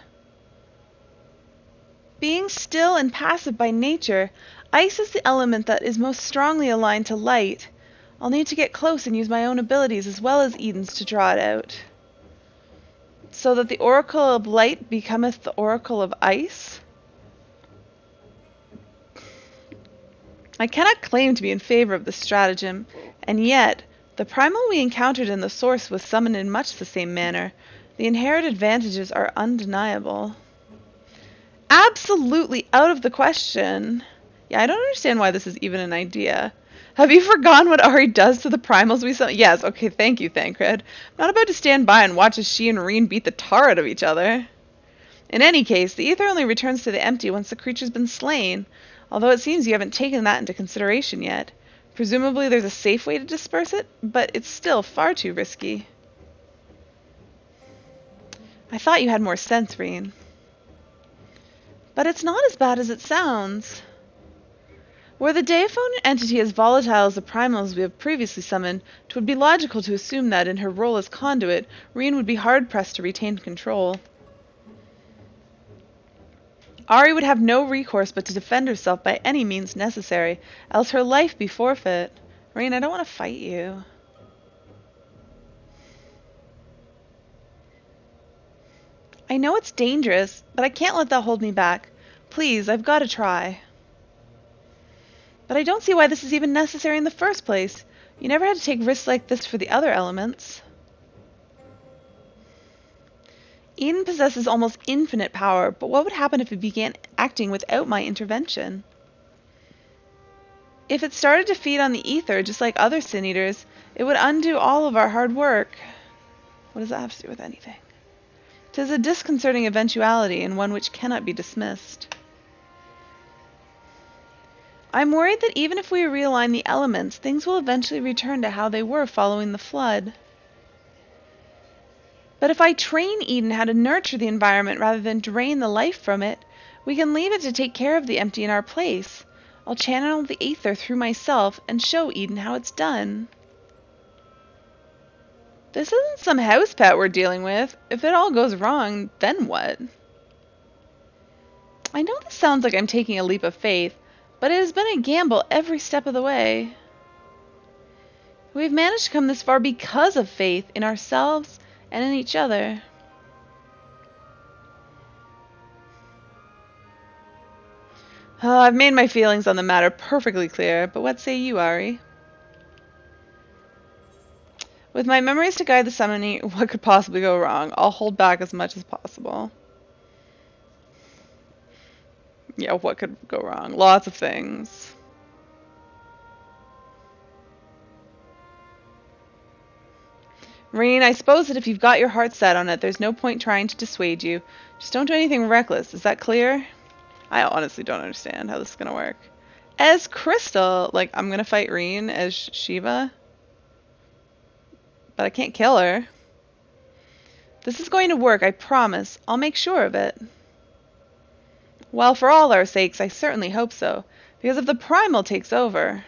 Being still and passive by nature, ice is the element that is most strongly aligned to light. I'll need to get close and use my own abilities as well as Eden's to draw it out. So that the oracle of light becometh the oracle of ice? I cannot claim to be in favor of this stratagem, and yet, the primal we encountered in the source was summoned in much the same manner. The inherent advantages are undeniable. Absolutely out of the question. Yeah, I don't understand why this is even an idea. Have you forgotten what Ari does to the primals we summon? Yes, okay, thank you, Thancred. I'm not about to stand by and watch as she and Reen beat the tar out of each other. In any case, the ether only returns to the Empty once the creature's been slain, although it seems you haven't taken that into consideration yet. Presumably there's a safe way to disperse it, but it's still far too risky. I thought you had more sense, Reen. But it's not as bad as it sounds. Were the deiphone entity as volatile as the primals we have previously summoned, 'twould be logical to assume that, in her role as conduit, Reen would be hard-pressed to retain control. Ari would have no recourse but to defend herself by any means necessary, else her life be forfeit. Reen, I don't want to fight you. I know it's dangerous, but I can't let that hold me back. Please, I've got to try. But I don't see why this is even necessary in the first place. You never had to take risks like this for the other elements. Eden possesses almost infinite power, but what would happen if it began acting without my intervention? If it started to feed on the ether, just like other sin eaters, it would undo all of our hard work. What does that have to do with anything? 'Tis a disconcerting eventuality, and one which cannot be dismissed. I'm worried that even if we realign the elements, things will eventually return to how they were following the flood. But if I train Eden how to nurture the environment rather than drain the life from it, we can leave it to take care of the Empty in our place. I'll channel the ether through myself and show Eden how it's done. This isn't some house pet we're dealing with. If it all goes wrong, then what? I know this sounds like I'm taking a leap of faith, but it has been a gamble every step of the way. We've managed to come this far because of faith in ourselves and in each other. I've made my feelings on the matter perfectly clear, but what say you, Ari? With my memories to guide the summoning, what could possibly go wrong? I'll hold back as much as possible. Yeah, what could go wrong? Lots of things. Reen, I suppose that if you've got your heart set on it, there's no point trying to dissuade you. Just don't do anything reckless. Is that clear? I honestly don't understand how this is going to work. As Crystal, like, I'm going to fight Reen as Shiva. But I can't kill her. This is going to work, I promise. I'll make sure of it. Well, for all our sakes, I certainly hope so. Because if the primal takes over...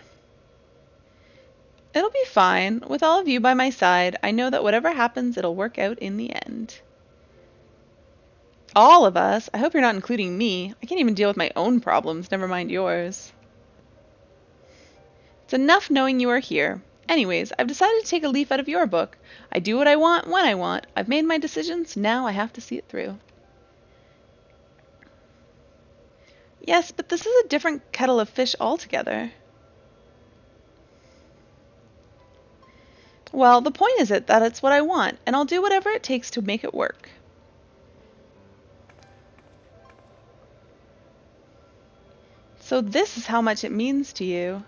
It'll be fine. With all of you by my side, I know that whatever happens, it'll work out in the end. All of us? I hope you're not including me. I can't even deal with my own problems, never mind yours. It's enough knowing you are here. Anyways, I've decided to take a leaf out of your book. I do what I want when I want. I've made my decisions, now I have to see it through. Yes, but this is a different kettle of fish altogether. Well, the point is that it's what I want, and I'll do whatever it takes to make it work. So this is how much it means to you.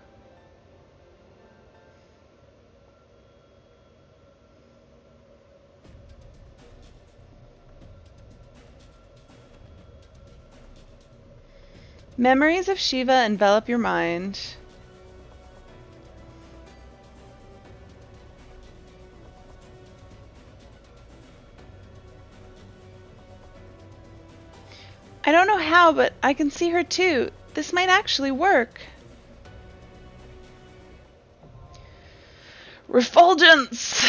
Memories of Shiva envelop your mind. I don't know how, but I can see her too. This might actually work. Refulgence!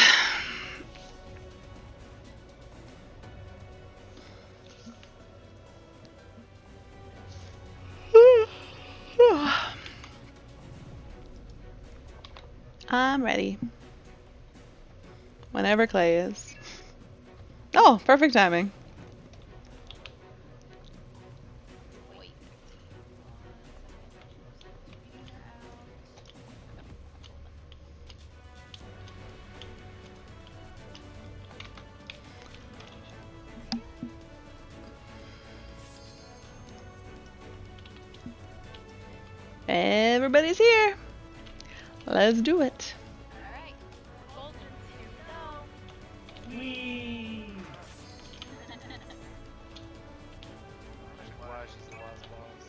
I'm ready. Whenever Clay is. Oh, perfect timing. Everybody's here. Let's do it. Alright. Fulgence, here we go. Whee! Flash is the last boss.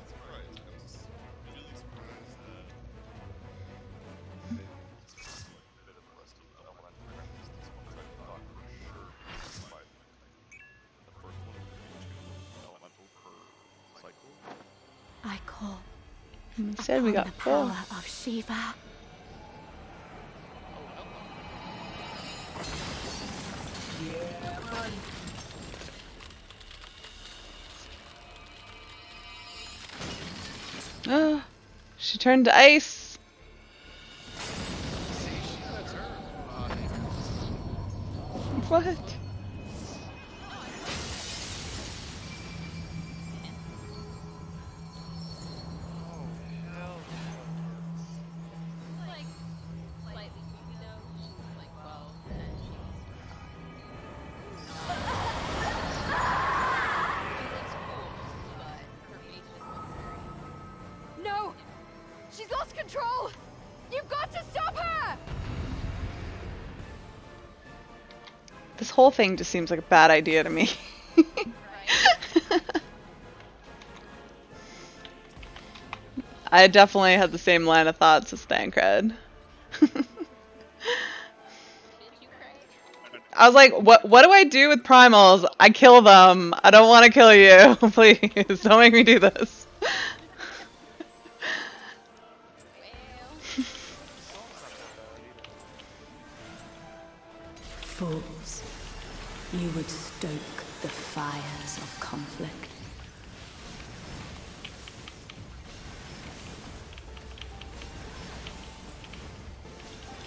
Surprised. I was really surprised that they like a bit of the rest of the elemental characters. These ones I thought for sure would survive. The first one was two elemental per cycle. I call Instead, we upon got the 4. power of Shiva. Yeah, buddy. Oh, she turned to ice. See, she had a turn. What? Like, slightly creepy though. She was like 12 and she was. She looks cool, but her face just looks very. No! She's lost control! You've got to stop her! This whole thing just seems like a bad idea to me. I definitely had the same line of thoughts as Thancred. Did you cry? I was like, what do I do with primals? I kill them. I don't want to kill you. Please, don't make me do this. Fools, you would stoke the fires of conflict.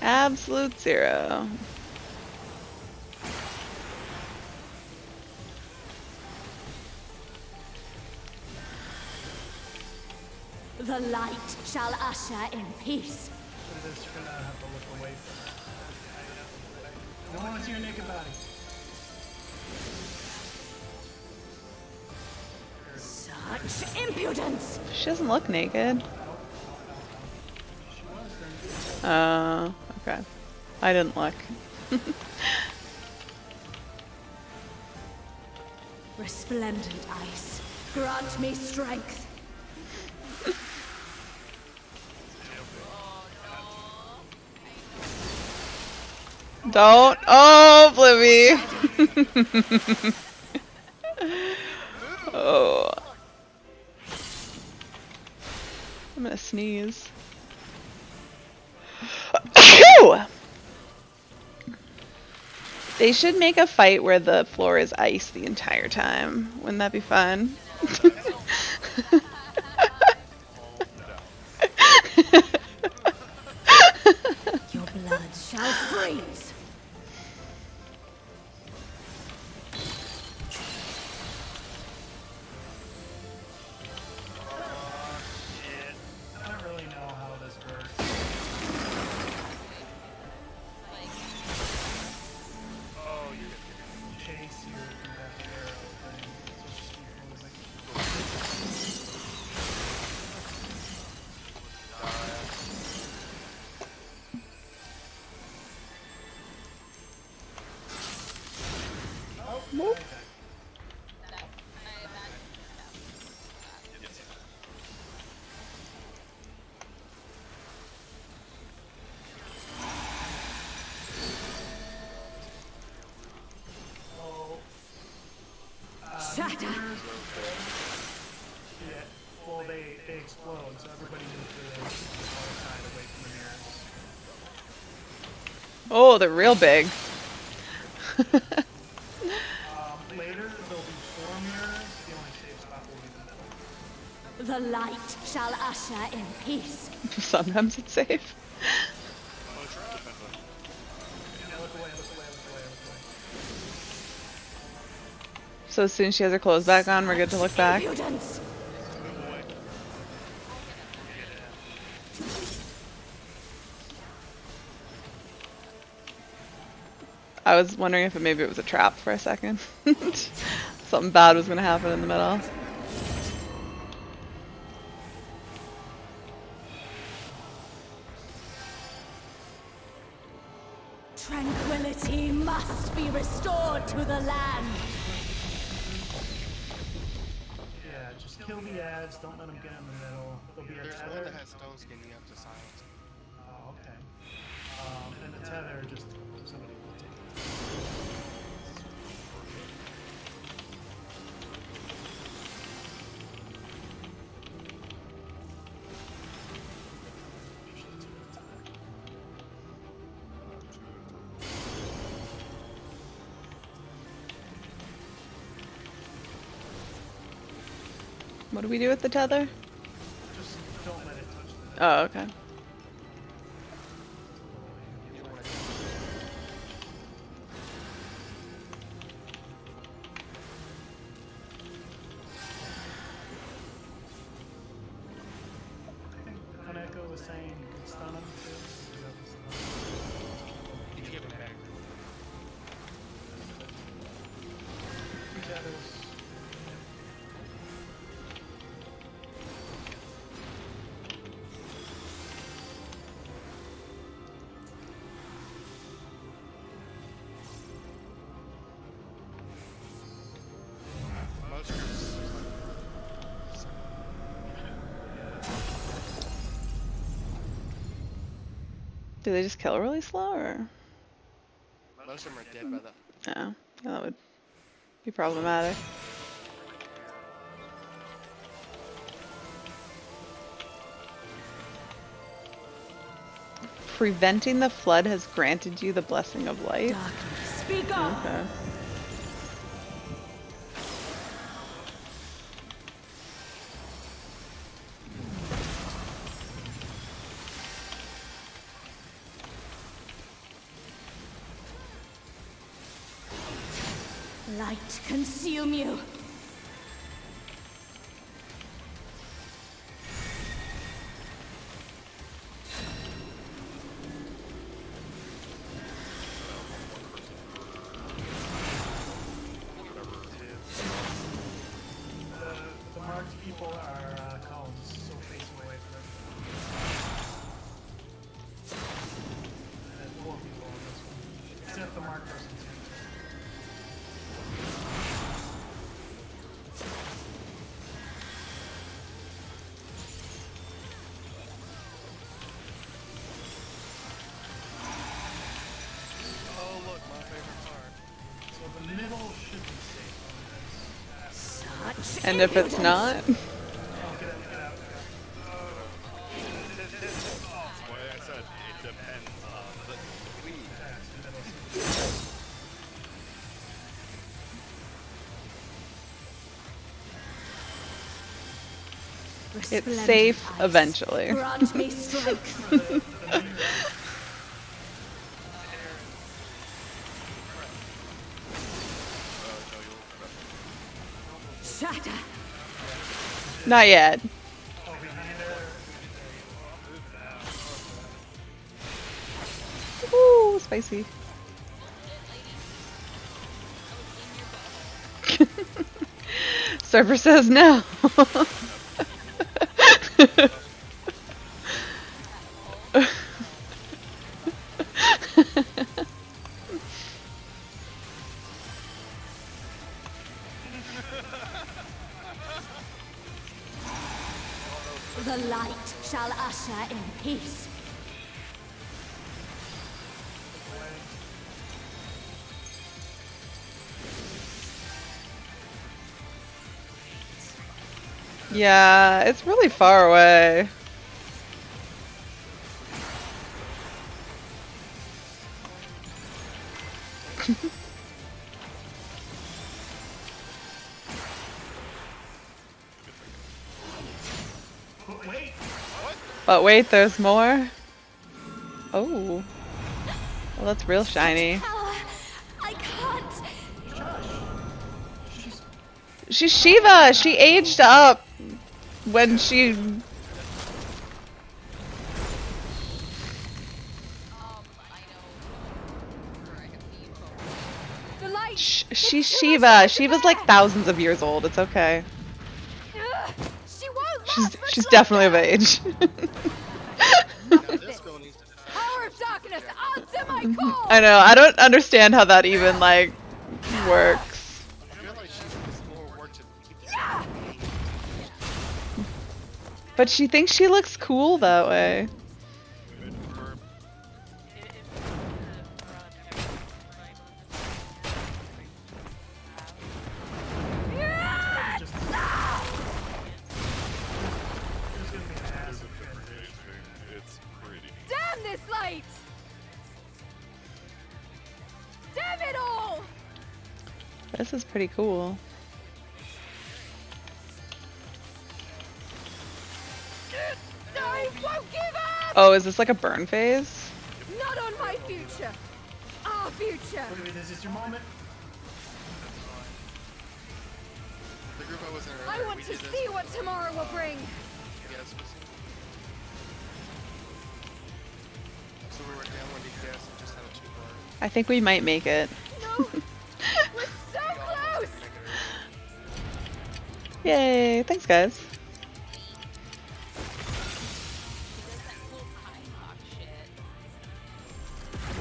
Absolute zero. The light shall usher in peace. We're just gonna have to look away from it. No one wants your naked body. Such impudence! She doesn't look naked. She was during Okay. I didn't look. Resplendent ice, grant me strength. Don't. Oh, Blivy. Oh. I'm gonna sneeze. Phew! They should make a fight where the floor is ice the entire time. Wouldn't that be fun? Your blood shall freeze. I don't really know how this works. Oh, you Chase you through that arrow thing. So just keep moving. Oh, Nope. okay. Oh. Shatter. Mirrors, yeah, well, they explode, so everybody needs to the far side away from the mirrors. Oh, they're real big. Later, there'll be 4 mirrors. The only safe spot will be the middle. The light shall usher in peace. Sometimes it's safe. Well, it depends on. Yeah, look away, look away, look away, look away. So as soon as she has her clothes back on, we're good to look back. Impudence. I was wondering if maybe it was a trap for a second. Something bad was gonna happen in the middle. Tranquility must be restored to the land. Yeah, just kill the ads. Don't let them get in the middle. There'll be a There's one tether. that has stone skin you have to silence. Oh, okay. And the tether, just somebody will take it. Usually 2 at a time. What do we do with the tether? Just don't let it touch the Oh, okay. You don't want to I think Kaneko was saying you could stun him too. So that was you can give him back. 2 tethers. Most groups, Do they just kill really slow, or? most of them are dead by the. Yeah, that would be problematic. Preventing the flood has granted you the blessing of light. Darkness, speak up. Okay. Light consume you. The marked people are cones, so face away from them. And then 4 people on this one. Except the marked person's here. And if it's not, Oh, get out, get out, That's why I said it depends on the queen. it's Resplendent safe ice, eventually. grant me strength. No, you'll remember. Shatter. Not yet. Oh, behind her. Woo, spicy. Server says no. The light shall usher in peace. Yeah, it's really far away. Wait. But wait, there's more. Oh. Well, that's real shiny. Power. I can't. She's Shiva! She aged up when she... I know. I have the info. The light. She's Shiva. Shiva's like thousands of years old. It's okay. Ugh, she won't She's last much she's definitely of age. Now this girl needs to decide. Power of darkness, answer my call. I know. I don't understand how that even like works. I feel like she needs more work to keep this Yeah. But she thinks she looks cool that way. Just. There's gonna be an ass of transition. It's pretty. Damn this light. Damn it all. This is pretty cool. I won't give up. Oh, is this like a burn phase? Not on my future. Our future. Wait, this is your moment. The group I was in I earlier, want we to did this see with, what tomorrow will bring. gas missing. So we were down one gas and just had a 2-bar. I think we might make it. No. We're so close. Yay! Thanks, guys.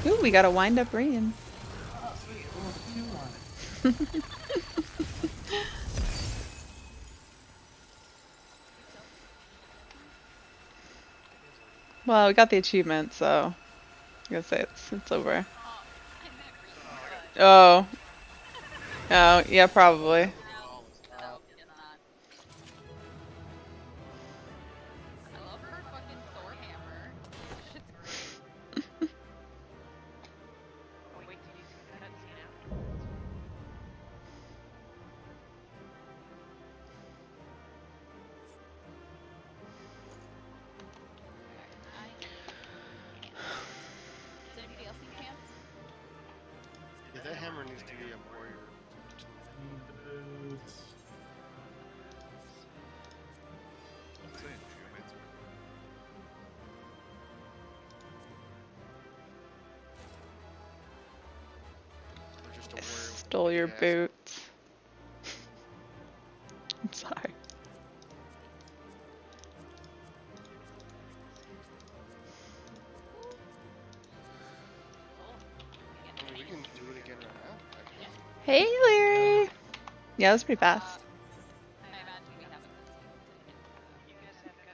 Ooh, we got a wind up ring. Oh, sweet. A little 2-1. Well, we got the achievement, so I'm gonna say it's over. Oh. Oh, yeah, probably. No, it's not. I love her fucking Thor hammer. Shit's great. Does anybody else need pants? Yeah, that hammer needs to be a warrior. Need the boots. I'm saying Geomancer. Or just a warrior with Stole your ass. boots. I'm sorry. I mean, we can do it again right now. Actually. Hey, Larry. Yeah, that was pretty fast. I imagine we haven't.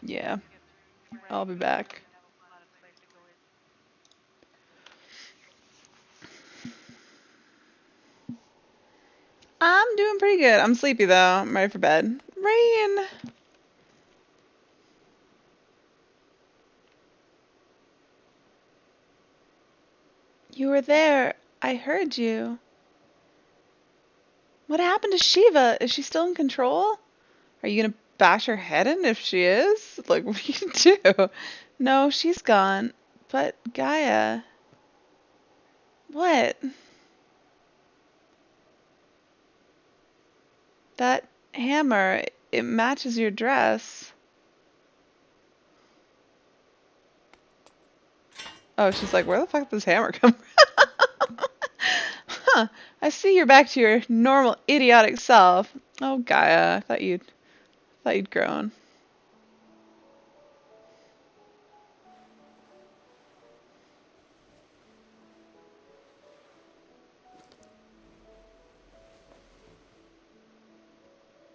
Yeah. I'll be back. I'm doing pretty good. I'm sleepy though. I'm ready for bed. Rain. You were there. I heard you. What happened to Shiva? Is she still in control? Are you gonna bash her head in if she is? Like, what do you do? No, she's gone. But Gaia. What? That hammer, it matches your dress. Oh, she's like, where the fuck did this hammer come from? Huh. I see you're back to your normal idiotic self. Oh, Gaia, I thought you'd grown.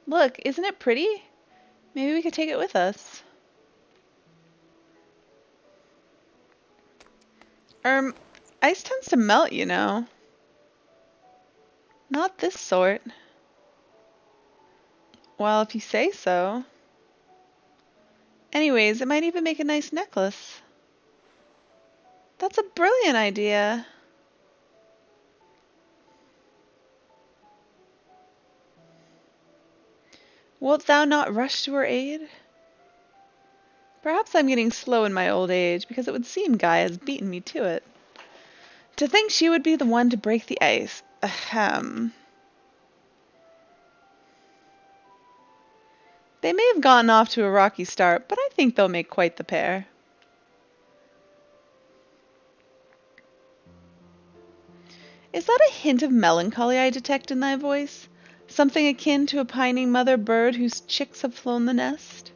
Look, isn't it pretty? Maybe we could take it with us. Ice tends to melt, you know. Not this sort. Well, if you say so. Anyways, it might even make a nice necklace. That's a brilliant idea. Wilt thou not rush to her aid? Perhaps I'm getting slow in my old age, because it would seem Gaia has beaten me to it. To think she would be the one to break the ice. Ahem. They may have gotten off to a rocky start, but I think they'll make quite the pair. Is that a hint of melancholy I detect in thy voice? Something akin to a pining mother bird whose chicks have flown the nest?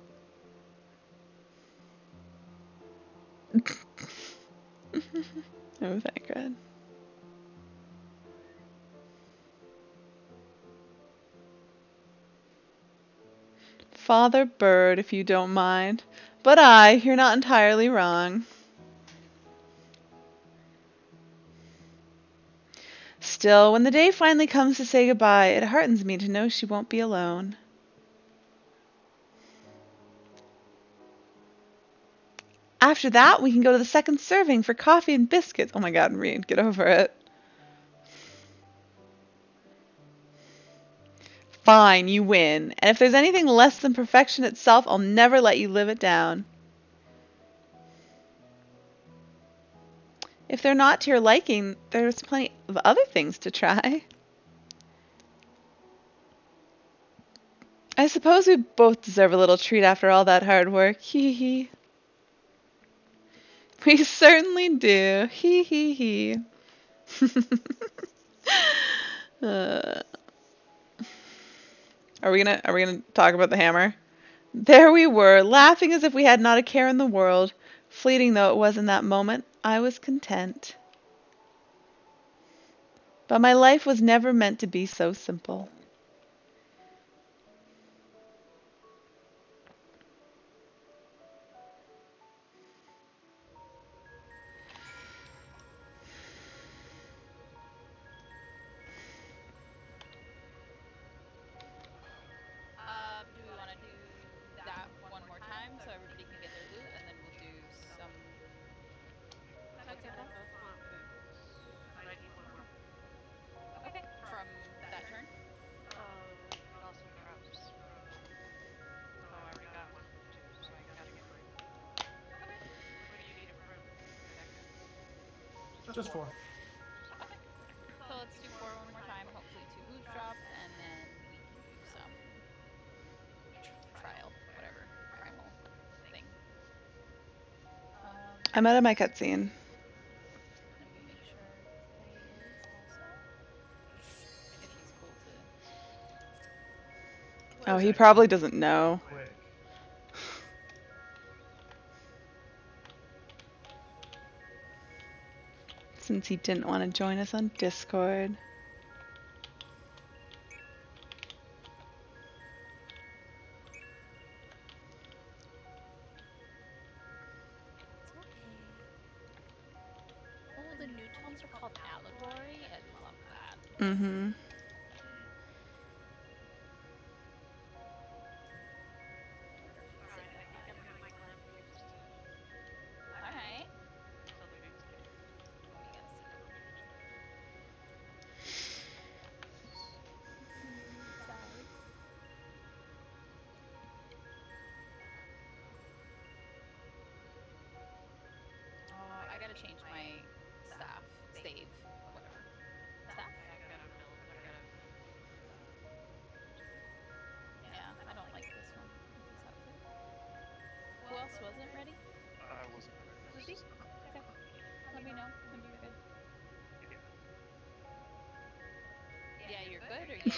Oh, thank God. Father Bird, if you don't mind. But you're not entirely wrong. Still, when the day finally comes to say goodbye, it heartens me to know she won't be alone. After that, we can go to the second serving for coffee and biscuits. Oh my God, Reed, get over it. Fine, you win. And if there's anything less than perfection itself, I'll never let you live it down. If they're not to your liking, there's plenty of other things to try. I suppose we both deserve a little treat after all that hard work. Hee hee. We certainly do. Hee hee hee. uh, are we gonna talk about the hammer? There we were, laughing as if we had not a care in the world. Fleeting though it was in that moment, I was content. But my life was never meant to be so simple. Do we want to do that one more time so everybody can get their loot, and then we'll do some. I What's think it we called? both want boots, but I need one more. Okay, from that turn. And also drops from. Oh, I already got one too, so I gotta get mine. Okay. What do you need from Becca? Just 4. Okay. So let's do 4 one more time. Hopefully 2 boots drop, and then we can do some trial, whatever, primal thing. I'm out of my cutscene. Let me make sure Clay is also. If he's cool to. Oh, It's he actually probably doesn't know. quick. Since he didn't want to join us on Discord. It's okay. Oh, the new tones are called allegory. I love that. Mm-hmm. good, or you?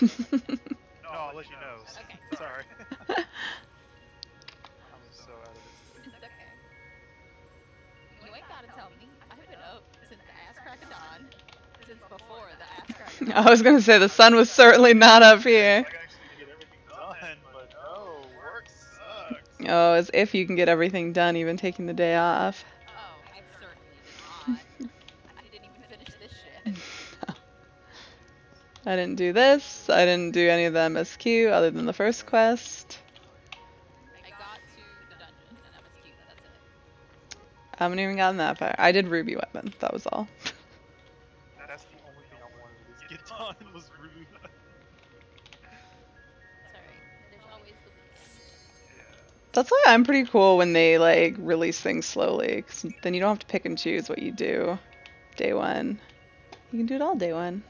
No, I'll let you know. Okay. Sorry. I'm so out of it today. It's okay. You ain't gotta tell me. I've been up since the ass crack of dawn. Since before the ass crack of dawn. I was gonna say the sun was certainly not up here. I actually get everything done, but no, work sucks. Oh, as if you can get everything done, even taking the day off. Oh, I certainly did not. I didn't even finish this shit. I didn't do this. I didn't do any of the MSQ other than the first quest. I got to the dungeon and MSQ, that's it. I haven't even gotten that far. I did Ruby Weapon. That was all. That's the only thing I wanted to get done was Ruby. It's alright. There's always the weekend. Yeah. That's why I'm pretty cool when they like release things slowly, 'cause then you don't have to pick and choose what you do day one. You can do it all day one.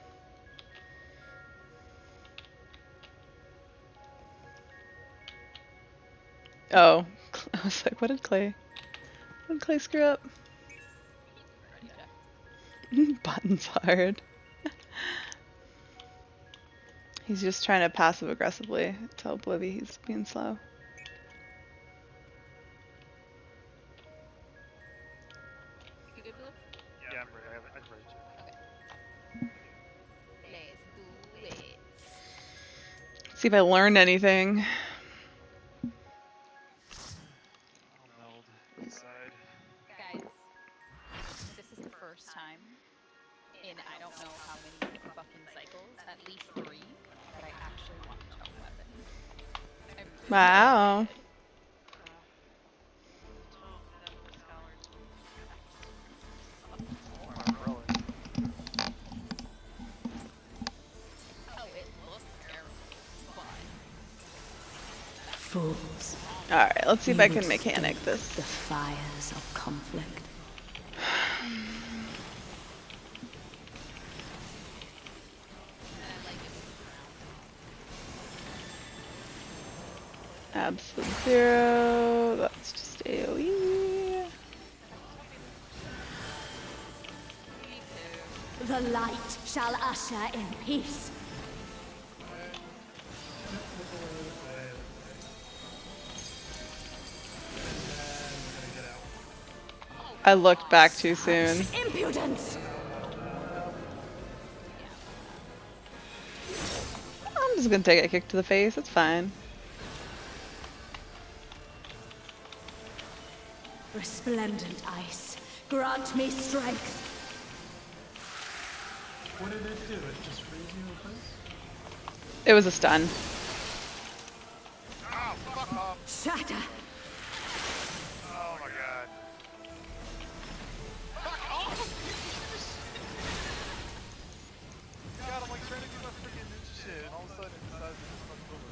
Oh, I was like, what did Clay screw up? Already checked. Buttons hard. He's just trying to passive aggressively tell Blivy he's being slow. You good, Blue? Yeah, I'm ready. I'm ready to. Let's do it. See if I learned anything. I'll meld inside. Guys, this is the first time in I don't know how many fucking cycles, at least 3, that I actually want to choke weapon. I'm really Wow. excited. Oh, my umbrella. Oh, it looks terrible, but Fools. Alright, let's see if You I would can mechanic stoke this. The fires of conflict. I like it with Absolute zero. That's just AoE. me too. The light shall usher in peace. I looked back too soon. Impudence! I'm just gonna take a kick to the face. It's fine. Resplendent ice, grant me strength. What did it do? It just freeze you in place? It was a stun. Oh, fuck off. Shatter! Oh my god. Fuck off! God, I'm like trying to do my freaking ninja shit, and all of a sudden it decides to just fuck over.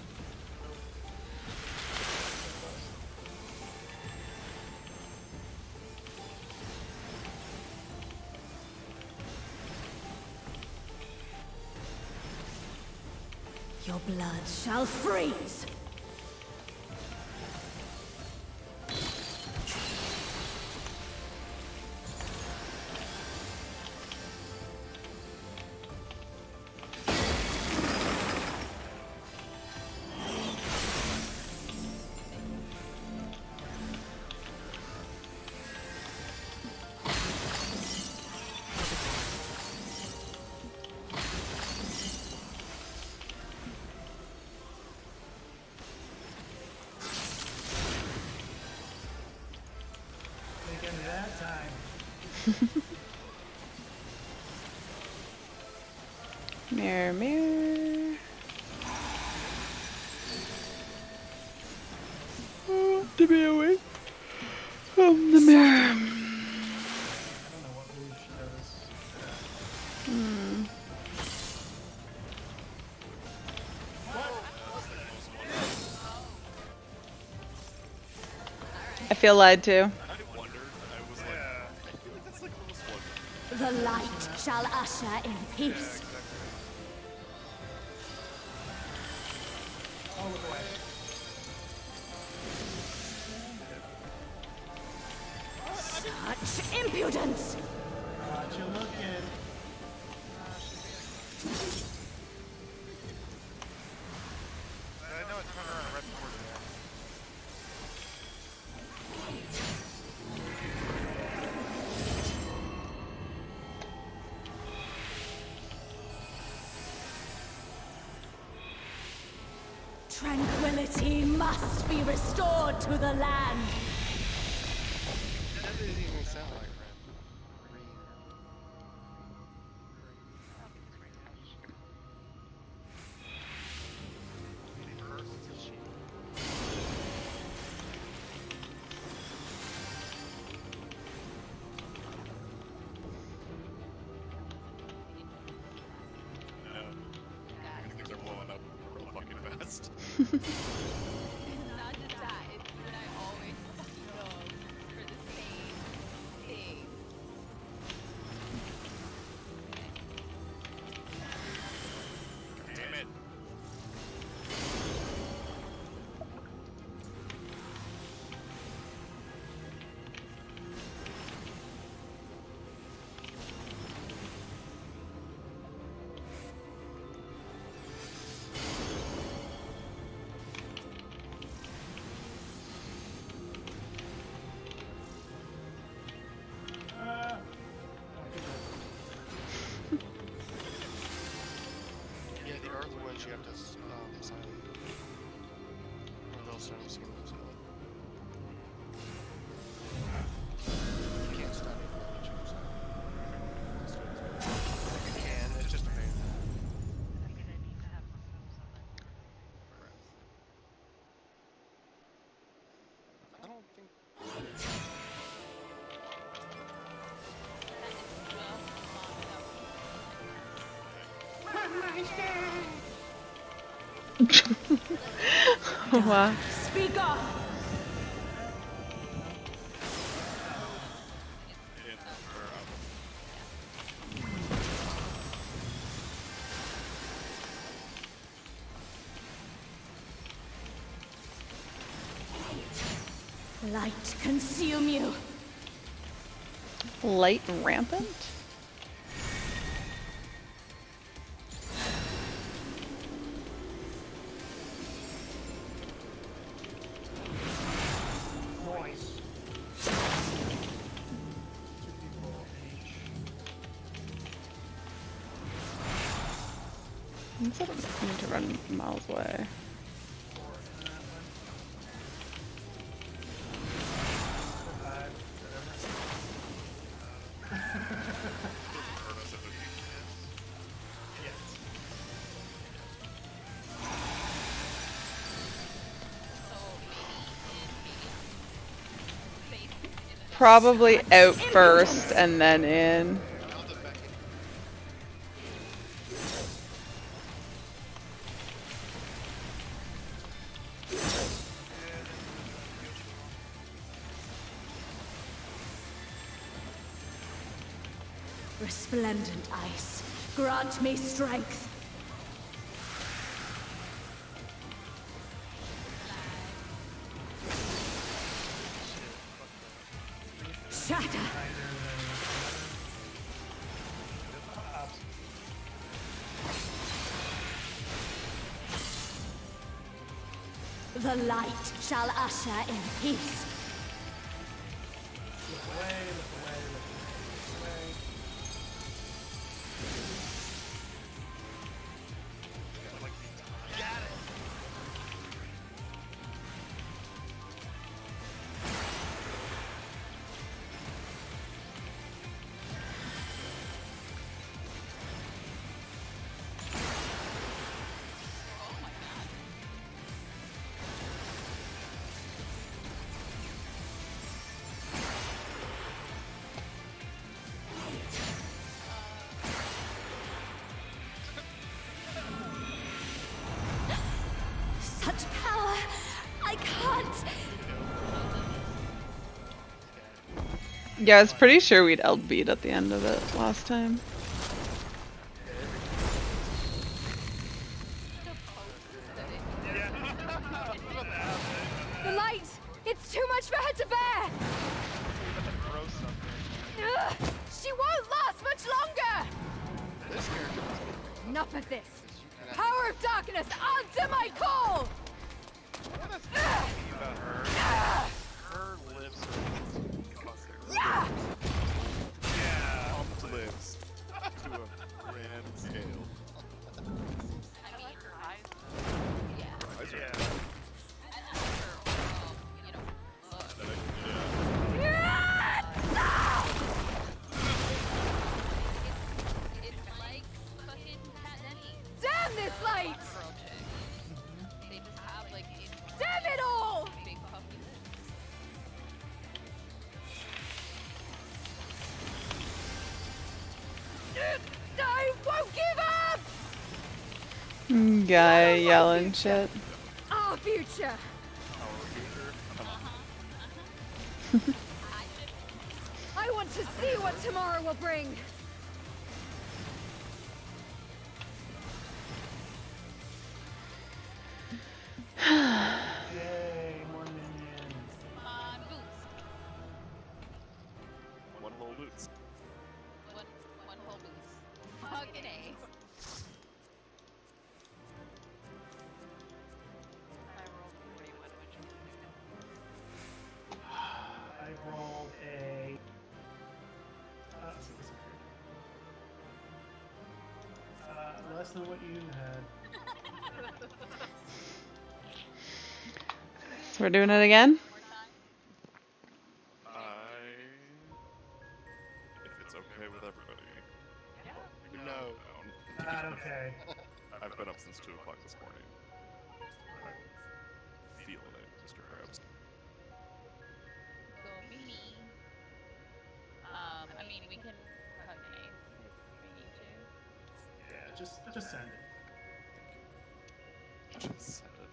Your blood shall freeze! Take into that time. Mirror, mirror. Oh, to be away from the mirror. I don't know what move she does. I feel lied to. I wondered. I was like, I feel like that's like almost one. The light shall usher in peace. Oh, look away. Such impudence! Watch you looking. Tranquility must be restored to the land. That doesn't even sound like Ren. No. Things are blowing up real fucking fast. It's not just that, it's that I always fucking go for the same thing. Damn it. Yeah, the earth ones you have to sign. Or they'll sign themselves. You can't stop it, but you can sign. You can, it's just a pain. I don't think. Wow. Speak up! Light consume you. Light rampant? Noise. Instead of need to run miles away. Probably out first and then in. Resplendent ice, grant me strength. Shatter. The light shall usher in peace. Look away, look away, look away. Such power! I can't! Yeah, I was pretty sure we'd LB'd at the end of it last time. The light! It's too much for her to bear! Ugh, she won't last much longer! This character Enough of this! Power of darkness, answer my call! What is talking about her? Her lips are Yeah! Pumped lips to a grand scale. I mean, yeah. guy yelling shit. Our future. Our future. I want to see what tomorrow will bring. Yay, more minions. Boots. One whole boots. One whole boots. Fucking A. I rolled a 41, which was I rolled a. So this is good. Less than what you had. So we're doing it again? If it's okay with everybody. No. Down. Not okay. I've been up since 2 o'clock this morning. I'm feeling it, Mr. Krabs. Go me. I mean, we can hug an ace if we need to. Yeah, just send it. Just send it.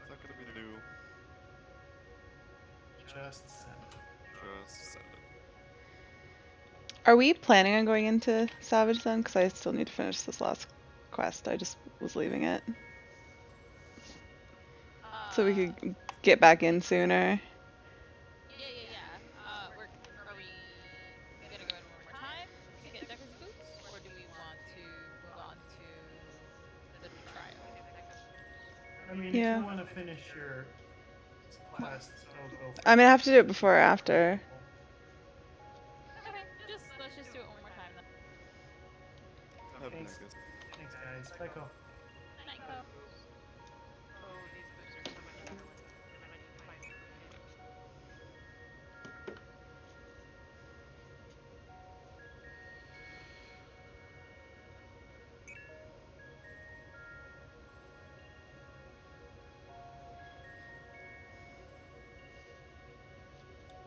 It's not gonna be new. Just send it. Just send it. Are we planning on going into Savage then? Because I still need to finish this last quest. I just was leaving it. So we could get back in sooner. Yeah. Are we gonna go in one more time to get Decker's boots, or do we want to move on to the trial? I mean, Yeah. if you want to finish your quest, go for it. I mean, I have to do it before or after. Okay, let's just do it one more time then. Have a Thanks. nice guys. Thanks, guys. Bye, Co. Night, Co. oh, these boots are so much better when I can find them.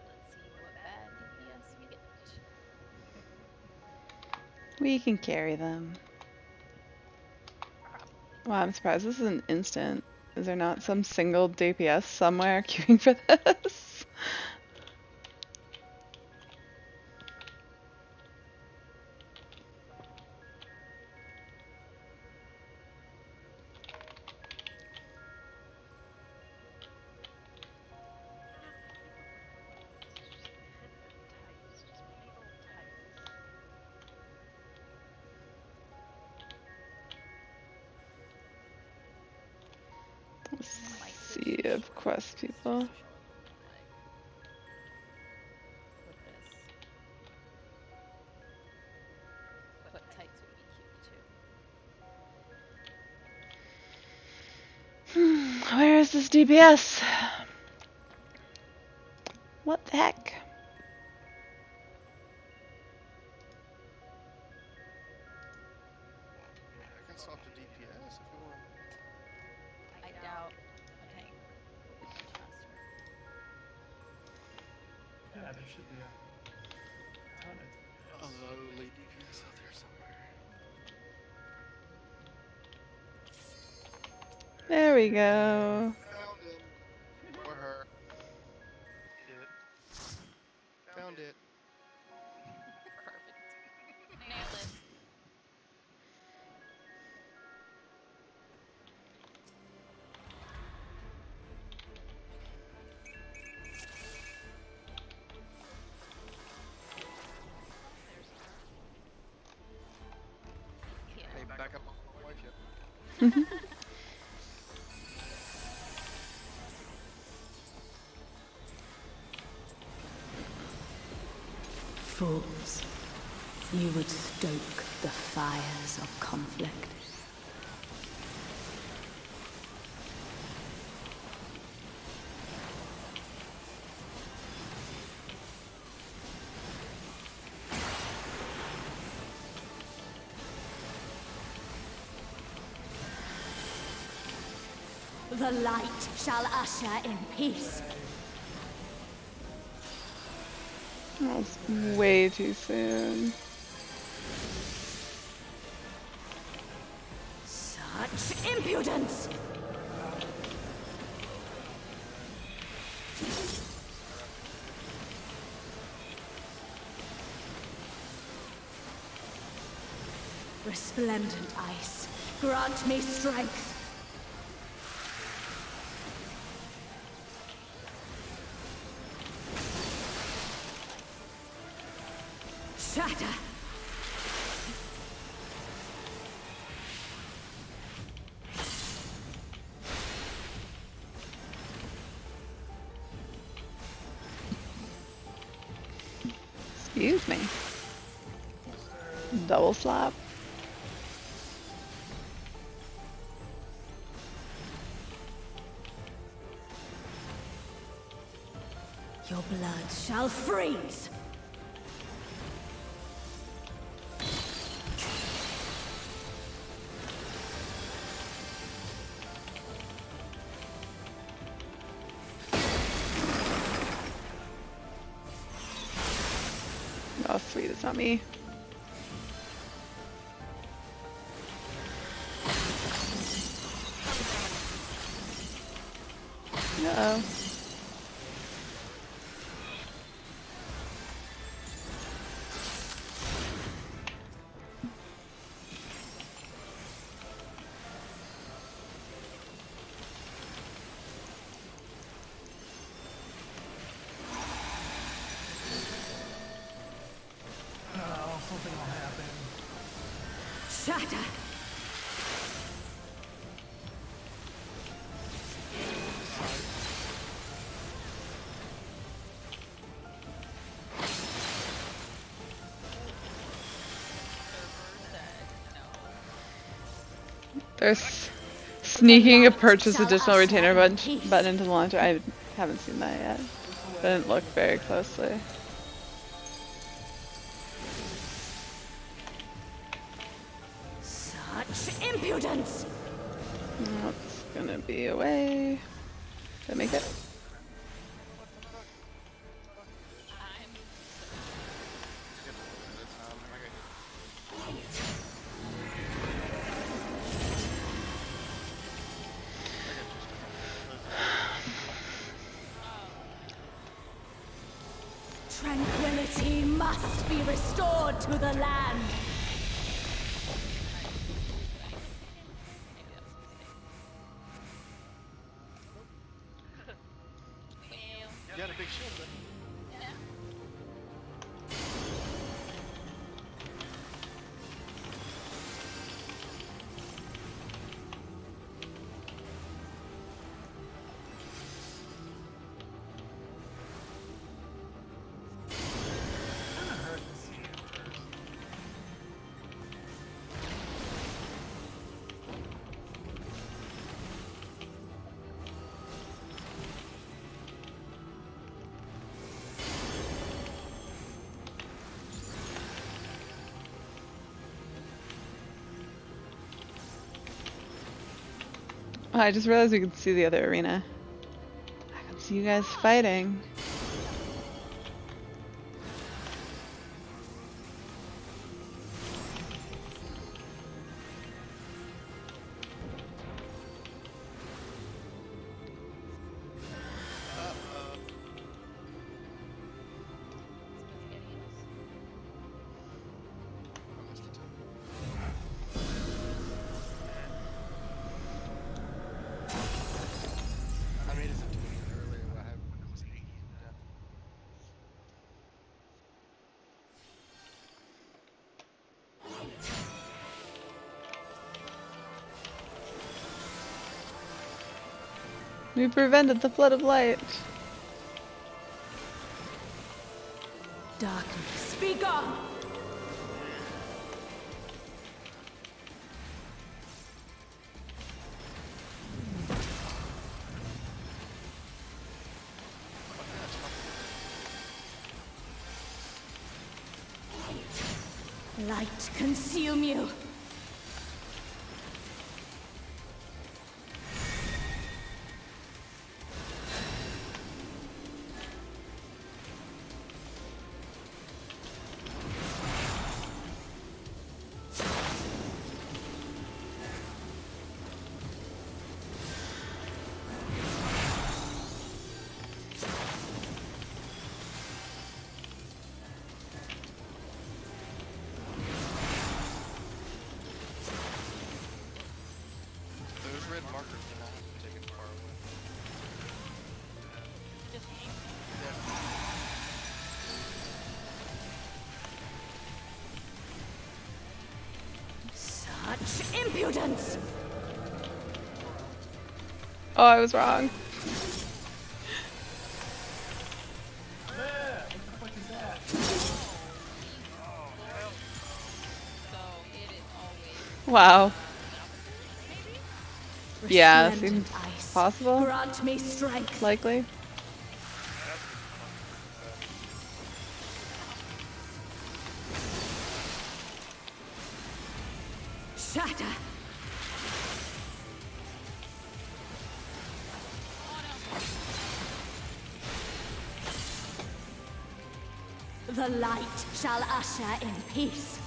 Let's see what bad DPS we get. We can carry them. Probably. Wow, I'm surprised this is an instant. Is there not some single DPS somewhere queuing for this? Just plain old types. Might switch Sea to of short quest just to people. show 'em what we look like. But tights would be cute too. Where is this DPS? What the heck? I can swap to DPS if you want. I doubt a tank will be much faster. Yeah, there should be a ton of A DPS. lowly DPS out there somewhere. There we go. Found him. Or her. Did it. Found it. Perfect. Nailed it. There's her. Yeah. Hey, back up on my wife yet. Fools, you would stoke the fires of conflict. The light shall usher in peace. That was way too soon. Such Such impudence! Resplendent ice, grant me strength. Shatter! Excuse me. Double slap. Your blood shall freeze! Oh, sweet, it's not me. Uh-oh. Oh, something will happen. Shatter! There's sneaking a light purchase shall additional usher retainer in peace. button into the launcher. I haven't seen that yet. Didn't look very closely. Such impudence! That's gonna be away. Did I make it? I'm Tranquility must be restored to the land. You got a big shield then. Kinda hurt to see it first. Oh, I just realized we could see the other arena. I can see you guys fighting. I made it to 20 earlier, but I was 80. Yeah. We prevented the flood of light. Darkness, be gone! Light consume you. couldn't. Oh, I was wrong. What the fuck is that? So it is always Wow. maybe? Yeah, Resplendent seems ice, possible. grant me strength. Likely. That's gonna be fun for Savage. Shatter. The light shall usher in peace.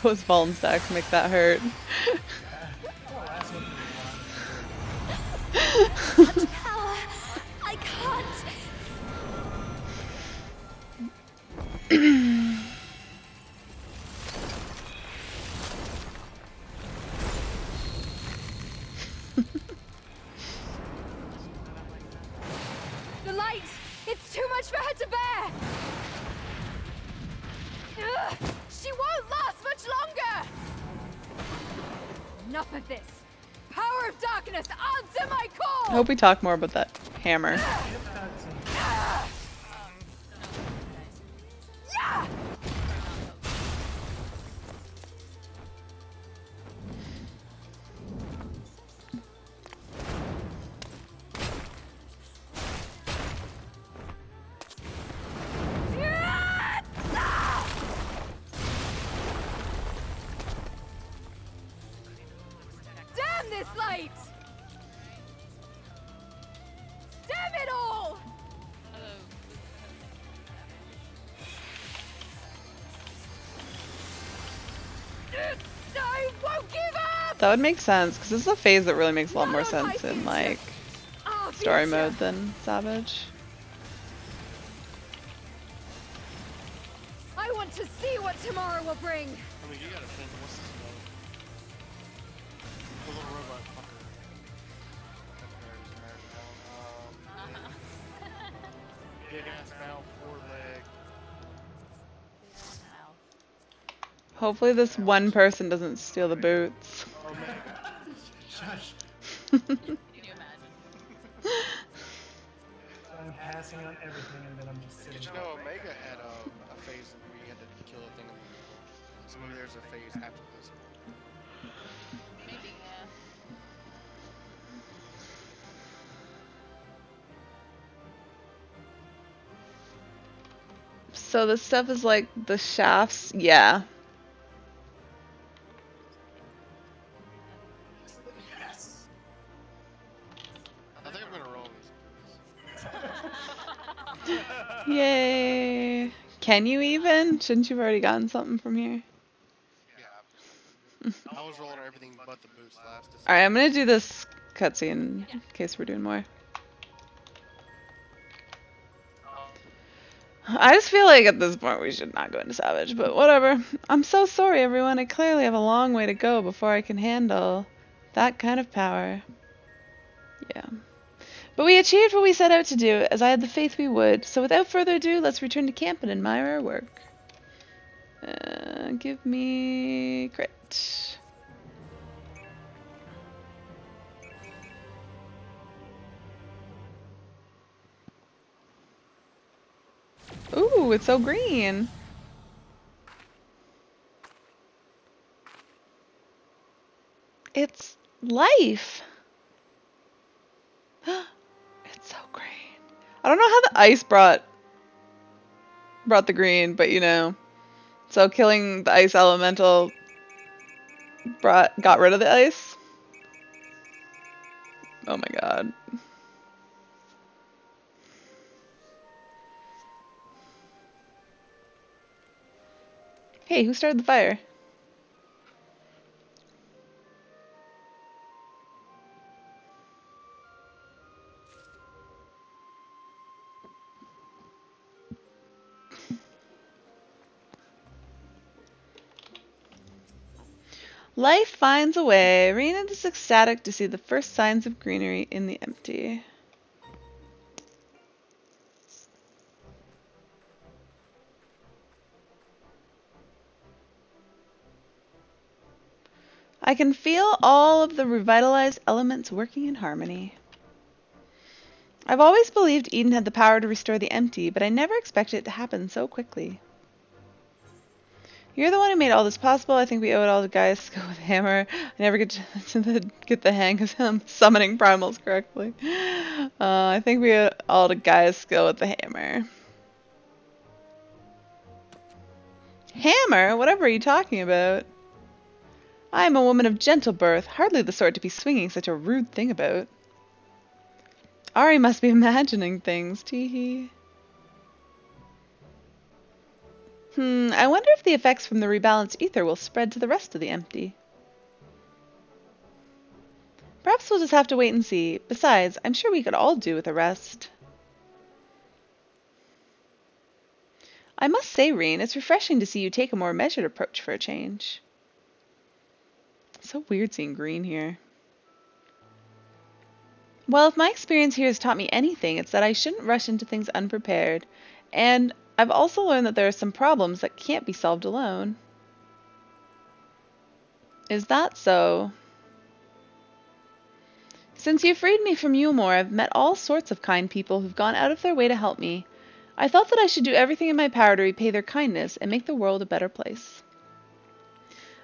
Those Vuln stacks make that hurt. Oh, that's what Such power. I can't. The light! It's too much for her to bear! Ugh, she won't last much longer! Enough of this! Power of darkness, answer my I call! hope we talk more about that hammer. Yeah! Damn this light! Damn it all! I won't give up! That would make sense, because this is a phase that really makes a lot more Not on my sense in future. like Our story future. mode than Savage. I want to see what tomorrow will bring. I mean, you gotta think, what's this about? The little robot fucker. Big ass mouth, 4 leg. Hopefully this one person doesn't steal the boots. Oh man. Shush. Can you imagine? So I'm passing on everything and then I'm just sitting Did you there. know Omega had a phase where you had to kill a thing in the middle? So maybe there's a phase after this. Maybe, yeah. So this stuff is like the shafts, yeah. Yes. I think I'm gonna roll these. Yay. Can you even? Shouldn't you have already gotten something from here? Yeah. I was rolling everything but the boost last. Alright, I'm gonna do this cutscene in case we're doing more. I just feel like at this point we should not go into Savage, but whatever. I'm so sorry, everyone. I clearly have a long way to go before I can handle that kind of power. Yeah. But we achieved what we set out to do, as I had the faith we would. So without further ado, let's return to camp and admire our work. Give me crit. Ooh, it's so green. It's life. It's so green. I don't know how the ice brought the green, but you know. So killing the ice elemental got rid of the ice. Oh my god. Hey, who started the fire? Life finds a way. Rena is ecstatic to see the first signs of greenery in the empty. I can feel all of the revitalized elements working in harmony. I've always believed Eden had the power to restore the empty, but I never expected it to happen so quickly. You're the one who made all this possible. I think we owe it all to Gaia's skill with Hammer. I never get get the hang of him summoning primals correctly. I think we owe it all to Gaia's skill with the hammer. Hammer? Whatever are you talking about? I am a woman of gentle birth, hardly the sort to be swinging such a rude thing about. Ari must be imagining things, teehee. I wonder if the effects from the rebalanced ether will spread to the rest of the empty. Perhaps we'll just have to wait and see. Besides, I'm sure we could all do with a rest. I must say, Reen, it's refreshing to see you take a more measured approach for a change. So weird seeing green here. Well, if my experience here has taught me anything, it's that I shouldn't rush into things unprepared. And I've also learned that there are some problems that can't be solved alone. Is that so? Since you freed me from Yulmore, I've met all sorts of kind people who've gone out of their way to help me. I thought that I should do everything in my power to repay their kindness and make the world a better place.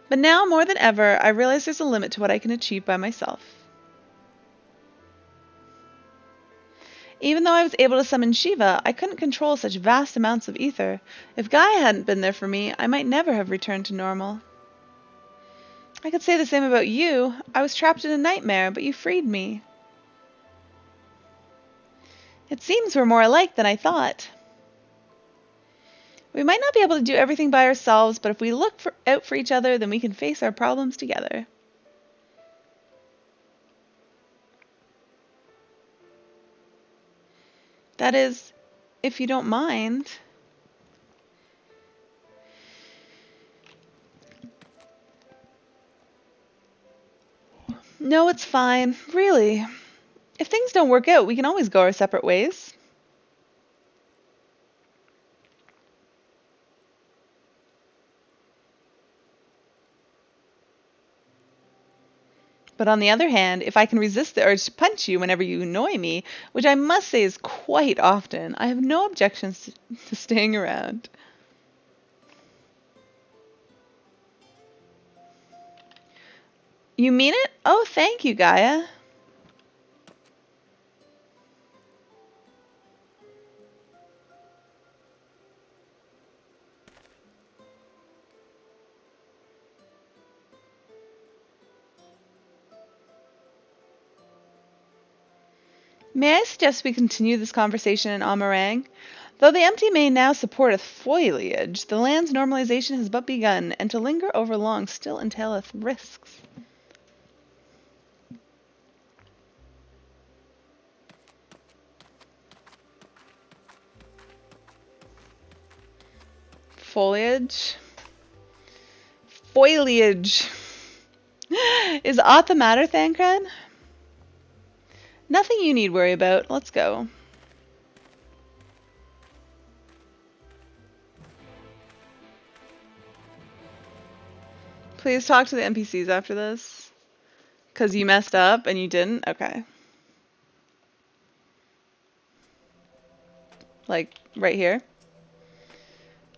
But now, more than ever, I realize there's a limit to what I can achieve by myself. Even though I was able to summon Shiva, I couldn't control such vast amounts of ether. If Gaia hadn't been there for me, I might never have returned to normal. I could say the same about you. I was trapped in a nightmare, but you freed me. It seems we're more alike than I thought. We might not be able to do everything by ourselves, but if we look out for each other, then we can face our problems together. That is, if you don't mind. No, it's fine. Really. If things don't work out, we can always go our separate ways. But on the other hand, if I can resist the urge to punch you whenever you annoy me, which I must say is quite often, I have no objections to staying around. You mean it? Oh, thank you, Gaia. May I suggest we continue this conversation in Amarang? Though the empty may now supporteth foliage, the land's normalization has but begun, and to linger over long still entaileth risks. Foliage. Foliage. Is aught the matter, Thancred? Nothing you need worry about. Let's go. Please talk to the NPCs after this. Because you messed up and you didn't? Okay. Like, right here.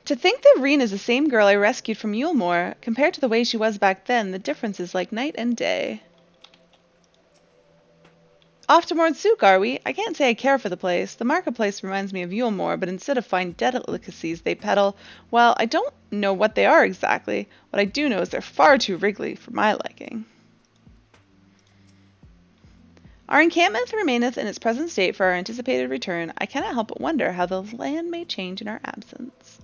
To think that Reen is the same girl I rescued from Yulmore. Compared to the way she was back then, the difference is like night and day. Off to Mordsuk, are we? I can't say I care for the place. The marketplace reminds me of Yulmore, but instead of fine delicacies they peddle, well, I don't know what they are exactly. What I do know is they're far too wriggly for my liking. Our encampment remaineth in its present state for our anticipated return. I cannot help but wonder how the land may change in our absence.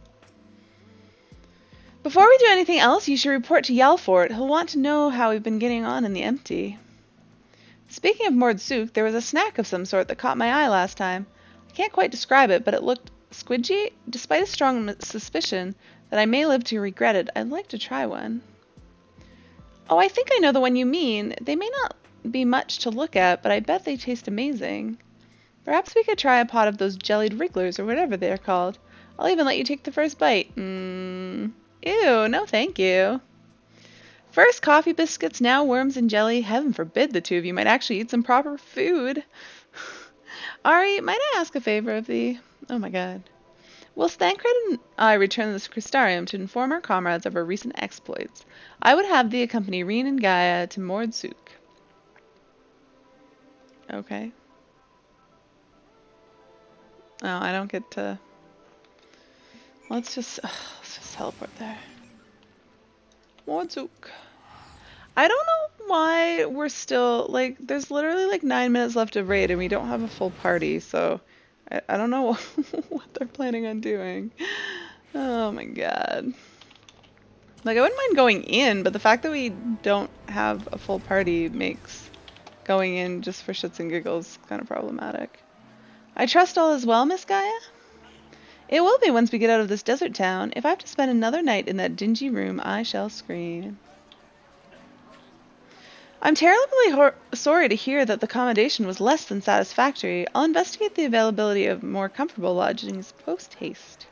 Before we do anything else, you should report to Yalfort. He'll want to know how we've been getting on in the empty. Speaking of Mordsuk, there was a snack of some sort that caught my eye last time. I can't quite describe it, but it looked squidgy. Despite a strong suspicion that I may live to regret it, I'd like to try one. Oh, I think I know the one you mean. They may not be much to look at, but I bet they taste amazing. Perhaps we could try a pot of those jellied wrigglers or whatever they are called. I'll even let you take the first bite. Ew, no thank you. First coffee biscuits, now worms and jelly. Heaven forbid the two of you might actually eat some proper food. Ari, might I ask a favor of thee? Oh my god. Will Thancred and I return to this Crystarium to inform our comrades of our recent exploits? I would have thee accompany Reen and Gaia to Mordsuk. Okay. Oh, I don't get to... Let's just teleport there. Mordsuk. I don't know why we're still, like, there's literally like 9 minutes left of raid and we don't have a full party, so I don't know what they're planning on doing. Oh my god. Like, I wouldn't mind going in, but the fact that we don't have a full party makes going in just for shits and giggles kind of problematic. I trust all is well, Miss Gaia? It will be once we get out of this desert town. If I have to spend another night in that dingy room, I shall scream. I'm terribly sorry to hear that the accommodation was less than satisfactory. I'll investigate the availability of more comfortable lodgings post-haste.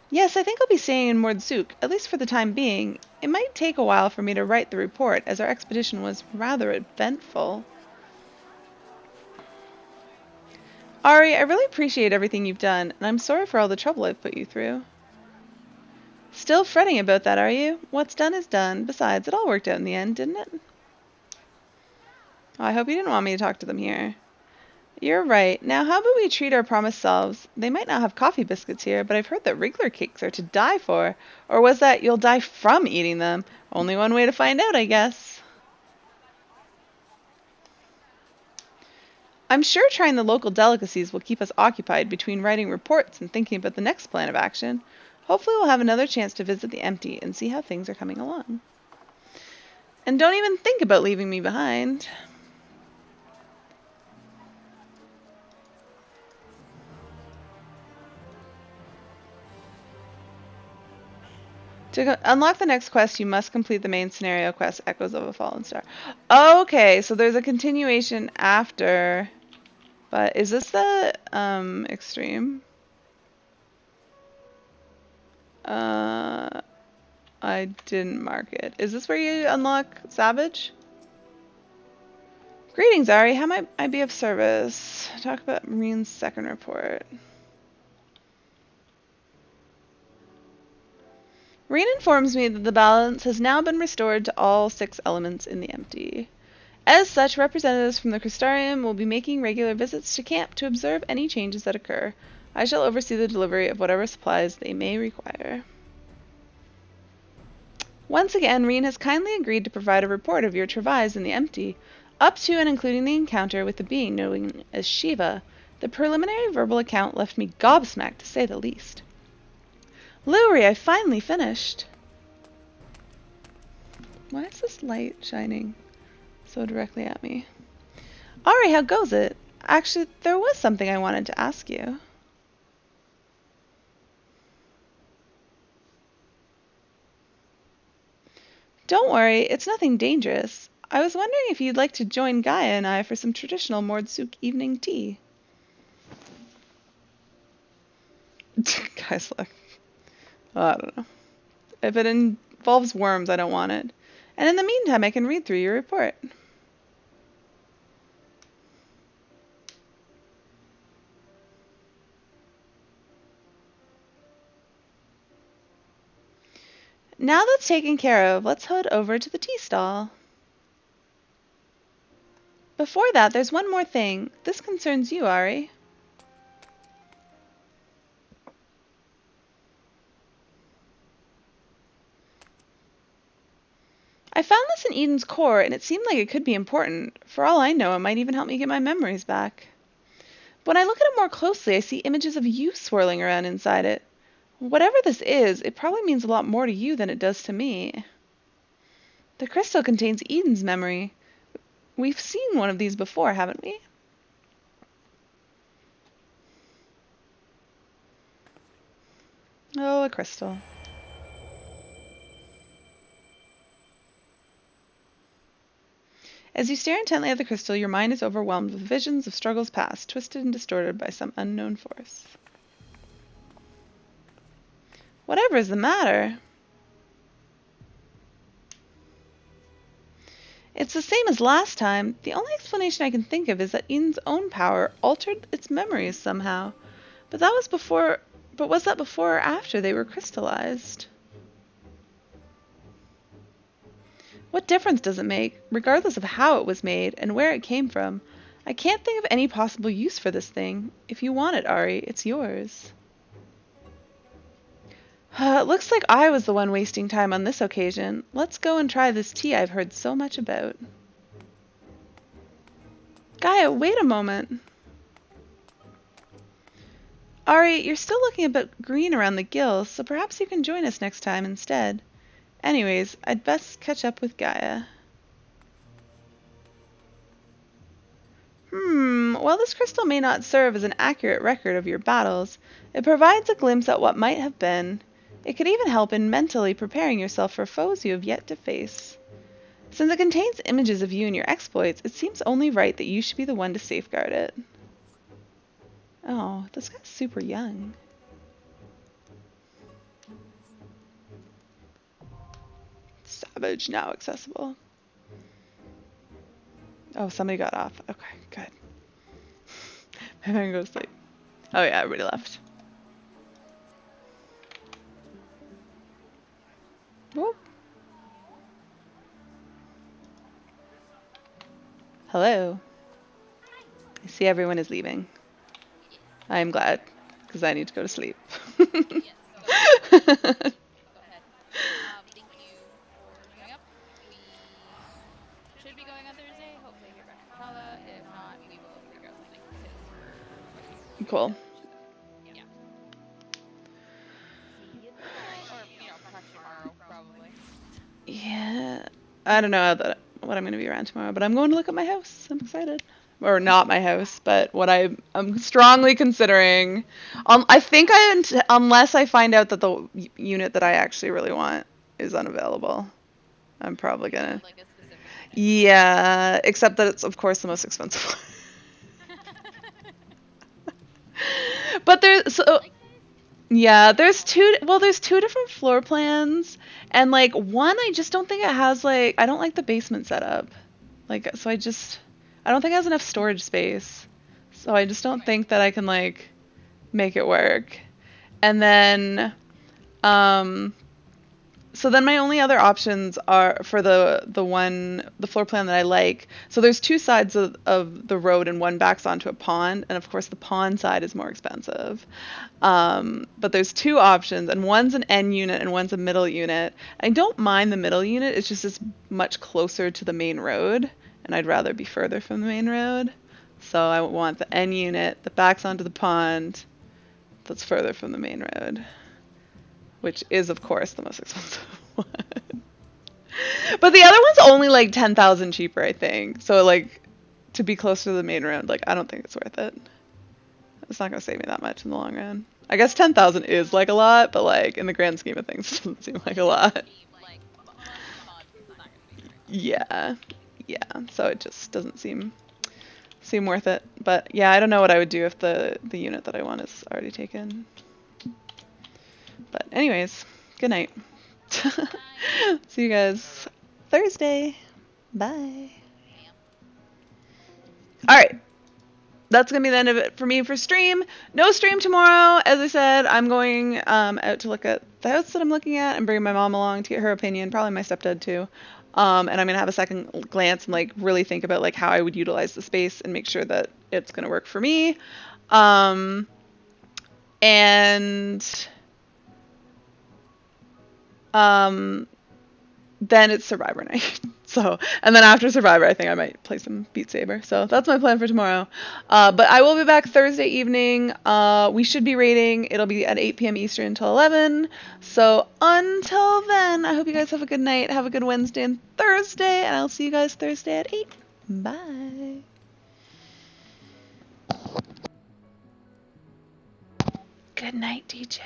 Yes, I think I'll be staying in Mordsuk, at least for the time being. It might take a while for me to write the report, as our expedition was rather eventful. Ari, I really appreciate everything you've done, and I'm sorry for all the trouble I've put you through. Still fretting about that, are you? What's done is done. Besides, it all worked out in the end, didn't it? Oh, I hope you didn't want me to talk to them here. You're right. Now, how about we treat our promised selves? They might not have coffee biscuits here, but I've heard that Wriggler cakes are to die for. Or was that you'll die from eating them? Only one way to find out, I guess. I'm sure trying the local delicacies will keep us occupied between writing reports and thinking about the next plan of action. Hopefully we'll have another chance to visit the empty and see how things are coming along. And don't even think about leaving me behind. To unlock the next quest, you must complete the main scenario quest, Echoes of a Fallen Star. Okay, so there's a continuation after. But is this the extreme? I didn't mark it. Is this where you unlock Savage? Greetings, Ari. How might I be of service? Talk about Marine's second report. Marine informs me that the balance has now been restored to all 6 elements in the empty. As such, representatives from the Crystarium will be making regular visits to camp to observe any changes that occur. I shall oversee the delivery of whatever supplies they may require. Once again, Reen has kindly agreed to provide a report of your travails in the empty, up to and including the encounter with the being known as Shiva. The preliminary verbal account left me gobsmacked, to say the least. Luri, I finally finished. Why is this light shining so directly at me? Ari, how goes it? Actually, there was something I wanted to ask you. Don't worry, it's nothing dangerous. I was wondering if you'd like to join Gaia and I for some traditional Mordsuk evening tea. Guys, look. Oh, I don't know. If it involves worms, I don't want it. And in the meantime, I can read through your report. Now that's taken care of, let's head over to the tea stall. Before that, there's one more thing. This concerns you, Ari. I found this in Eden's core, and it seemed like it could be important. For all I know, it might even help me get my memories back. But when I look at it more closely, I see images of you swirling around inside it. Whatever this is, it probably means a lot more to you than it does to me. The crystal contains Eden's memory. We've seen one of these before, haven't we? Oh, a crystal. As you stare intently at the crystal, your mind is overwhelmed with visions of struggles past, twisted and distorted by some unknown force. Whatever is the matter? It's the same as last time. The only explanation I can think of is that Eden's own power altered its memories somehow. But that was before... But was that before or after they were crystallized? What difference does it make, regardless of how it was made and where it came from? I can't think of any possible use for this thing. If you want it, Ari, it's yours. It looks like I was the one wasting time on this occasion. Let's go and try this tea I've heard so much about. Gaia, wait a moment. Ari, you're still looking a bit green around the gills, so perhaps you can join us next time instead. Anyways, I'd best catch up with Gaia. While this crystal may not serve as an accurate record of your battles, it provides a glimpse at what might have been. It could even help in mentally preparing yourself for foes you have yet to face. Since it contains images of you and your exploits, it seems only right that you should be the one to safeguard it. Oh, this guy's super young. Savage, now accessible. Oh, somebody got off. Okay, good. I'm gonna go to sleep. Oh yeah, everybody left. Whoop. Hello. I see everyone is leaving. I am glad, because I need to go to sleep. Yes, go ahead. Go ahead. Thank you for showing up. We should be going on Thursday. Hopefully hear back from Tala. If not, we will figure out something because we're Cool. yeah. See you tonight. Or, perhaps tomorrow, probably. Yeah. I don't know what I'm going to be around tomorrow, but I'm going to look at my house. I'm excited. Or not my house, but what I'm strongly considering. I think unless I find out that the unit that I actually really want is unavailable, I'm probably gonna. Like a specific unit. Yeah, except that it's of course the most expensive one. But there's two different floor plans, and like one I just don't think it has I don't like the basement setup. So I don't think it has enough storage space. So I just don't think that I can make it work. And then so then my only other options are for the floor plan that I like. So there's two sides of the road and one backs onto a pond, and of course the pond side is more expensive. But there's two options, and one's an end unit and one's a middle unit. I don't mind the middle unit, it's much closer to the main road, and I'd rather be further from the main road. So I want the end unit that backs onto the pond that's further from the main road. Which is, of course, the most expensive one. But the other one's only 10,000 cheaper, I think. So to be closer to the main road, I don't think it's worth it. It's not gonna save me that much in the long run. I guess 10,000 is a lot, but in the grand scheme of things, it doesn't seem like a lot. Yeah, so it just doesn't seem worth it. But yeah, I don't know what I would do if the unit that I want is already taken. But anyways, good night. See you guys Thursday. Bye. Alright. That's going to be the end of it for me for stream. No stream tomorrow. As I said, I'm going out to look at the house that I'm looking at and bring my mom along to get her opinion. Probably my stepdad too. And I'm going to have a second glance and really think about how I would utilize the space and make sure that it's going to work for me. then it's Survivor night. So, and then after Survivor, I think I might play some Beat Saber. So that's my plan for tomorrow. But I will be back Thursday evening. We should be raiding. It'll be at 8 p.m. Eastern until 11. So until then, I hope you guys have a good night. Have a good Wednesday and Thursday. And I'll see you guys Thursday at 8. Bye. Good night, DJ.